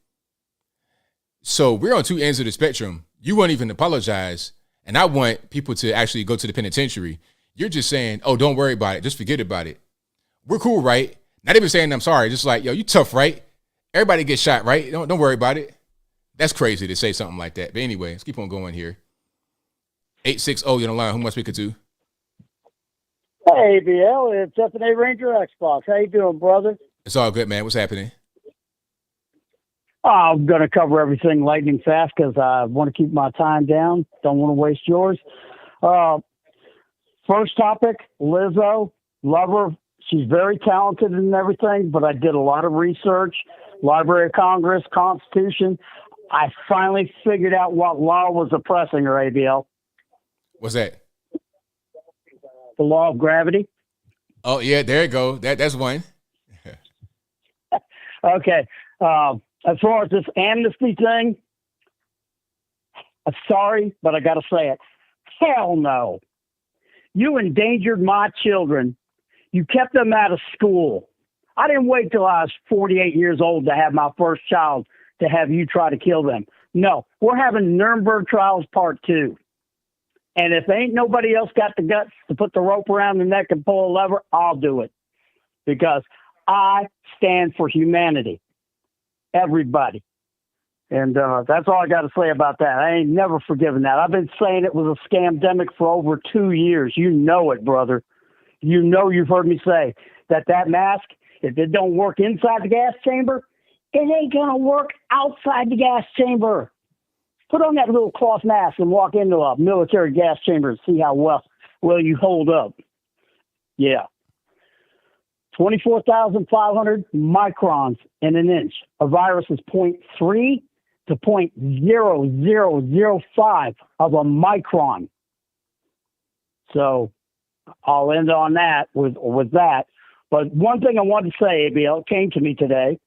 So we're on two ends of the spectrum. You won't even apologize, and I want people to actually go to the penitentiary. You're just saying, oh, don't worry about it. Just forget about it. We're cool, right? Not even saying I'm sorry. Just like, yo, you tough, right? Everybody gets shot, right? Don't worry about it. That's crazy to say something like that. But anyway, let's keep on going here. 860, you're on the line. Who am I speaking to? Hey, ABL, it's F&A Ranger Xbox. How you doing, brother? It's all good, man. What's happening? I'm going to cover everything lightning fast because I want to keep my time down. Don't want to waste yours. First topic, Lizzo. Love her. She's very talented and everything, but I did a lot of research. Library of Congress, Constitution. I finally figured out what law was oppressing her, ABL. What's that? The law of gravity. Oh, yeah, there you go. That's one. Okay. As far as this amnesty thing, I'm sorry, but I got to say it. Hell no. You endangered my children. You kept them out of school. I didn't wait till I was 48 years old to have my first child to have you try to kill them. No, we're having Nuremberg trials part 2. And if ain't nobody else got the guts to put the rope around the neck and pull a lever, I'll do it. Because I stand for humanity. Everybody. And that's all I got to say about that. I ain't never forgiven that. I've been saying it was a scamdemic for over 2 years. You know it, brother. You know, you've heard me say that mask, if it don't work inside the gas chamber, it ain't going to work outside the gas chamber. Put on that little cloth mask and walk into a military gas chamber and see how well you hold up. Yeah. 24,500 microns in an inch. A virus is 0.3 to 0.0005 of a micron. So I'll end on that with that. But one thing I wanted to say, ABL, came to me today,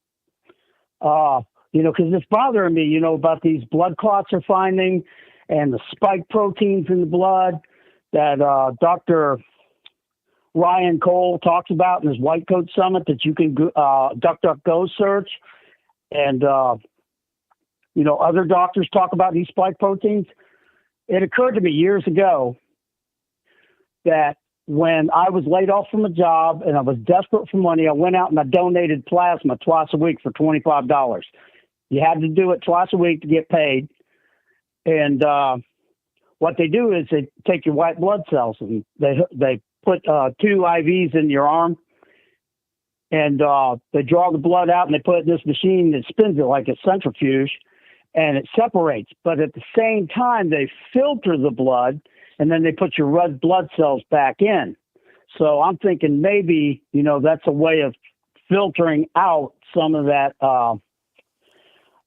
because it's bothering me, about these blood clots are finding and the spike proteins in the blood that Dr. Ryan Cole talks about in his White Coat Summit that you can DuckDuckGo search. And, other doctors talk about these spike proteins. It occurred to me years ago that when I was laid off from a job and I was desperate for money, I went out and I donated plasma twice a week for $25. You had to do it twice a week to get paid. And what they do is they take your white blood cells and they put 2 IVs in your arm, and they draw the blood out and they put it in this machine that spins it like a centrifuge, and it separates. But at the same time, they filter the blood, and then they put your red blood cells back in. So I'm thinking maybe, that's a way of filtering out some of that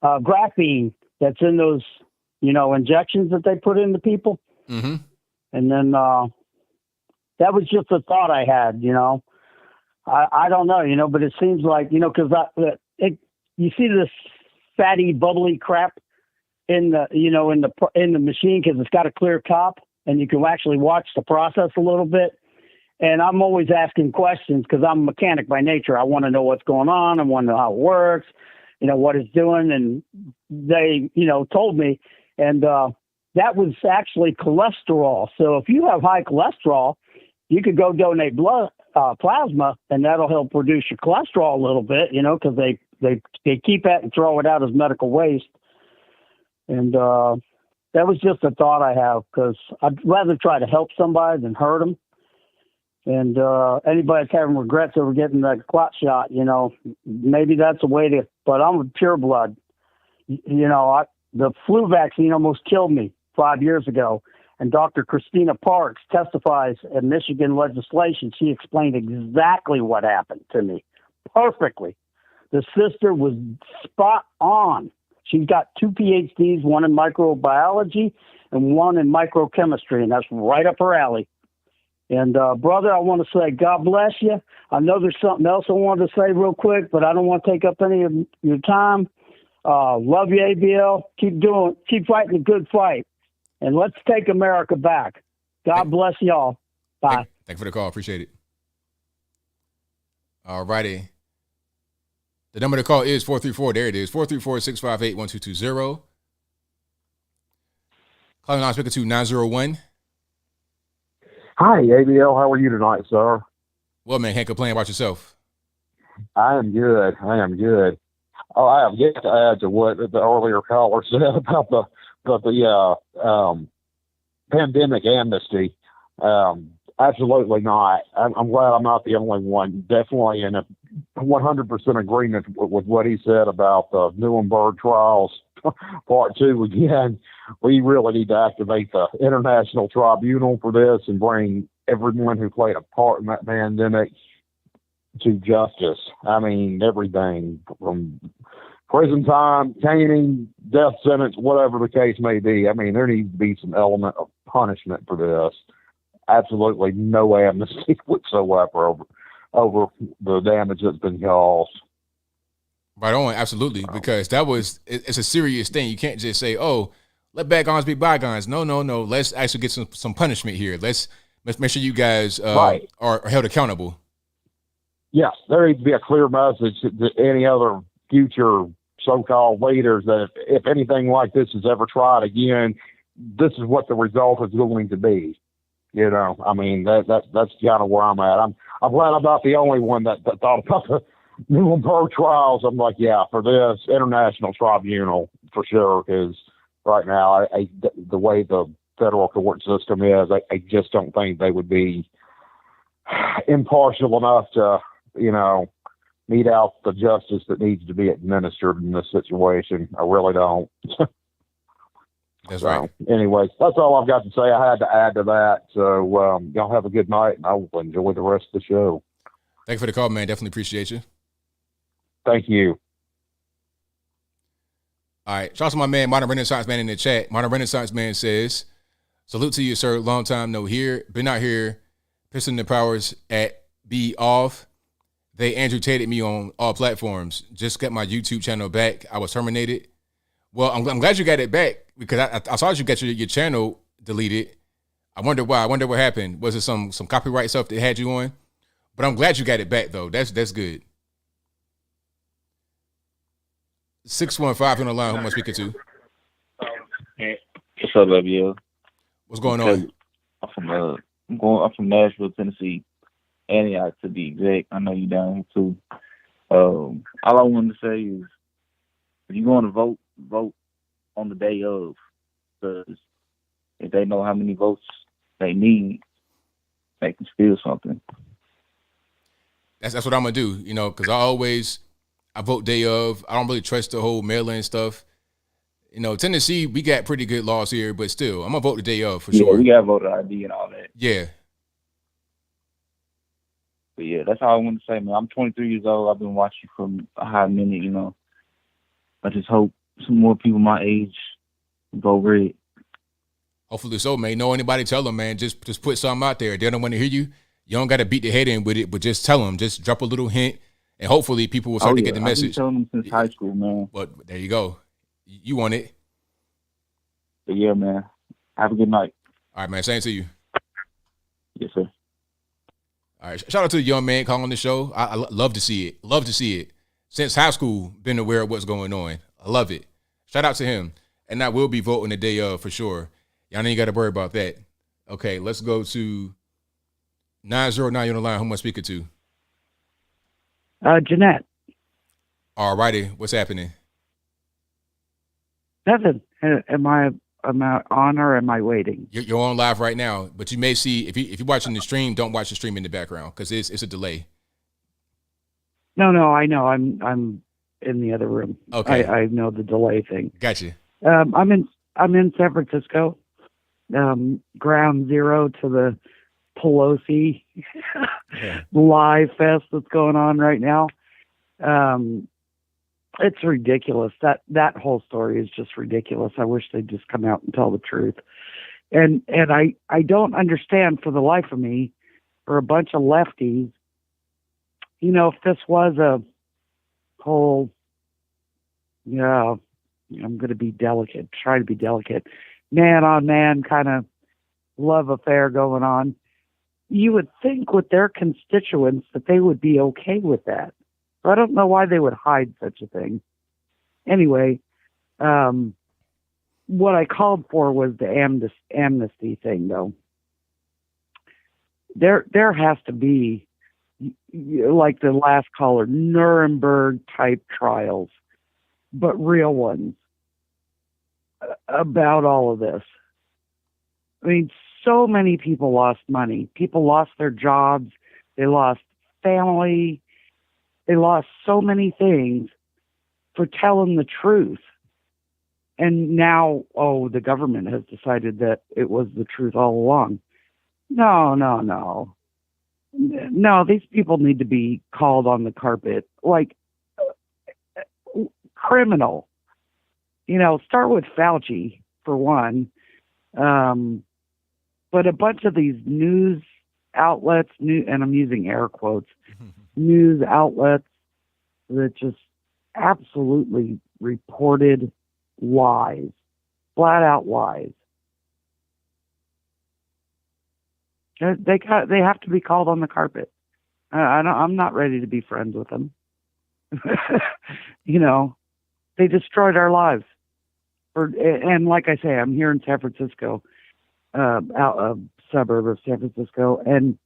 graphene that's in those, injections that they put into people. Mm-hmm. And then that was just a thought I had, I don't know, but it seems like, because you see this fatty, bubbly crap in the, in the machine because it's got a clear top and you can actually watch the process a little bit. And I'm always asking questions because I'm a mechanic by nature. I want to know what's going on. I want to know how it works, what it's doing. And they, told me. And that was actually cholesterol. So if you have high cholesterol, you could go donate blood plasma, and that'll help reduce your cholesterol a little bit, because they keep it and throw it out as medical waste. And that was just a thought I have, because I'd rather try to help somebody than hurt them. And anybody that's having regrets over getting that clot shot, maybe that's a way to, but I'm a pure blood. The flu vaccine almost killed me 5 years ago. And Dr. Christina Parks testifies at Michigan legislation. She explained exactly what happened to me perfectly. The sister was spot on. She's got 2 PhDs, one in microbiology and one in microchemistry, and that's right up her alley. And, brother, I want to say God bless you. I know there's something else I wanted to say real quick, but I don't want to take up any of your time. Love you, ABL. Keep fighting a good fight. And let's take America back. God bless y'all. Bye. Thank you for the call. Appreciate it. All righty. The number to call is 434. There it is. 434-658-1220. Calling on speaker to 901. Hi, ABL. How are you tonight, sir? Well, man, can't complain about yourself. I am good. Oh, I have yet to add to what the earlier caller said about the pandemic amnesty. Absolutely not. I'm glad I'm not the only one. Definitely in a 100% agreement with what he said about the Nuremberg trials, part 2 again. We really need to activate the international tribunal for this and bring everyone who played a part in that pandemic to justice. I mean, everything from prison time, caning, death sentence, whatever the case may be. I mean, there needs to be some element of punishment for this. Absolutely no amnesty whatsoever over the damage that's been caused. Right on, absolutely, because it's a serious thing. You can't just say, "Oh, let bygones be bygones." No. Let's actually get some punishment here. Let's make sure you guys are held accountable. Yes, there needs to be a clear message to any other future so-called leaders that if anything like this is ever tried again, this is what the result is going to be. I mean, that's kind of where I'm at. I'm glad I'm not the only one that thought about the Nuremberg trials. I'm like, yeah, for this international tribunal for sure, because right now, the way the federal court system is, I just don't think they would be impartial enough to, mete out the justice that needs to be administered in this situation. I really don't. That's right. Anyways, that's all I've got to say. I had to add to that. So y'all have a good night, and I will enjoy the rest of the show. Thank you for the call, man. Definitely appreciate you. Thank you. All right. Shout out to my man, Modern Renaissance Man, in the chat. Modern Renaissance Man says, salute to you, sir. Long time no here. Been out here pissing the powers at be off. They Andrew Tated me on all platforms. Just got my YouTube channel back. I was terminated. Well, I'm glad you got it back, because I saw you got your channel deleted. I wonder why. I wonder what happened. Was it some copyright stuff that had you on? But I'm glad you got it back, though. That's good. 615 on the line. Who am I speaking to? What's up, ABL? What's going on? I'm from Nashville, Tennessee. Antioch, to be exact. I know you down here too. All I wanted to say is, if you're going to vote on the day of, because if they know how many votes they need, they can steal something. That's what I'm gonna do, because I vote day of. I don't really trust the whole mail-in stuff. Tennessee, we got pretty good laws here, but still, I'm gonna vote the day of for sure. Yeah, we got voter ID and all that. Yeah. But yeah, that's all I want to say, man. I'm 23 years old. I've been watching from a high minute, I just hope some more people my age vote red. Hopefully so, man. Know anybody, tell them, man. Just put something out there. They don't want to hear you. You don't got to beat the head in with it, but just tell them. Just drop a little hint, and hopefully people will start to get the message. I've been telling them since high school, man. But there you go. You want it. But yeah, man. Have a good night. All right, man. Same to you. Yes, sir. All right. Shout out to the young man calling the show. I love to see it. Love to see it. Since high school, been aware of what's going on. I love it. Shout out to him. And I will be voting the day of for sure. Y'all ain't got to worry about that. Okay, let's go to 909 on the line. Who am I speaking to? Jeanette. All righty. What's happening? Nothing. Am I on or am I waiting? You're on live right now, but you may see, if you're watching the stream, don't watch the stream in the background because it's a delay. No, I know. I'm in the other room. Okay. I know the delay thing. Gotcha. I'm in San Francisco. Ground zero to the Pelosi live fest that's going on right now. It's ridiculous. That whole story is just ridiculous. I wish they'd just come out and tell the truth. And I don't understand for the life of me, for a bunch of lefties, if this was a whole, I'm going to be delicate, try to be delicate, man on man kind of love affair going on, you would think with their constituents that they would be okay with that. So I don't know why they would hide such a thing. Anyway, what I called for was the amnesty thing, though. There has to be, like the last caller, Nuremberg type trials, but real ones about all of this. I mean, so many people lost money. People lost their jobs. They lost family. They lost so many things for telling the truth. And now, the government has decided that it was the truth all along. No, these people need to be called on the carpet. Like, criminal. Start with Fauci, for one. But a bunch of these news outlets, and I'm using air quotes, news outlets that just absolutely reported lies, flat out lies. They have to be called on the carpet. I'm not ready to be friends with them. They destroyed our lives. And like I say, I'm here in San Francisco, out a suburb of San Francisco, and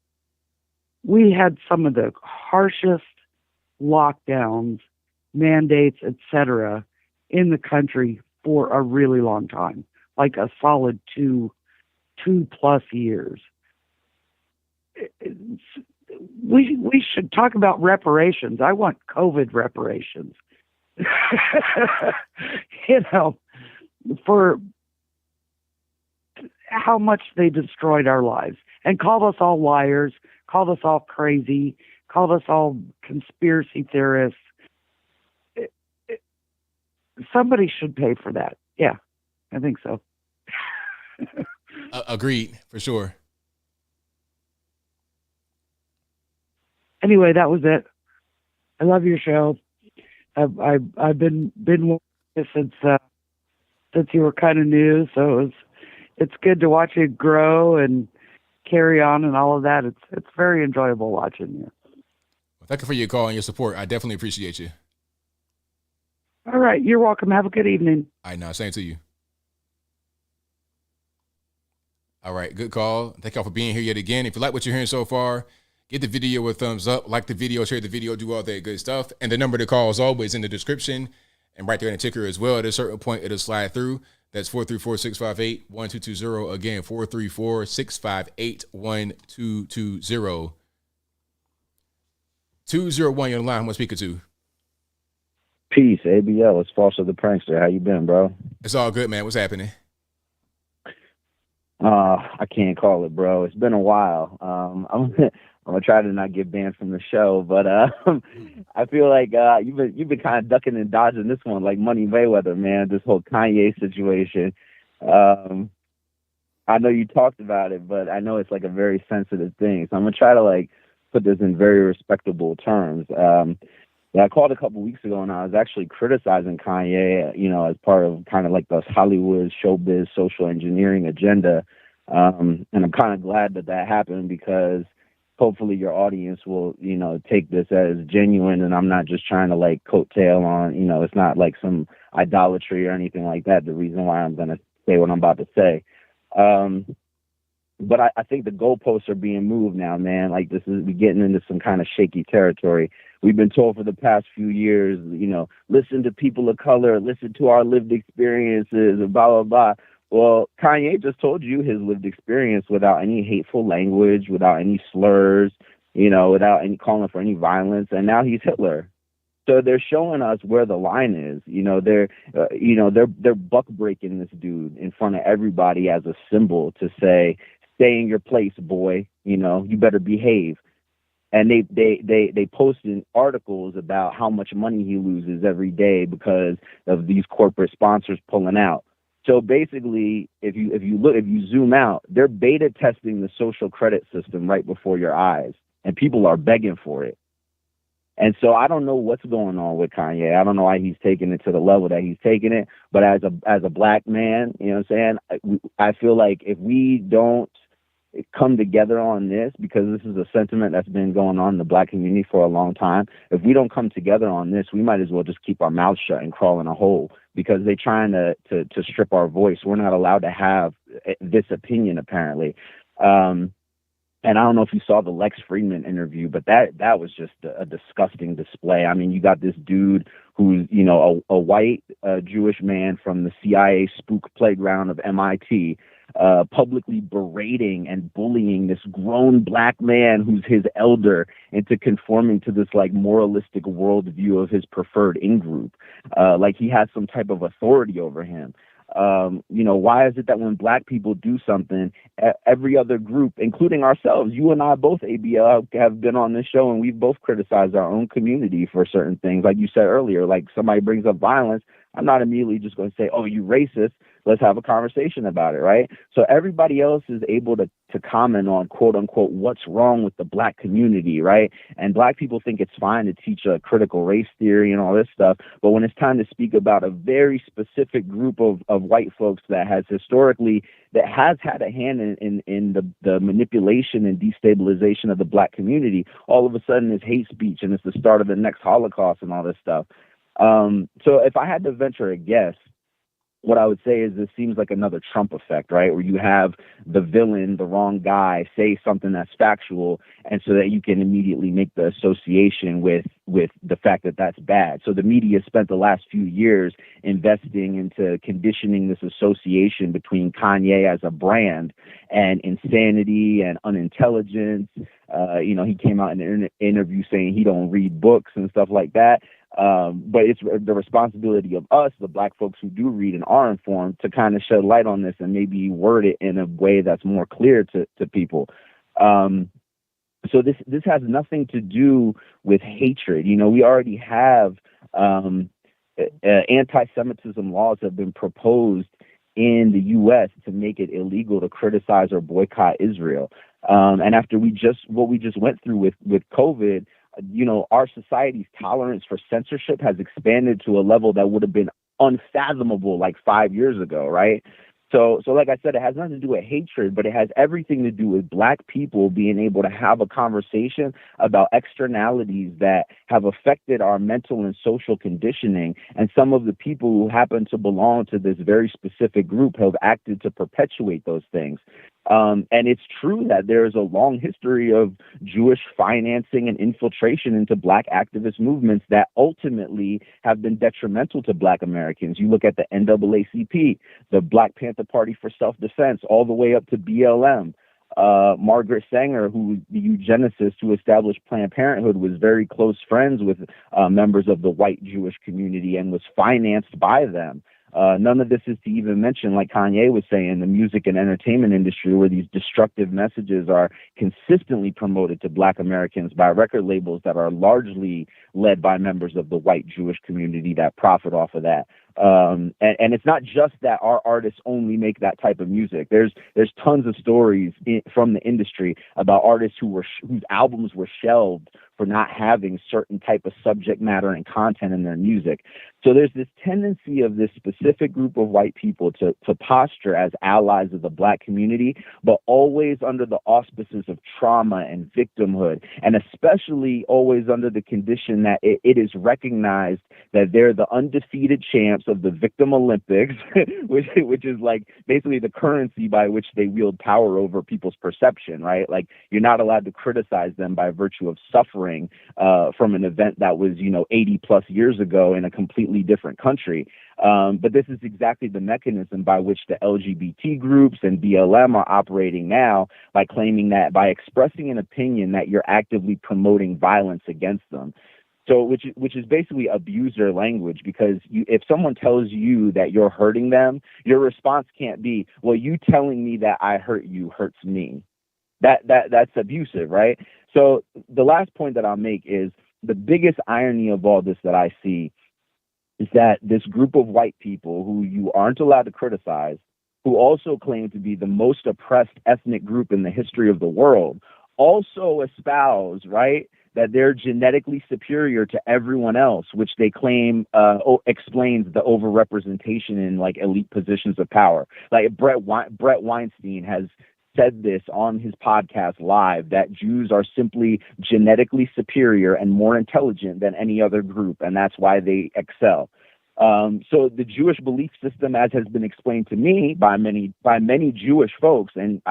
we had some of the harshest lockdowns, mandates, etc., in the country for a really long time, like a solid two plus years. We should talk about reparations. I want COVID reparations. For how much they destroyed our lives and called us all liars, called us all crazy, called us all conspiracy theorists. Somebody should pay for that. Yeah, I think so. Agreed, for sure. Anyway, that was it. I love your show. I've been since you were kind of new, so it's good to watch you grow and carry on and all of that. It's very enjoyable watching you. Well, thank you for your call and your support. I definitely appreciate you. All right, you're welcome. Have a good evening. All right, now, same to you. All right, good call. Thank y'all for being here yet again. If you like what you're hearing so far, give the video a thumbs up, like the video, share the video, do all that good stuff. And the number to call is always in the description and right there in the ticker as well. At a certain point, it'll slide through. That's 434-658-1220. Again, 434-658-1220. 201, you're on the line. Who am I speaking to? Peace, ABL. It's Foster the Prankster. How you been, bro? It's all good, man. What's happening? I can't call it, bro. It's been a while. I'm gonna try to not get banned from the show, but I feel like you've been kind of ducking and dodging this one, like Money Mayweather, man. This whole Kanye situation. I know you talked about it, but I know it's like a very sensitive thing, so I'm gonna try to like put this in very respectable terms. I called a couple weeks ago, and I was actually criticizing Kanye, as part of kind of like this Hollywood showbiz social engineering agenda. And I'm kind of glad that happened because hopefully your audience will, take this as genuine, and I'm not just trying to like coattail on, it's not like some idolatry or anything like that. The reason why I'm going to say what I'm about to say. But I think the goalposts are being moved now, man. Like we're getting into some kind of shaky territory. We've been told for the past few years, listen to people of color, listen to our lived experiences, and blah, blah, blah. Well, Kanye just told you his lived experience without any hateful language, without any slurs, without any calling for any violence. And now he's Hitler. So they're showing us where the line is. They're buck breaking this dude in front of everybody as a symbol to say, stay in your place, boy. You better behave. And they posted articles about how much money he loses every day because of these corporate sponsors pulling out. So basically, if you zoom out, they're beta testing the social credit system right before your eyes, and people are begging for it. And so I don't know what's going on with Kanye. I don't know why he's taking it to the level that he's taking it. But as a black man, I feel like if we don't come together on this, because this is a sentiment that's been going on in the black community for a long time, if we don't come together on this, we might as well just keep our mouths shut and crawl in a hole, because they're trying to strip our voice. We're not allowed to have this opinion, apparently. And I don't know if you saw the Lex Fridman interview, but that was just a disgusting display. I mean, you got this dude who's, a white Jewish man from the CIA spook playground of MIT, publicly berating and bullying this grown black man who's his elder into conforming to this like moralistic worldview of his preferred in-group. Like he has some type of authority over him. Why is it that when black people do something, every other group, including ourselves, you and I both, ABL, have been on this show and we've both criticized our own community for certain things. Like you said earlier, like somebody brings up violence, I'm not immediately just going to say, oh, you racist. Let's have a conversation about it, right? So everybody else is able to comment on, quote unquote, what's wrong with the black community, right? And black people think it's fine to teach a critical race theory and all this stuff. But when it's time to speak about a very specific group of white folks that has had a hand in the manipulation and destabilization of the black community, all of a sudden it's hate speech and it's the start of the next Holocaust and all this stuff. So if I had to venture a guess, what I would say is this seems like another Trump effect, right? Where you have the villain, the wrong guy, say something that's factual, and so that you can immediately make the association with the fact that that's bad. So the media spent the last few years investing into conditioning this association between Kanye as a brand and insanity and unintelligence. He came out in an interview saying he don't read books and stuff like that. But it's the responsibility of us, the black folks who do read and are informed, to kind of shed light on this and maybe word it in a way that's more clear to people. So this has nothing to do with hatred. We already have anti-Semitism laws have been proposed in the U.S. to make it illegal to criticize or boycott Israel. And after what we just went through with COVID, our society's tolerance for censorship has expanded to a level that would have been unfathomable like 5 years ago, right? So like I said, it has nothing to do with hatred, but it has everything to do with black people being able to have a conversation about externalities that have affected our mental and social conditioning. And some of the people who happen to belong to this very specific group have acted to perpetuate those things. And it's true that there is a long history of Jewish financing and infiltration into black activist movements that ultimately have been detrimental to black Americans. You look at the NAACP, the Black Panther Party for Self-Defense, all the way up to BLM. Margaret Sanger, who was the eugenicist who established Planned Parenthood, was very close friends with members of the white Jewish community and was financed by them. None of this is to even mention, like Kanye was saying, the music and entertainment industry, where these destructive messages are consistently promoted to black Americans by record labels that are largely led by members of the white Jewish community that profit off of that. And it's not just that our artists only make that type of music. There's tons of stories from the industry about artists whose albums were shelved for not having certain type of subject matter and content in their music. So there's this tendency of this specific group of white people to posture as allies of the Black community, but always under the auspices of trauma and victimhood, and especially always under the condition that it is recognized that they're the undefeated champs of the Victim Olympics, which is like basically the currency by which they wield power over people's perception, right? Like, you're not allowed to criticize them by virtue of suffering from an event that was, 80 plus years ago in a completely different country. But this is exactly the mechanism by which the LGBT groups and BLM are operating now, by claiming that by expressing an opinion that you're actively promoting violence against them. So which is basically abuser language, because if someone tells you that you're hurting them, your response can't be, well, you telling me that I hurt you hurts me. That's abusive, right? So the last point that I'll make is the biggest irony of all this that I see is that this group of white people who you aren't allowed to criticize, who also claim to be the most oppressed ethnic group in the history of the world, also espouse, right, that they're genetically superior to everyone else, which they claim explains the overrepresentation in like elite positions of power. Like Brett Weinstein has said this on his podcast live, that Jews are simply genetically superior and more intelligent than any other group, and that's why they excel. So the Jewish belief system, as has been explained to me by many Jewish folks, and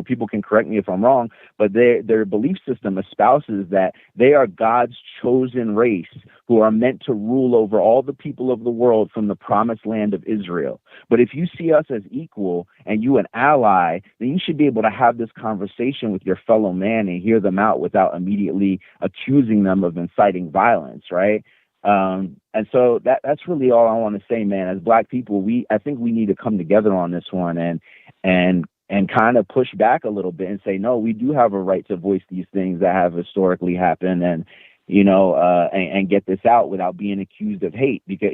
people can correct me if I'm wrong, but their belief system espouses that they are God's chosen race who are meant to rule over all the people of the world from the promised land of Israel. But if you see us as equal and you an ally, then you should be able to have this conversation with your fellow man and hear them out without immediately accusing them of inciting violence, right? And so that's really all I want to say, man. As Black people, I think we need to come together on this one and kind of push back a little bit and say, no, we do have a right to voice these things that have historically happened, and and get this out without being accused of hate, because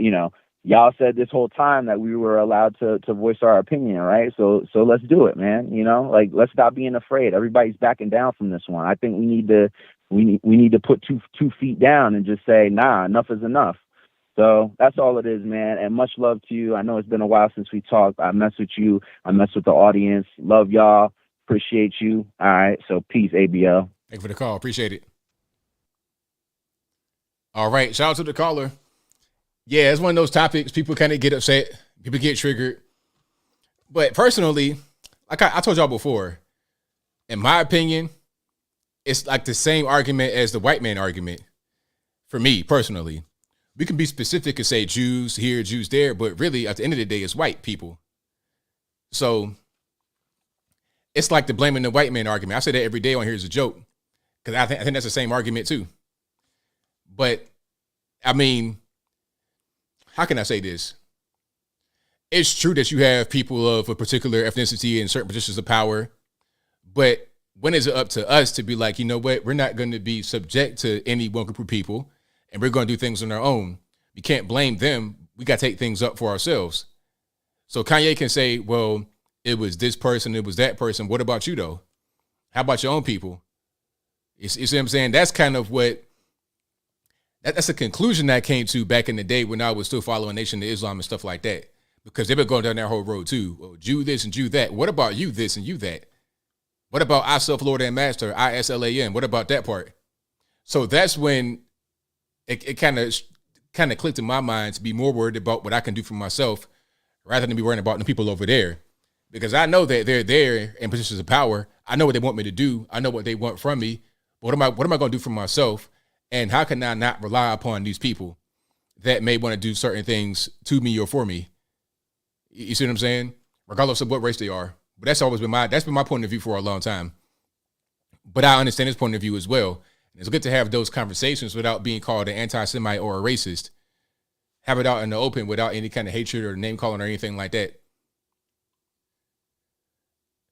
y'all said this whole time that we were allowed to voice our opinion, right? So let's do it, man. Let's stop being afraid. Everybody's backing down from this one. I think we need to put two feet down and just say, nah, enough is enough. So that's all it is, man. And much love to you. I know it's been a while since we talked. I mess with you. I mess with the audience. Love y'all. Appreciate you. All right. So peace, ABL. Thank you for the call. Appreciate it. All right. Shout out to the caller. Yeah, it's one of those topics. People kind of get upset. People get triggered. But personally, like I told y'all before, in my opinion, it's like the same argument as the white man argument. For me, personally, we can be specific and say Jews here, Jews there, but really at the end of the day, it's white people. So it's like the blaming the white man argument. I say that every day on here as a joke, because I think that's the same argument too. But I mean, how can I say this? It's true that you have people of a particular ethnicity in certain positions of power, but when is it up to us to be like, you know what, we're not going to be subject to any one group of people, and we're going to do things on our own. We can't blame them. We got to take things up for ourselves. So Kanye can say, well, it was this person, it was that person. What about you, though? How about your own people? You see what I'm saying? That's kind of what, that's a conclusion that I came to back in the day when I was still following Nation of Islam and stuff like that, because they've been going down that whole road too. Well, Jew this and Jew that. What about you this and you that? What about I self Lord and Master, ISLAM? What about that part? So that's when it kind of clicked in my mind to be more worried about what I can do for myself rather than be worrying about the people over there. Because I know that they're there in positions of power. I know what they want me to do. I know what they want from me. But what am I going to do for myself? And how can I not rely upon these people that may want to do certain things to me or for me? You see what I'm saying? Regardless of what race they are. But that's always been my point of view for a long time. But I understand his point of view as well. And it's good to have those conversations without being called an anti-Semite or a racist. Have it out in the open without any kind of hatred or name calling or anything like that.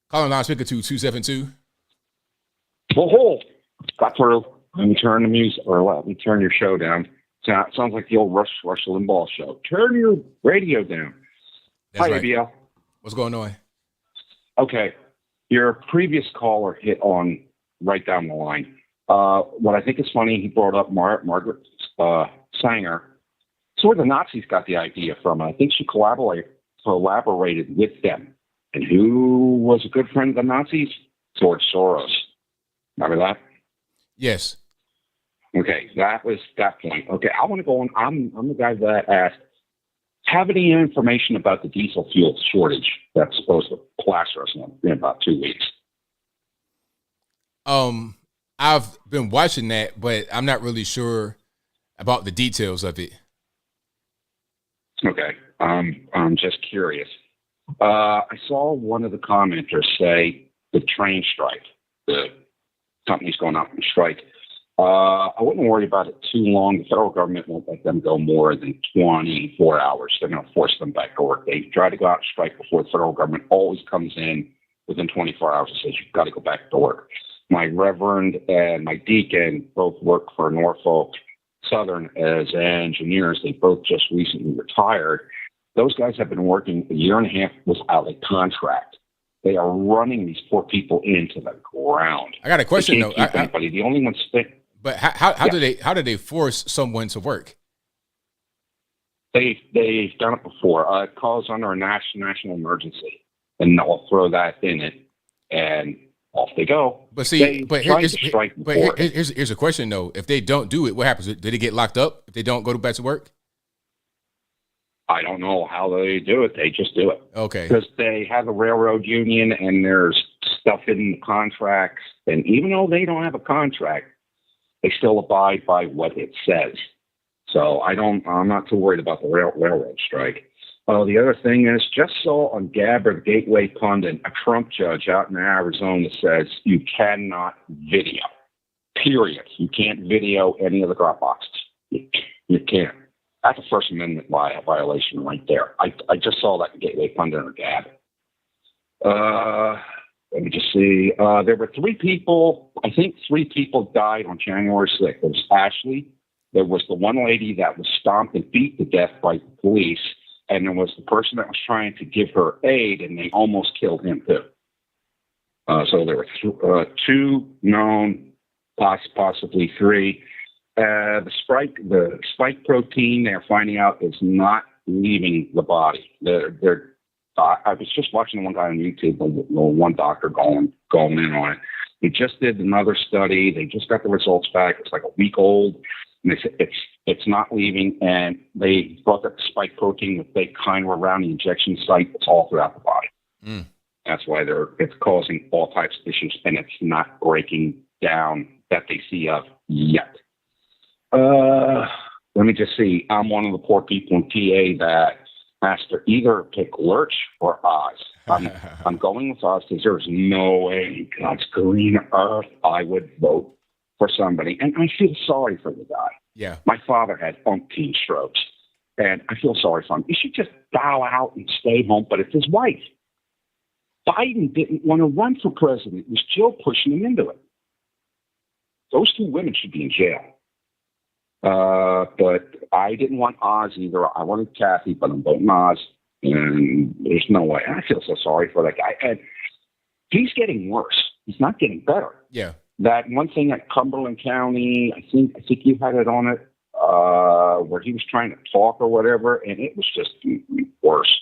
Calling line speaker to 272. Got through. Let me turn the music, or let me turn your show down Sounds like the old Rush Limbaugh show. Turn your radio down. That's Hi, right. ABL. What's going on? Okay. Your previous caller hit on right down the line. What I think is funny, he brought up Margaret Sanger. So where the Nazis got the idea from. I think she collaborated with them. And who was a good friend of the Nazis? George Soros. Remember that? Yes. Okay, that was that point. Okay, I want to go on. I'm the guy that asked, have any information about the diesel fuel shortage that's supposed to plaster us in about 2 weeks? I've been watching that, but I'm not really sure about the details of it. Okay, I'm just curious. I saw one of the commenters say the train strike, the company's going out on strike. I wouldn't worry about it too long. The federal government won't let them go more than 24 hours. They're going to force them back to work. They try to go out and strike before the federal government always comes in within 24 hours and says, you've got to go back to work. My reverend and my deacon both work for Norfolk Southern as engineers. They both just recently retired. Those guys have been working a year and a half without a contract. They are running these poor people into the ground. I got a question though. The only ones think. But how do they force someone to work? They've done it before. It calls under a national emergency, and they'll throw that in it, and off they go. But see, here's a question though. If they don't do it, what happens? Do they get locked up if they don't go back to work? I don't know how they do it. They just do it. Okay. Because they have a railroad union, and there's stuff in the contracts, and even though they don't have a contract, they still abide by what it says. So I'm not too worried about the railroad strike. The other thing is, just saw on Gabber, the Gateway Pundit, a Trump judge out in Arizona says you cannot video. Period. You can't video any of the drop boxes. You can't. That's a First Amendment violation right there. I just saw that in Gateway Pundit or Gab. Let me just see. There were 3 people. I think 3 people died on January 6th. There was Ashley. There was the one lady that was stomped and beat to death by the police. And there was the person that was trying to give her aid, and they almost killed him too. So there were 2 known, possibly 3. The spike protein they're finding out is not leaving the body. I was just watching one guy on YouTube, the one doctor going in on it. He just did another study. They just got the results back. It's like a week old, and they said it's not leaving. And they brought that spike protein with they kind of around the injection site. It's all throughout the body. Mm. That's why it's causing all types of issues, and it's not breaking down that they see of yet. Let me just see. I'm one of the poor people in PA that has to either pick Lurch or Oz. I'm going with Oz because there's no way in God's green earth I would vote for somebody. And I feel sorry for the guy. Yeah. My father had umpteen strokes, and I feel sorry for him. He should just bow out and stay home, but it's his wife. Biden didn't want to run for president. It was Jill pushing him into it. Those 2 women should be in jail. But I didn't want Oz either. I wanted Kathy, but I'm voting Oz, and there's no way. I feel so sorry for that guy. And he's getting worse. He's not getting better. Yeah. That one thing at Cumberland County, I think you had it on it, where he was trying to talk or whatever, and it was just worse.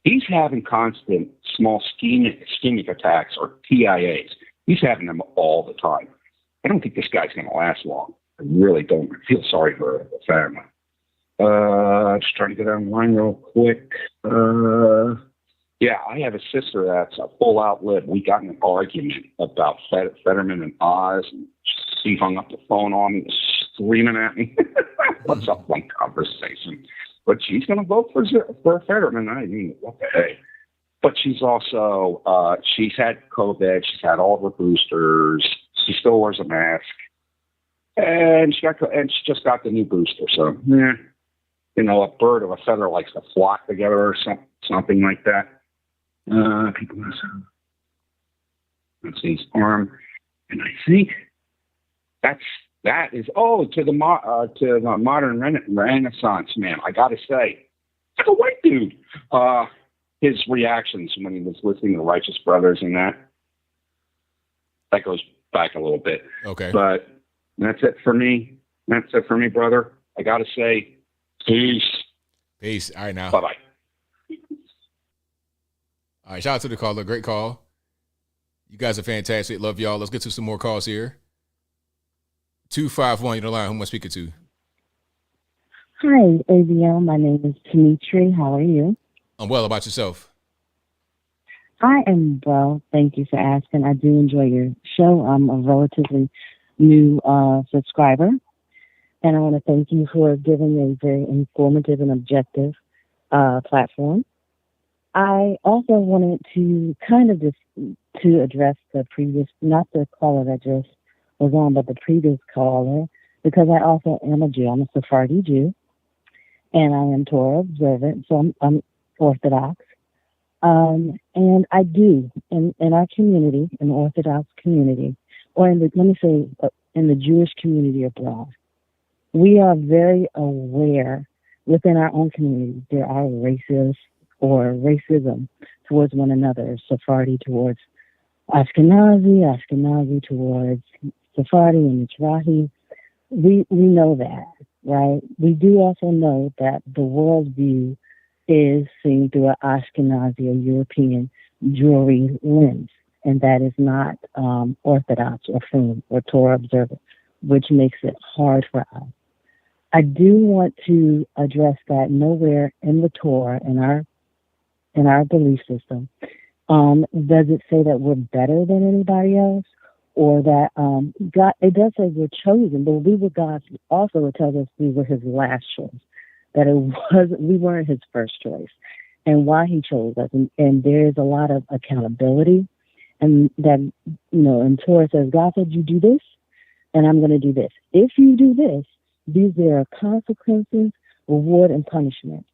He's having constant small ischemic attacks or TIAs. He's having them all the time. I don't think this guy's going to last long. I really don't. I feel sorry for the family. Just trying to get on the line real quick. Yeah, I have a sister that's a full outlib. We got in an argument about Fetterman and Oz, and she hung up the phone on me, screaming at me. What's up, one conversation? But she's going to vote for Fetterman. I mean, what the heck? But she's also, she's had COVID. She's had all her boosters. She still wears a mask. And she just got the new booster. So, yeah, a bird of a feather likes to flock together or something like that. People, let's see his arm. And I think that's That is, to the modern Renaissance man. I got to say, like a white dude. His reactions when he was listening to the Righteous Brothers and that goes back a little bit. Okay. But that's it for me. That's it for me, brother. I got to say, peace. Peace. All right, now. Bye-bye. All right, shout out to the caller. Great call. You guys are fantastic. Love y'all. Let's get to some more calls here. 251, you're the line. Who am I speaking to? Hi, ABL. My name is Dimitri. How are you? I'm well. About yourself? I am well. Thank you for asking. I do enjoy your show. I'm a relatively new subscriber, and I want to thank you for giving a very informative and objective platform. I also wanted to kind of just to address the previous, not the caller that just was on, but the previous caller, because I also am a Jew. I'm a Sephardi Jew, and I am Torah observant, so I'm Orthodox. And I do, in our community, in the Orthodox community, or in the Jewish community abroad, we are very aware within our own community there are racists or racism towards one another, Sephardi towards Ashkenazi towards Sephardi and Mizrahi. We know that, right? We do also know that the worldview is seen through an Ashkenazi or European Jewry lens, and that is not Orthodox or Frum or Torah observant, which makes it hard for us. I do want to address that nowhere in the Torah, in our belief system, does it say that we're better than anybody else, or that God? It does say we're chosen, but we were God's. Also, it tells us we were His last choice. That we weren't His first choice, and why He chose us. And there is a lot of accountability, and that and Torah says God said you do this, and I'm going to do this. If you do this, there are consequences, reward, and punishment.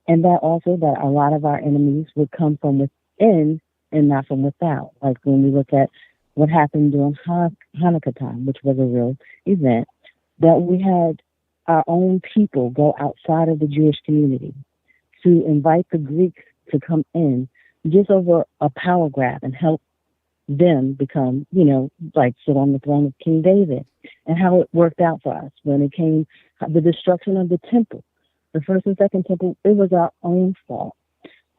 And that also that a lot of our enemies would come from within and not from without. Like when we look at what happened during Hanukkah time, which was a real event, that we had our own people go outside of the Jewish community to invite the Greeks to come in just over a power grab and help them become, like sit on the throne of King David, and how it worked out for us when it came the destruction of the temple. The first and second temple, it was our own fault.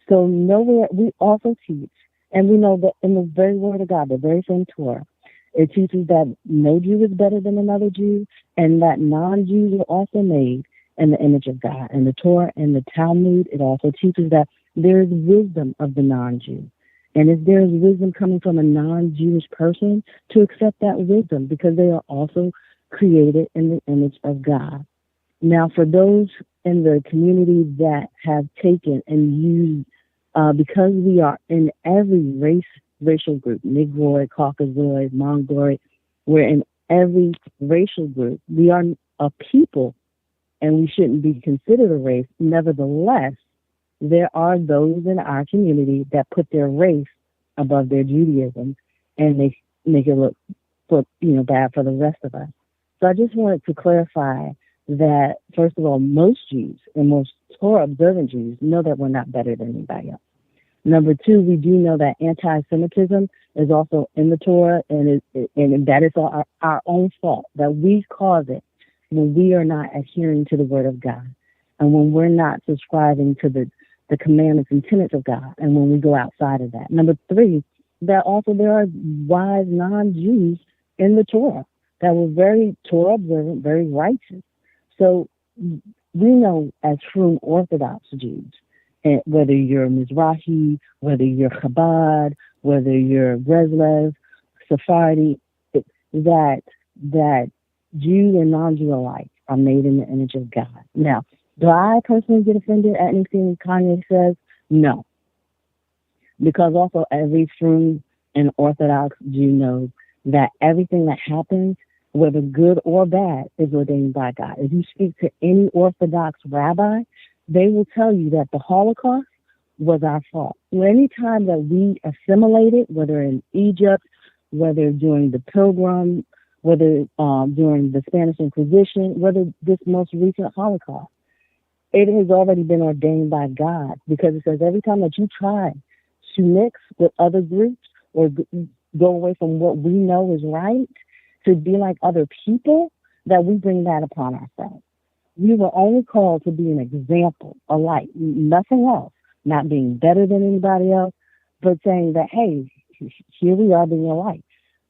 So nowhere, we also teach, and we know that in the very word of God, the very same Torah, it teaches that no Jew is better than another Jew, and that non-Jews are also made in the image of God. And the Torah and the Talmud, it also teaches that there is wisdom of the non-Jew. And if there is wisdom coming from a non-Jewish person, to accept that wisdom, because they are also created in the image of God. Now, for those in the community that have taken and used, because we are in every racial group, Negroid, Caucasoid, Mongoloid, we're in every racial group. We are a people, and we shouldn't be considered a race. Nevertheless, there are those in our community that put their race above their Judaism, and they make it look bad for the rest of us. So I just wanted to clarify that, first of all, most Jews and most Torah observant Jews know that we're not better than anybody else. Number two, we do know that anti-Semitism is also in the Torah, and that is our own fault, that we cause it when we are not adhering to the Word of God, and when we're not subscribing to the commandments and tenets of God, and when we go outside of that. Number three, that also there are wise non-Jews in the Torah that were very Torah observant, very righteous. So we know as true Orthodox Jews, and whether you're Mizrahi, whether you're Chabad, whether you're Breslev, Sephardi, that Jew and non-Jew alike are made in the image of God. Now, do I personally get offended at anything Kanye says? No. Because also every true and Orthodox Jew knows that everything that happens, whether good or bad, is ordained by God. If you speak to any Orthodox rabbi, they will tell you that the Holocaust was our fault. Any time that we assimilated, whether in Egypt, whether during the Pilgrim whether during the Spanish Inquisition, whether this most recent Holocaust. It has already been ordained by God, because it says every time that you try to mix with other groups or go away from what we know is right, to be like other people, that we bring that upon ourselves. We were only called to be an example, a light, nothing else, not being better than anybody else, but saying that, hey, here we are being a light.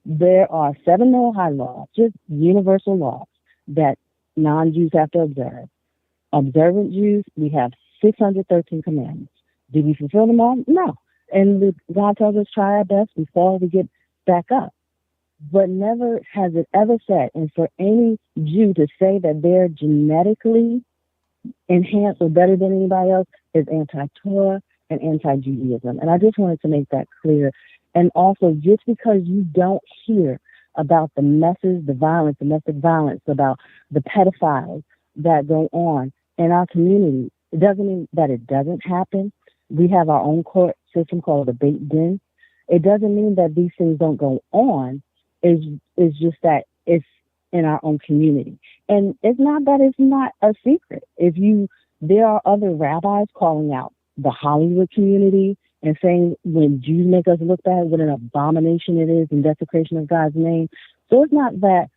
There are 7 Noahide laws, just universal laws that non-Jews have to observe. Observant Jews, we have 613 commandments. Did we fulfill them all? No. And God tells us try our best. We fall, we get back up. But never has it ever said, and for any Jew to say that they're genetically enhanced or better than anybody else is anti-Torah and anti-Judaism. And I just wanted to make that clear. And also, just because you don't hear about the messes, the violence, domestic violence, about the pedophiles that go on in our community, it doesn't mean that it doesn't happen. We have our own court system called the Beit Din. It doesn't mean that these things don't go on. It's just that it's in our own community. And it's not that it's not a secret. There are other rabbis calling out the Hollywood community and saying when Jews make us look bad, what an abomination it is and desecration of God's name. So it's not that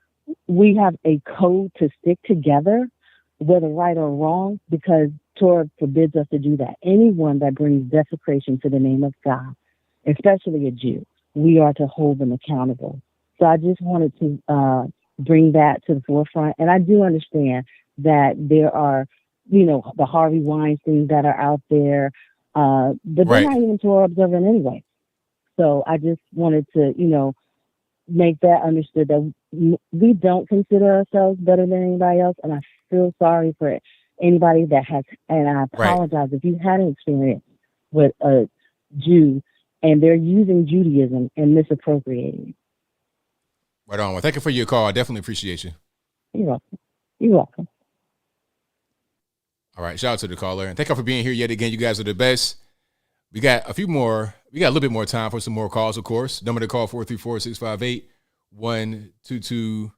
we have a code to stick together, whether right or wrong, because Torah forbids us to do that. Anyone that brings desecration to the name of God, especially a Jew, we are to hold them accountable. So I just wanted to bring that to the forefront. And I do understand that there are, the Harvey Weinsteins that are out there, but they're not even Torah observant anyway. So I just wanted to, make that understood that we don't consider ourselves better than anybody else. And I feel sorry for anybody that has, and I apologize if you had an experience with a Jew and they're using Judaism and misappropriating it. Right on. Well, thank you for your call. I definitely appreciate you. You're welcome. You're welcome. All right. Shout out to the caller. And thank you for being here yet again. You guys are the best. We got a few more. We got a little bit more time for some more calls, of course. Number to call 434-658-1222.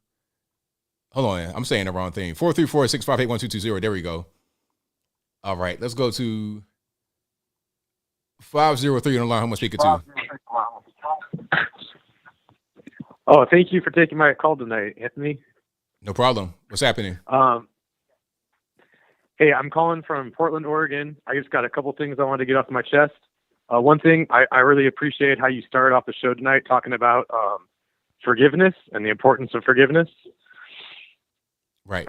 Hold on. I'm saying the wrong thing. 434-658-1220. There we go. All right. Let's go to 503 on the line. Who am I speaking to? Oh, thank you for taking my call tonight, Anthony. No problem. What's happening? Hey, I'm calling from Portland, Oregon. I just got a couple things I wanted to get off my chest. One thing, I really appreciate how you started off the show tonight talking about forgiveness and the importance of forgiveness. Right.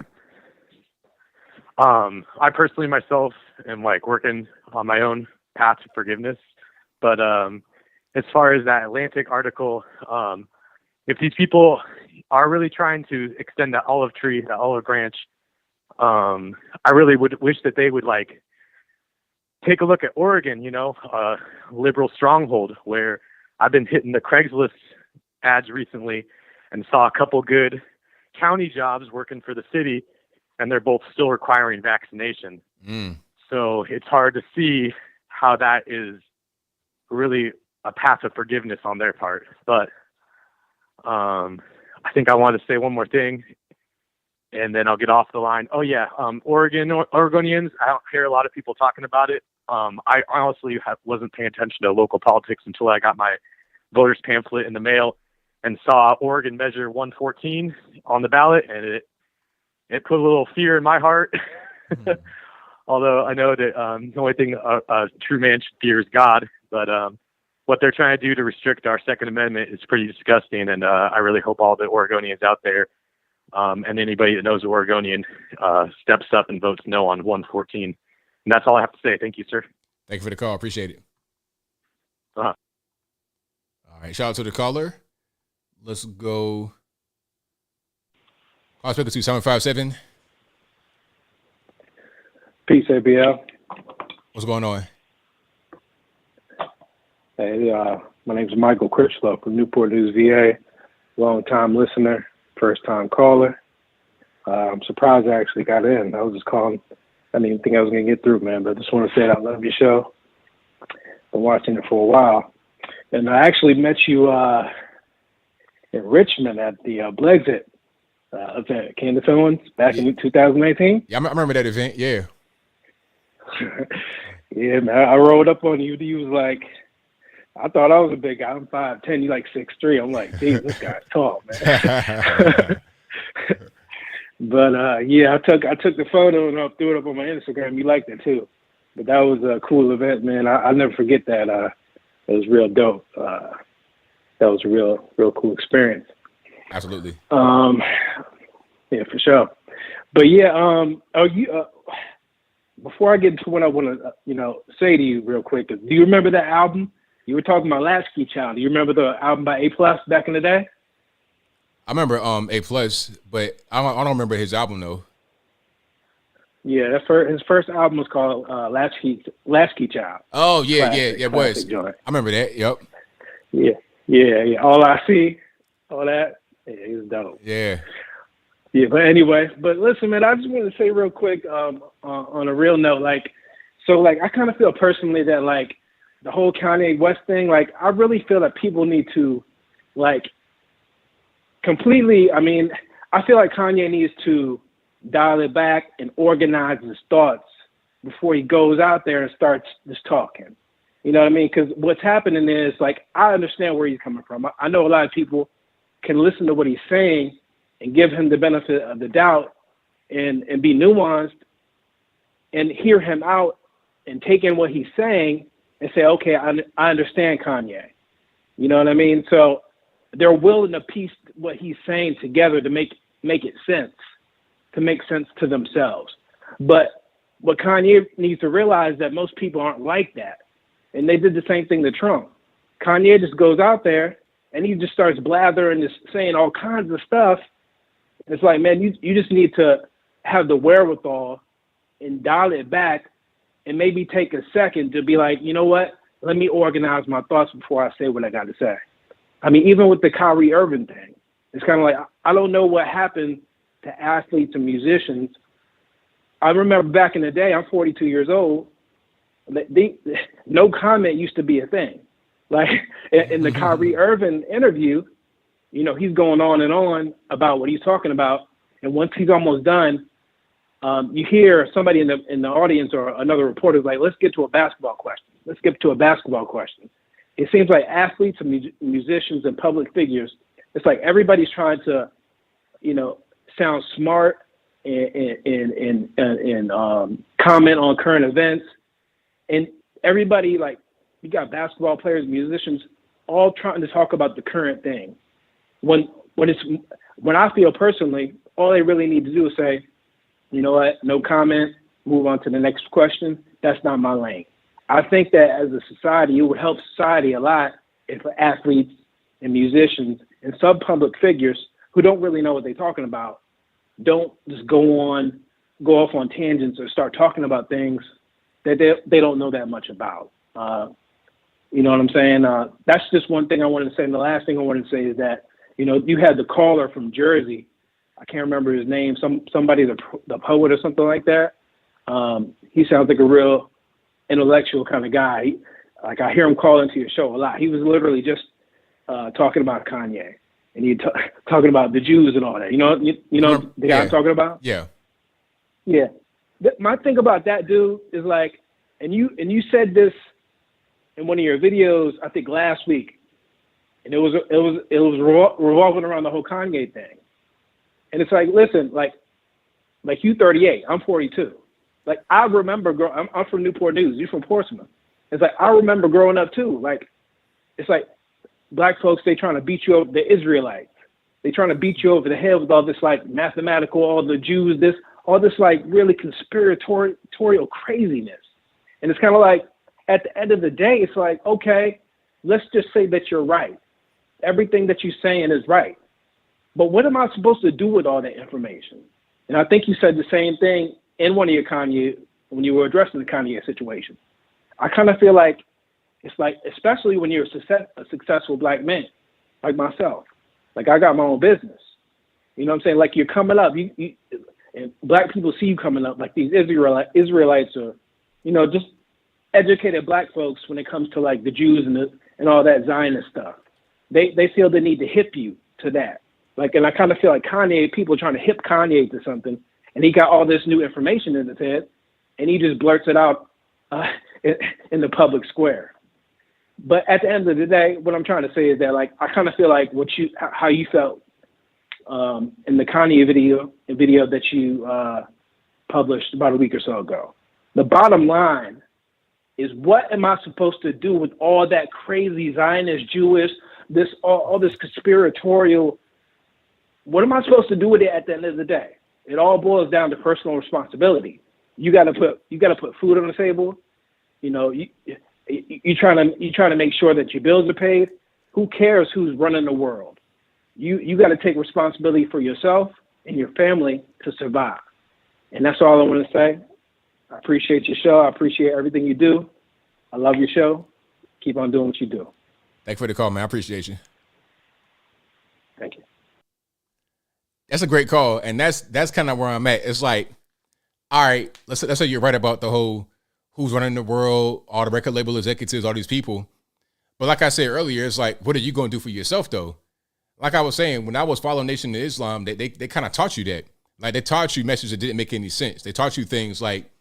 I personally myself am working on my own path to forgiveness. But as far as that Atlantic article, if these people are really trying to extend that olive tree, that olive branch, I really would wish that they would take a look at Oregon, a liberal stronghold, where I've been hitting the Craigslist ads recently and saw a couple good county jobs working for the city, and they're both still requiring vaccination. So it's hard to see how that is really a path of forgiveness on their part. But I think I want to say one more thing, and then I'll get off the line. Oh yeah, Oregonians. I don't hear a lot of people talking about it. I honestly wasn't paying attention to local politics until I got my voters pamphlet in the mail and saw Oregon Measure 114 on the ballot, and it put a little fear in my heart. Although I know that the only thing a true man should fear is God, but what they're trying to do to restrict our Second Amendment is pretty disgusting, and I really hope all the Oregonians out there and anybody that knows the Oregonian steps up and votes no on 114. And that's all I have to say. Thank you, sir. Thank you for the call. Appreciate it. Uh-huh. All right. Shout out to the caller. Let's go. Call speaker to 757. Peace, ABL. What's going on? Hey, my name's Michael Critchlow from Newport News, VA. Long-time listener, first-time caller. I'm surprised I actually got in. I was just calling. I didn't even think I was going to get through, man, but I just want to say I love your show. Been watching it for a while. And I actually met you in Richmond at the Brexit event, Candace Owens, back in 2018. Yeah, I remember that event. Yeah. Yeah, man. I rolled up on you. You was like, I thought I was a big guy. I'm 5'10". You like 6'3". I'm like, geez, this guy's tall, man. But yeah, I took the photo and I threw it up on my Instagram. You liked it too. But that was a cool event, man. I'll never forget that. It was real dope. That was a real cool experience. Absolutely. Yeah, for sure. But yeah, before I get into what I want to, say to you real quick, do you remember that album? You were talking about Latchkey Child. Do you remember the album by A+ back in the day? I remember A+, but I don't remember his album though. Yeah, his first album was called Latchkey Child. Oh yeah, Classic, it was. joint. I remember that. Yep. Yeah. All I See, all that. Yeah, he was dope. Yeah. Yeah, but anyway, listen, man, I just want to say real quick, on a real note, I kind of feel personally that the whole Kanye West thing, I really feel that people need to completely. I mean, I feel like Kanye needs to dial it back and organize his thoughts before he goes out there and starts just talking. You know what I mean? Because what's happening is, I understand where he's coming from. I know a lot of people can listen to what he's saying and give him the benefit of the doubt and be nuanced and hear him out and take in what he's saying and say, okay, I understand Kanye. You know what I mean? So they're willing to piece what he's saying together to make it sense, to make sense to themselves. But what Kanye needs to realize is that most people aren't like that. And they did the same thing to Trump. Kanye just goes out there and he just starts blathering, just saying all kinds of stuff. It's like, man, you just need to have the wherewithal and dial it back and maybe take a second to be like, you know what? Let me organize my thoughts before I say what I got to say. I mean, even with the Kyrie Irving thing, it's kind of like, I don't know what happened to athletes and musicians. I remember back in the day, I'm 42 years old, no comment used to be a thing. Like in the Kyrie Irving interview, he's going on and on about what he's talking about. And once he's almost done, you hear somebody in the audience or another reporter is like, let's get to a basketball question. Let's get to a basketball question. It seems like athletes and musicians and public figures, it's like everybody's trying to, sound smart and comment on current events. And everybody, you got basketball players, musicians, all trying to talk about the current thing. When I feel personally, all they really need to do is say, you know what, no comment, move on to the next question. That's not my lane. I think that as a society, it would help society a lot if athletes and musicians and sub-public figures who don't really know what they're talking about don't just go off on tangents or start talking about things that they don't know that much about. You know what I'm saying? That's just one thing I wanted to say. And the last thing I wanted to say is that, you had the caller from Jersey. I can't remember his name. Somebody, the poet or something like that. He sounds like a real intellectual kind of guy. I hear him call into your show a lot. He was literally just talking about Kanye, and he talking about the Jews and all that. You know the guy I'm talking about? Yeah. Yeah. My thing about that dude is and you said this in one of your videos, I think last week, and it was revolving around the whole Kanye thing. And it's like, listen, you 38, I'm 42. I remember I'm from Newport News. You're from Portsmouth. It's like, I remember growing up too. It's like black folks, they trying to beat you over, the Israelites. They trying to beat you over the head with all this mathematical, all the Jews, all this really conspiratorial craziness. And it's kind of like, at the end of the day, it's like, okay, let's just say that you're right. Everything that you're saying is right. But what am I supposed to do with all that information? And I think you said the same thing in one of your Kanye, when you were addressing the Kanye situation. I kind of feel like it's especially when you're a successful black man, like myself. I got my own business. You know what I'm saying? You're coming up. And black people see you coming up, these Israelites or, just educated black folks when it comes to the Jews and all that Zionist stuff. They feel the need to hip you to that. Like, and I kind of feel like Kanye, people are trying to hip Kanye to something, and he got all this new information in his head, and he just blurts it out in the public square. But at the end of the day, what I'm trying to say is that, like, I kind of feel like how you felt in the Kanye video that you published about a week or so ago. The bottom line is, what am I supposed to do with all that crazy Zionist, Jewish, all this conspiratorial? What am I supposed to do with it at the end of the day? It all boils down to personal responsibility. You got to put food on the table. You know, you're trying to make sure that your bills are paid. Who cares who's running the world? You got to take responsibility for yourself and your family to survive. And that's all I want to say. I appreciate your show. I appreciate everything you do. I love your show. Keep on doing what you do. Thank you for the call, man. I appreciate you. Thank you. That's a great call, and that's kind of where I'm at. It's like, all right, let's say you're right about the whole who's running the world, all the record label executives, all these people. But like I said earlier, it's like, what are you going to do for yourself, though? Like I was saying, when I was following Nation of Islam, they kind of taught you that. Like, they taught you messages that didn't make any sense. They taught you things like,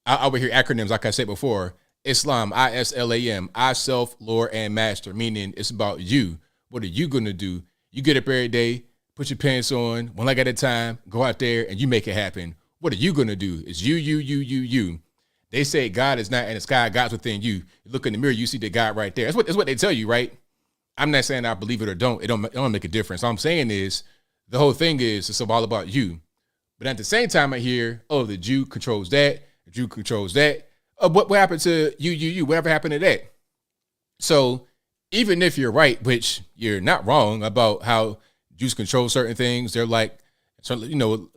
I would hear acronyms, like I said before, Islam, ISLAM, I, self, Lord, and master, meaning it's about you. What are you going to do? You get up every day, put your pants on, one leg at a time, go out there, and you make it happen. What are you going to do? It's you. They say God is not in the sky, God's within you. You look in the mirror, you see the God right there. That's what they tell you, right? I'm not saying I believe it or don't. It don't make a difference. All I'm saying is, the whole thing is, it's all about you. But at the same time, I hear, oh, the Jew controls that, the Jew controls that. What happened to you? Whatever happened to that? So even if you're right, which you're not wrong about how Jews control certain things, they're like, you know,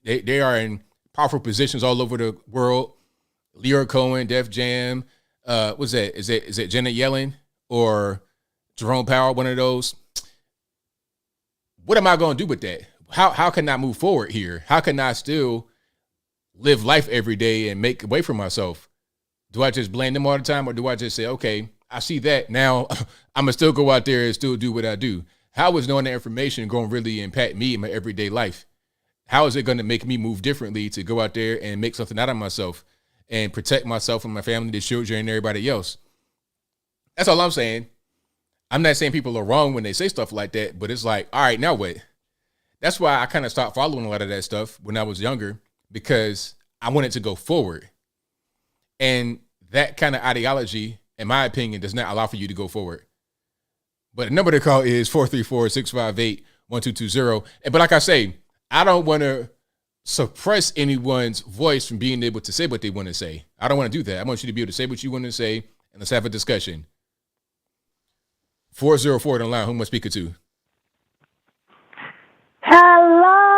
they are in powerful positions all over the world. Leora Cohen, Def Jam, what's that? Is it Janet Yellen or Jerome Powell? One of those. What am I going to do with that? How can I move forward here? How can I still live life every day and make a way for myself? Do I just blame them all the time, or do I just say, okay, I see that now, I'm gonna still go out there and still do what I do? How is knowing that information going to really impact me in my everyday life? How is it going to make me move differently to go out there and make something out of myself and protect myself and my family, the children, and everybody else? That's all I'm saying. I'm not saying people are wrong when they say stuff like that, but it's like, all right, now what? That's why I kind of stopped following a lot of that stuff when I was younger, because I wanted to go forward. And that kind of ideology, in my opinion, does not allow for you to go forward. But the number to call is 434-658-1220. But like I say, I don't want to suppress anyone's voice from being able to say what they want to say. I don't want to do that. I want you to be able to say what you want to say, and let's have a discussion. 404 on the line. Who am I speaking to? Hello.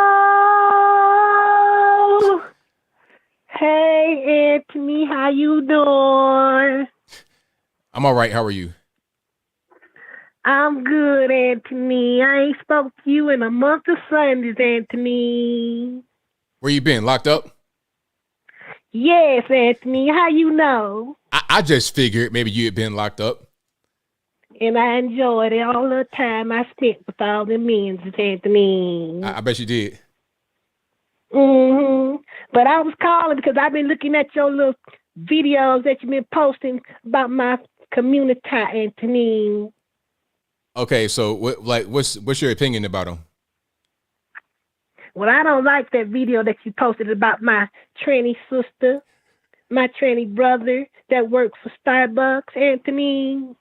Hey, Anthony. How you doing? I'm all right. How are you? I'm good, Anthony. I ain't spoke to you in a month of Sundays, Anthony. Where you been? Locked up? Yes, Anthony. How you know? I just figured maybe you had been locked up. And I enjoyed it all the time I spent with all the men, Anthony. I bet you did. Mm-hmm. But I was calling because I've been looking at your little videos that you've been posting about my community, Anthony. Okay, so what's your opinion about them? Well, I don't like that video that you posted about my tranny sister, my tranny brother that works for Starbucks, Anthony.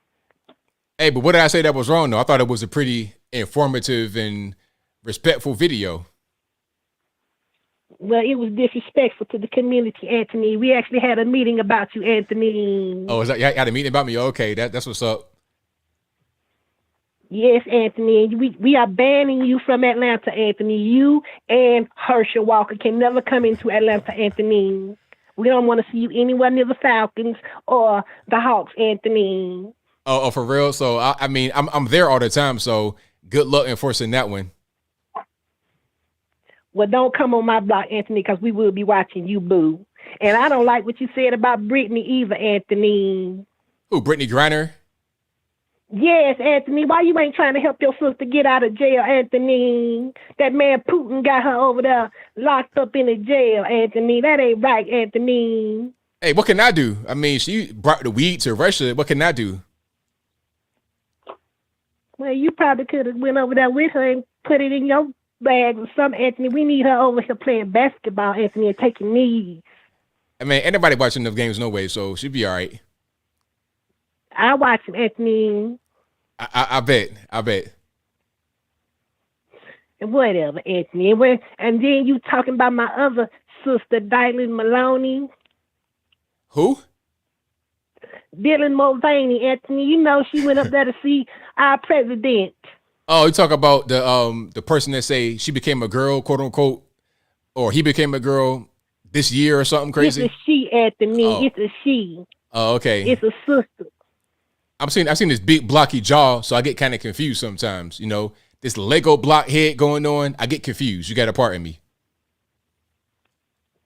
Hey, but what did I say that was wrong, though? I thought it was a pretty informative and respectful video. Well, it was disrespectful to the community, Anthony. We actually had a meeting about you, Anthony. Oh, is that you had a meeting about me? Okay, that's what's up. Yes, Anthony. We are banning you from Atlanta, Anthony. You and Herschel Walker can never come into Atlanta, Anthony. We don't want to see you anywhere near the Falcons or the Hawks, Anthony. Oh, for real? So I mean, I'm there all the time. So good luck enforcing that one. Well, don't come on my block, Anthony, because we will be watching you, boo. And I don't like what you said about Brittany either, Anthony. Who, Brittany Griner? Yes, Anthony. Why you ain't trying to help your sister get out of jail, Anthony? That man Putin got her over there locked up in the jail, Anthony. That ain't right, Anthony. Hey, what can I do? I mean, she brought the weed to Russia. What can I do? Well, you probably could have went over there with her and put it in your bag or something, Anthony. We need her over here playing basketball, Anthony, and taking knees. I mean, anybody watching enough games no way, so she'll be all right. I watch him, Anthony. I bet. And whatever, Anthony. And then you talking about my other sister, Dylan Maloney. Who? Dylan Mulvaney, Anthony. You know she went up there to see our president. Oh, you talk about the person that say she became a girl, quote unquote, or he became a girl this year or something crazy? It's a she, Anthony. Oh. It's a she. Oh, okay. It's a sister. I've seen this big blocky jaw, so I get kind of confused sometimes. You know, this Lego block head going on, I get confused. You got to pardon me.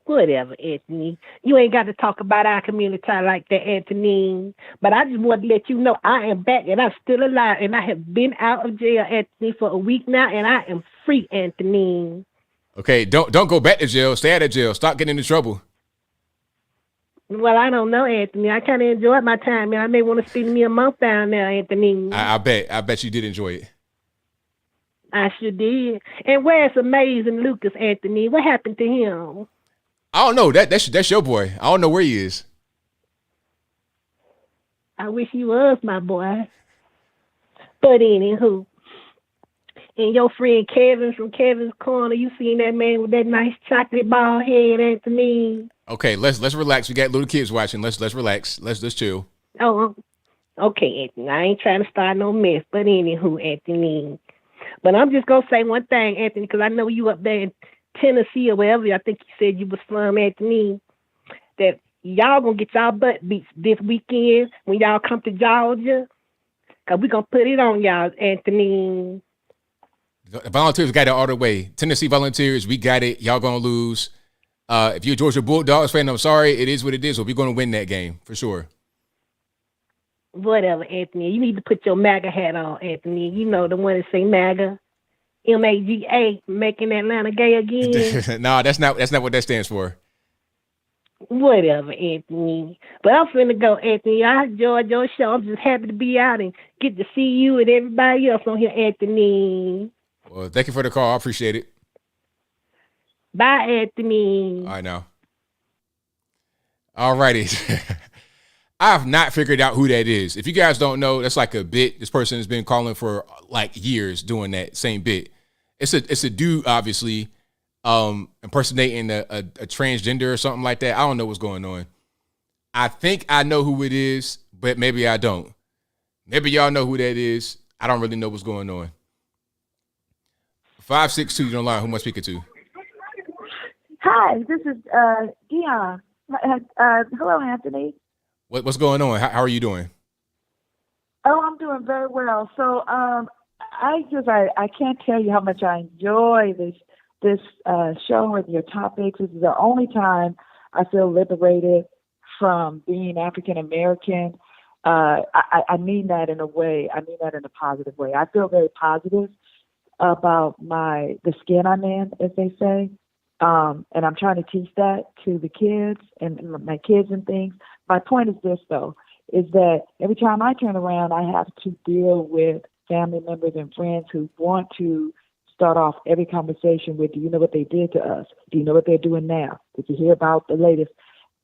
Whatever, Anthony. You ain't got to talk about our community like that, Anthony. But I just want to let you know I am back and I'm still alive and I have been out of jail, Anthony, for a week now and I am free, Anthony. Okay, don't go back to jail. Stay out of jail. Stop getting into trouble. Well, I don't know, Anthony. I kind of enjoyed my time, and I may want to spend me a month down there, Anthony. I bet you did enjoy it. I sure did. And where's Amazing Lucas, Anthony? What happened to him? I don't know. That's your boy. I don't know where he is. I wish he was my boy. But anywho, and your friend Kevin from Kevin's Corner, you seen that man with that nice chocolate ball head, Anthony? Okay, let's relax. We got little kids watching. Let's relax. Let's chill. Oh, okay, Anthony. I ain't trying to start no mess, but anywho, Anthony. But I'm just gonna say one thing, Anthony, because I know you up there in Tennessee or wherever. I think you said you was from, Anthony. That y'all gonna get y'all butt beats this weekend when y'all come to Georgia, cause we gonna put it on y'all, Anthony. The Volunteers got it all the way. Tennessee Volunteers, we got it. Y'all gonna lose. If you're a Georgia Bulldogs fan, I'm sorry. It is what it is. But we're going to win that game for sure. Whatever, Anthony. You need to put your MAGA hat on, Anthony. You know, the one that say MAGA. MAGA, making Atlanta gay again. No, that's not what that stands for. Whatever, Anthony. But I'm finna go, Anthony. I enjoyed your show. I'm just happy to be out and get to see you and everybody else on here, Anthony. Well, thank you for the call. I appreciate it. Bye, Anthony. All right, now. All righty. I've not figured out who that is. If you guys don't know, that's like a bit. This person has been calling for like years doing that same bit. It's a dude, obviously, impersonating a transgender or something like that. I don't know what's going on. I think I know who it is, but maybe I don't. Maybe y'all know who that is. I don't really know what's going on. 562, you don't lie. Who am I speaking to? Hi, this is Dion. Hello, Anthony. What's going on? How are you doing? Oh, I'm doing very well. So, I can't tell you how much I enjoy this show and your topics. This is the only time I feel liberated from being African American. I mean that in a way. I mean that in a positive way. I feel very positive about the skin I'm in, as they say. And I'm trying to teach that to the kids and my kids and things. My point is this, though, is that every time I turn around, I have to deal with family members and friends who want to start off every conversation with, do you know what they did to us? Do you know what they're doing now? Did you hear about the latest?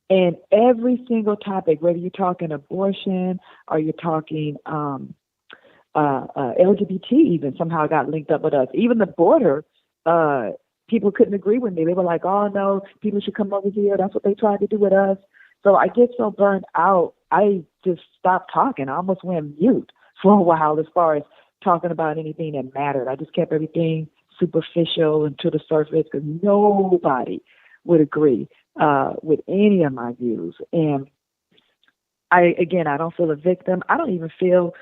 And every single topic, whether you're talking abortion or you're talking LGBT even somehow got linked up with us. Even the border, people couldn't agree with me. They were like, oh, no, people should come over here. That's what they tried to do with us. So I get so burned out, I just stopped talking. I almost went mute for a while as far as talking about anything that mattered. I just kept everything superficial and to the surface because nobody would agree with any of my views. And I don't feel a victim. I don't even feel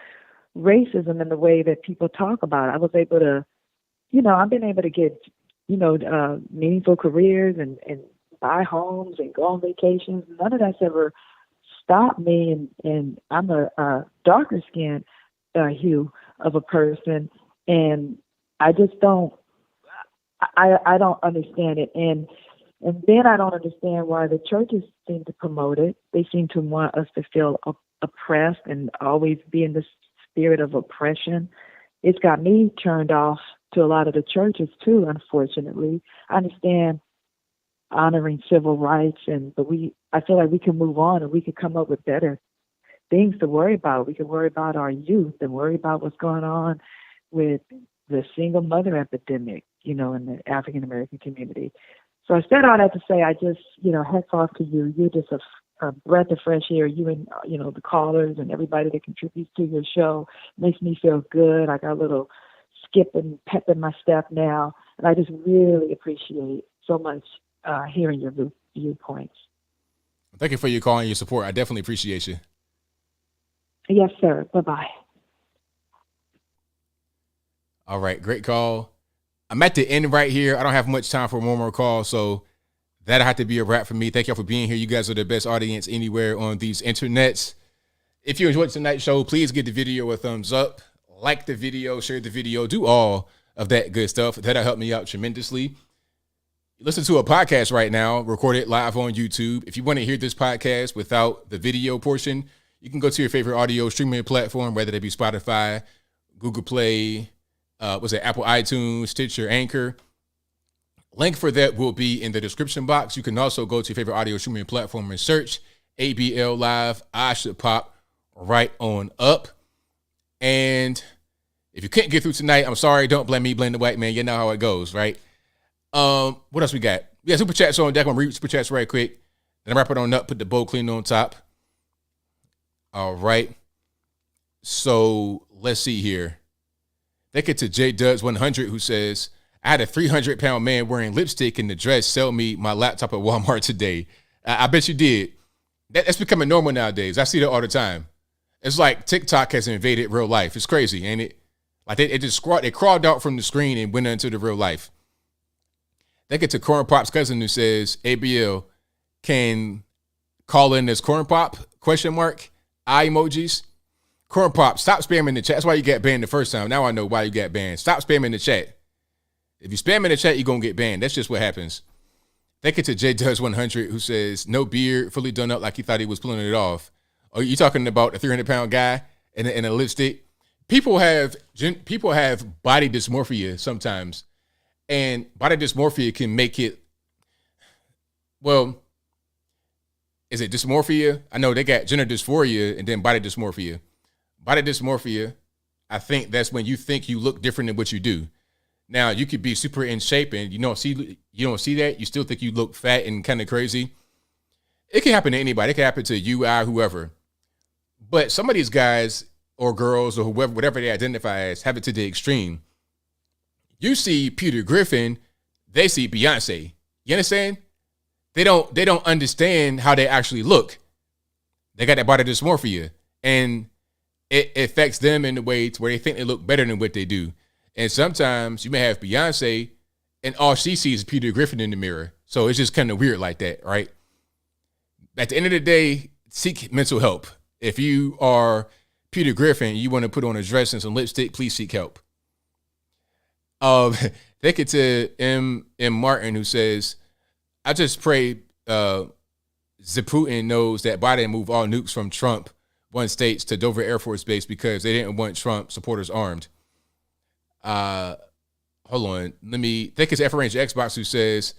racism in the way that people talk about it. I was able to, I've been able to get, meaningful careers and buy homes and go on vacations. None of that's ever stopped me. And I'm a darker skin, hue of a person, and I just don't. I don't understand it, and then I don't understand why the churches seem to promote it. They seem to want us to feel oppressed and always be in the spirit of oppression. It's got me turned off to a lot of the churches too, unfortunately. I understand honoring civil rights, but I feel like we can move on and we can come up with better things to worry about. We can worry about our youth and worry about what's going on with the single mother epidemic, in the African American community. So I said all that to say, I just, hats off to you. You're just a breath of fresh air. You and, the callers and everybody that contributes to your show makes me feel good. I got a little skip and pep in my step now. And I just really appreciate so much hearing your viewpoints. Thank you for your call and your support. I definitely appreciate you. Yes, sir. Bye-bye. All right. Great call. I'm at the end right here. I don't have much time for one more call, so that'll have to be a wrap for me. Thank y'all for being here. You guys are the best audience anywhere on these internets. If you enjoyed tonight's show, please give the video a thumbs up, like the video, share the video, do all of that good stuff. That'll help me out tremendously. Listen to a podcast right now, recorded live on YouTube. If you want to hear this podcast without the video portion, you can go to your favorite audio streaming platform, whether it be Spotify, Google Play, Apple iTunes, Stitcher, Anchor. Link for that will be in the description box. You can also go to your favorite audio streaming platform and search ABL Live. I should pop right on up. And if you couldn't get through tonight, I'm sorry. Don't blame me. Blame the white man. You know how it goes, right? What else we got? We got super chats on deck. I'm gonna read super chats right quick. Then I wrap it on up. Put the bowl clean on top. All right. So let's see here. Thank you to J Duds 100 who says, I had a 300-pound man wearing lipstick in the dress sell me my laptop at Walmart today. I bet you did. That's becoming normal nowadays. I see that all the time. It's like TikTok has invaded real life. It's crazy, ain't it? Like they crawled out from the screen and went into the real life. Thank you to Corn Pop's cousin who says, ABL can call in as Corn Pop, ? Eye emojis. Corn Pop, stop spamming the chat. That's why you got banned the first time. Now I know why you got banned. Stop spamming the chat. If you spam in the chat, you're going to get banned. That's just what happens. Thank you to JDuz100 who says, no beard, fully done up like he thought he was pulling it off. Are you talking about a 300-pound guy in a lipstick? People have body dysmorphia sometimes. And body dysmorphia can make it, well, is it dysmorphia? I know they got gender dysphoria and then body dysmorphia. Body dysmorphia, I think that's when you think you look different than what you do. Now, you could be super in shape and you don't see that. You still think you look fat and kind of crazy. It can happen to anybody. It can happen to you, I, whoever. But some of these guys or girls or whoever, whatever they identify as, have it to the extreme. You see Peter Griffin, they see Beyonce. You understand? They don't understand how they actually look. They got that body dysmorphia. And it affects them in the way to where they think they look better than what they do. And sometimes you may have Beyonce and all she sees is Peter Griffin in the mirror. So it's just kind of weird like that, right? At the end of the day, seek mental help. If you are Peter Griffin, you want to put on a dress and some lipstick, please seek help. Thank you to M. Martin who says, I just pray Putin knows that Biden moved all nukes from Trump one states to Dover Air Force Base because they didn't want Trump supporters armed. Hold on. Thank you to F-Range Xbox who says,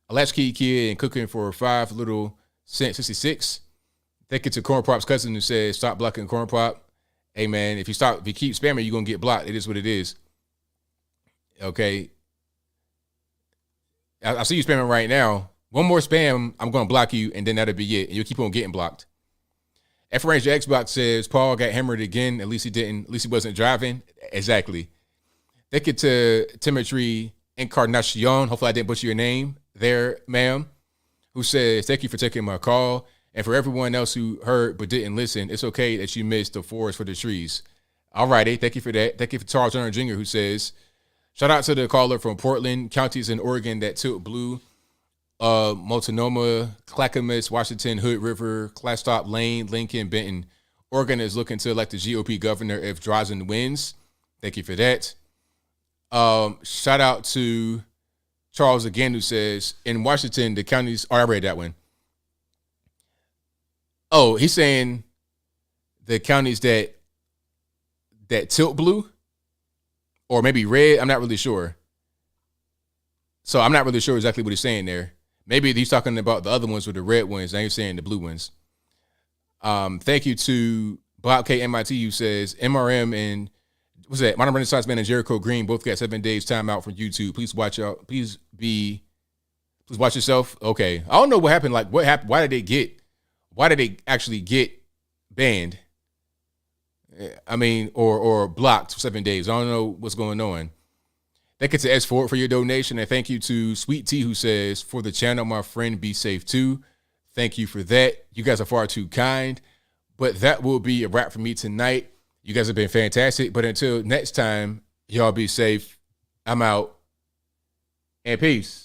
a latchkey kid and cooking for 5 little cent 66. Thank you to Corn Pop's cousin who says, stop blocking Corn Pop. Hey man, if you keep spamming, you're gonna get blocked. It is what it is. Okay. I see you spamming right now. One more spam, I'm gonna block you, and then that'll be it. And you'll keep on getting blocked. F-Range Xbox says Paul got hammered again. At least he wasn't driving. Exactly. Thank you to Timotry Encarnacion. Hopefully I didn't butcher your name there, ma'am. Who says, thank you for taking my call. And for everyone else who heard but didn't listen, it's okay that you missed the forest for the trees. All righty. Thank you for that. Thank you for Charles Turner Jr. who says, shout out to the caller from Portland, counties in Oregon that tilt blue. Multnomah, Clackamas, Washington, Hood River, Clastop, Lane, Lincoln, Benton. Oregon is looking to elect the GOP governor if Drozen wins. Thank you for that. Shout out to Charles again, who says, in Washington, the counties... Oh, I read that one. Oh, he's saying the counties that tilt blue or maybe red. I'm not really sure. So I'm not really sure exactly what he's saying there. Maybe he's talking about the other ones with the red ones. Now he's saying the blue ones. Thank you to Bob K. MIT, who says MRM and what's that? Modern Renaissance Man and Jericho Green both got 7 days time out from YouTube. Please watch out. Please watch yourself. Okay. I don't know what happened. Like what happened? Why did they actually get banned? I mean, or blocked for 7 days. I don't know what's going on. Thank you to S Ford for your donation. And thank you to Sweet Tea, who says, for the channel, my friend, be safe too. Thank you for that. You guys are far too kind. But that will be a wrap for me tonight. You guys have been fantastic. But until next time, y'all be safe. I'm out. And peace.